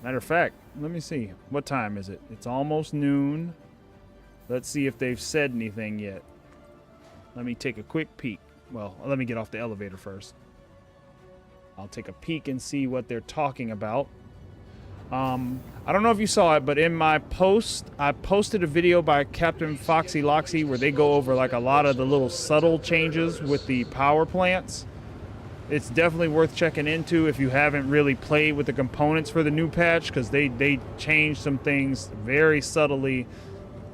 Matter of fact, let me see. What time is it? It's almost noon. Let's see if they've said anything yet. Let me take a quick peek. Well, let me get off the elevator first. I'll take a peek and see what they're talking about. I don't know if you saw it, but in my post, I posted a video by Captain Foxy Loxy where they go over like a lot of the little subtle changes with the power plants. It's definitely worth checking into if you haven't really played with the components for the new patch, because they changed some things very subtly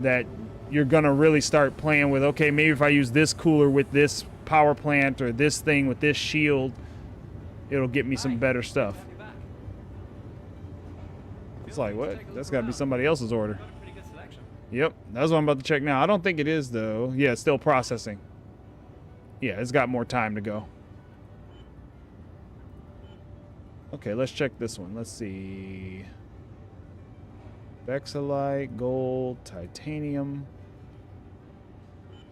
that you're gonna really start playing with. Okay, maybe if I use this cooler with this power plant, or this thing with this shield, it'll get me some better stuff. It's like, what? That's gotta be somebody else's order. Yep, that's what I'm about to check now. I don't think it is though. Yeah, it's still processing. Yeah, it's got more time to go. Okay, let's check this one. Let's see. Vexilite, gold, titanium.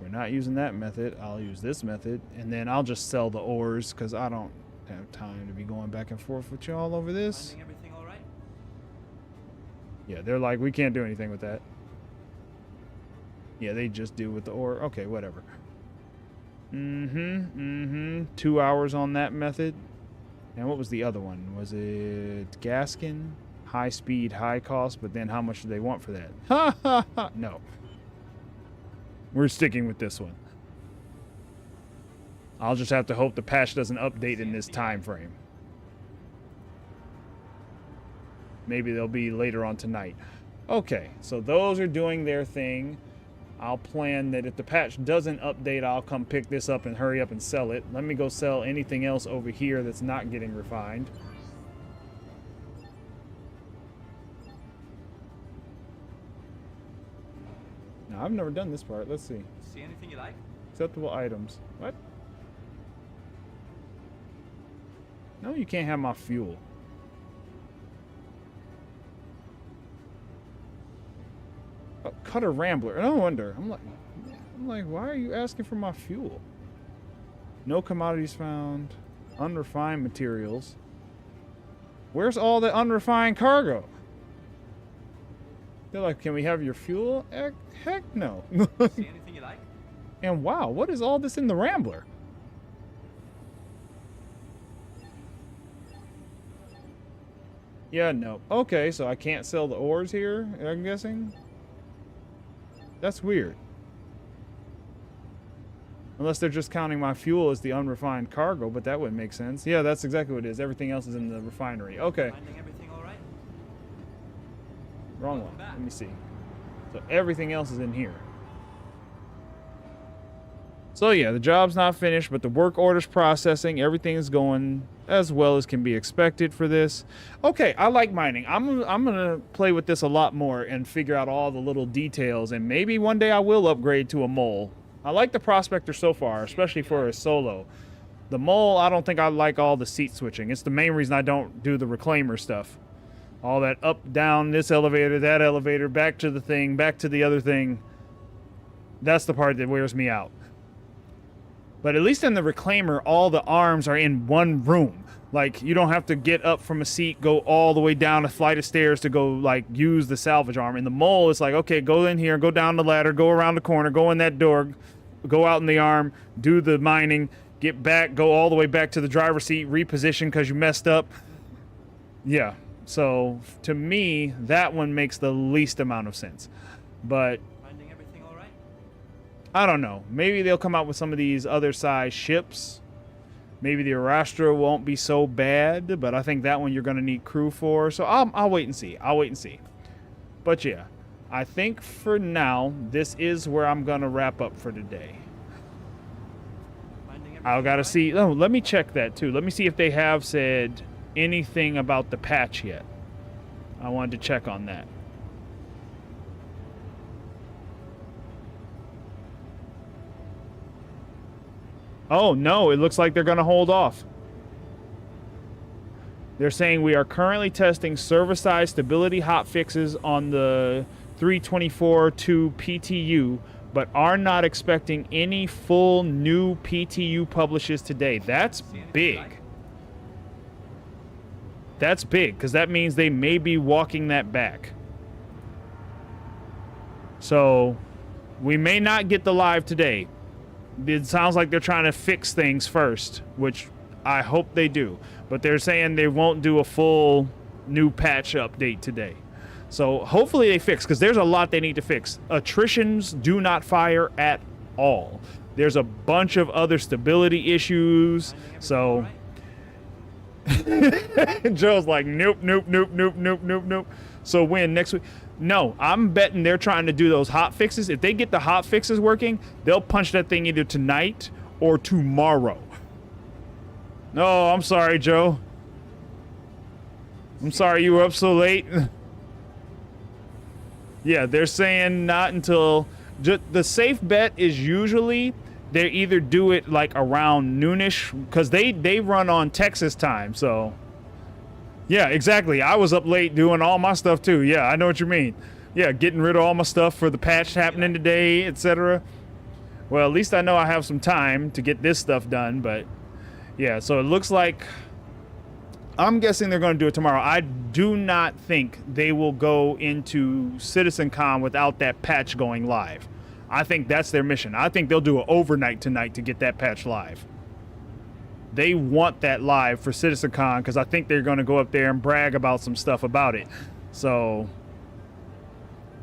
We're not using that method. I'll use this method, and then I'll just sell the ores, because I don't have time to be going back and forth with y'all over this. Everything all right? Yeah, they're like, we can't do anything with that. Yeah, they just do with the ore. Okay, whatever. 2 hours on that method. And what was the other one? Was it Gaskin? High speed, high cost, but then how much do they want for that? Ha ha ha! No. We're sticking with this one. I'll just have to hope the patch doesn't update in this time frame. maybe they'll be later on tonight. Okay, so those are doing their thing. I'll plan that if the patch doesn't update, I'll come pick this up and hurry up and sell it. Let me go sell anything else over here that's not getting refined. Now, I've never done this part. Let's see. See anything you like? Acceptable items. What? No, you can't have my fuel. Oh, Cutter Rambler. No wonder. I'm like, why are you asking for my fuel? No commodities found. Unrefined materials. Where's all the unrefined cargo? They're like, can we have your fuel? Heck no. See anything you like? And wow, what is all this in the Rambler? Yeah, no. Okay, so I can't sell the ores here, I'm guessing? That's weird. Unless they're just counting my fuel as the unrefined cargo, but that wouldn't make sense. Yeah, that's exactly what it is. Everything else is in the refinery. Okay. Finding everything all right? Wrong one. Let me see. So everything else is in here. So yeah, the job's not finished, but the work order's processing. Everything is going as well as can be expected for this. Okay, I like mining. I'm gonna play with this a lot more and figure out all the little details, and maybe one day I will upgrade to a mole. I like the Prospector so far, especially for a solo. The mole, I don't think I like all the seat switching. It's the main reason I don't do the reclaimer stuff. All that up, down, this elevator, that elevator, back to the thing, back to the other thing. That's the part that wears me out. But at least in the reclaimer, all the arms are in one room. Like, you don't have to get up from a seat, go all the way down a flight of stairs to go, like, use the salvage arm. In the mole, it's like, okay, go in here, go down the ladder, go around the corner, go in that door, go out in the arm, do the mining, get back, go all the way back to the driver's seat, reposition because you messed up. Yeah, so to me, that one makes the least amount of sense. But Finding everything all right? I don't know. Maybe they'll come out with some of these other size ships. Maybe the Arastra won't be so bad, but I think that one you're going to need crew for. So I'll wait and see. I'll wait and see. But yeah, I think for now, this is where I'm going to wrap up for today. I've got to see. Oh, let me check that too. Let me see if they have said anything about the patch yet. I wanted to check on that. Oh, no, it looks like they're going to hold off. They're saying we are currently testing server-side stability hotfixes on the 324.2 PTU, but are not expecting any full new PTU publishes today. That's big. That's big, because that means they may be walking that back. So, we may not get the live today. It sounds like they're trying to fix things first, which I hope they do. But they're saying they won't do a full new patch update today. So hopefully they fix, because there's a lot they need to fix. Attritions do not fire at all. There's a bunch of other stability issues. So Joe's like, nope, nope, nope, nope, nope, nope, nope. So when next week? No, I'm betting they're trying to do those hot fixes. If they get the hot fixes working, they'll punch that thing either tonight or tomorrow. No, I'm sorry, Joe. I'm sorry you were up so late. Yeah, they're saying not until... The safe bet is usually they either do it like around noonish, because they run on Texas time, so... Yeah, exactly. I was up late doing all my stuff too. Yeah, I know what you mean. Yeah, getting rid of all my stuff for the patch happening today, etc. Well, at least I know I have some time to get this stuff done, but yeah, so it looks like I'm guessing they're going to do it tomorrow. I do not think they will go into CitizenCon without that patch going live. I think that's their mission. I think they'll do it overnight tonight to get that patch live. They want that live for CitizenCon because I think they're going to go up there and brag about some stuff about it. So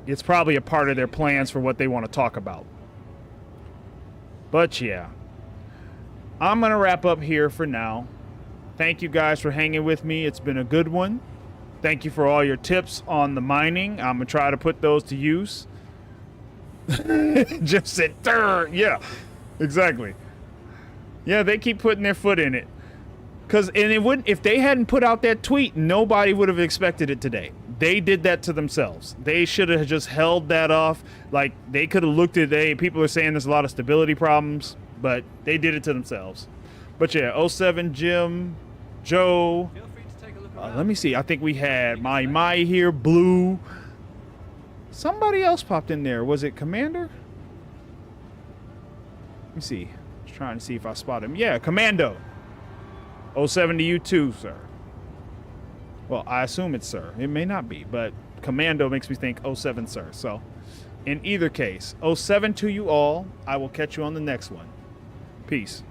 it's probably a part of their plans for what they want to talk about. But yeah, I'm going to wrap up here for now. Thank you guys for hanging with me. It's been a good one. Thank you for all your tips on the mining. I'm gonna try to put those to use. Just said, "Durr." Yeah, exactly. Yeah, they keep putting their foot in it. And it wouldn't, if they hadn't put out that tweet, nobody would have expected it today. They did that to themselves. They should have just held that off. Like, they could have looked at it. People are saying there's a lot of stability problems, but they did it to themselves. But yeah, 07 Jim, Joe. Feel free to take a look around. Let me see. I think we had Mai here, Blue. Somebody else popped in there. Was it Commander? Let me see. Just trying to see if I spot him. Yeah, Commando. 07 to you too, sir. Well, I assume it's sir. It may not be, but Commando makes me think 07, sir. So, in either case, 07 to you all. I will catch you on the next one. Peace.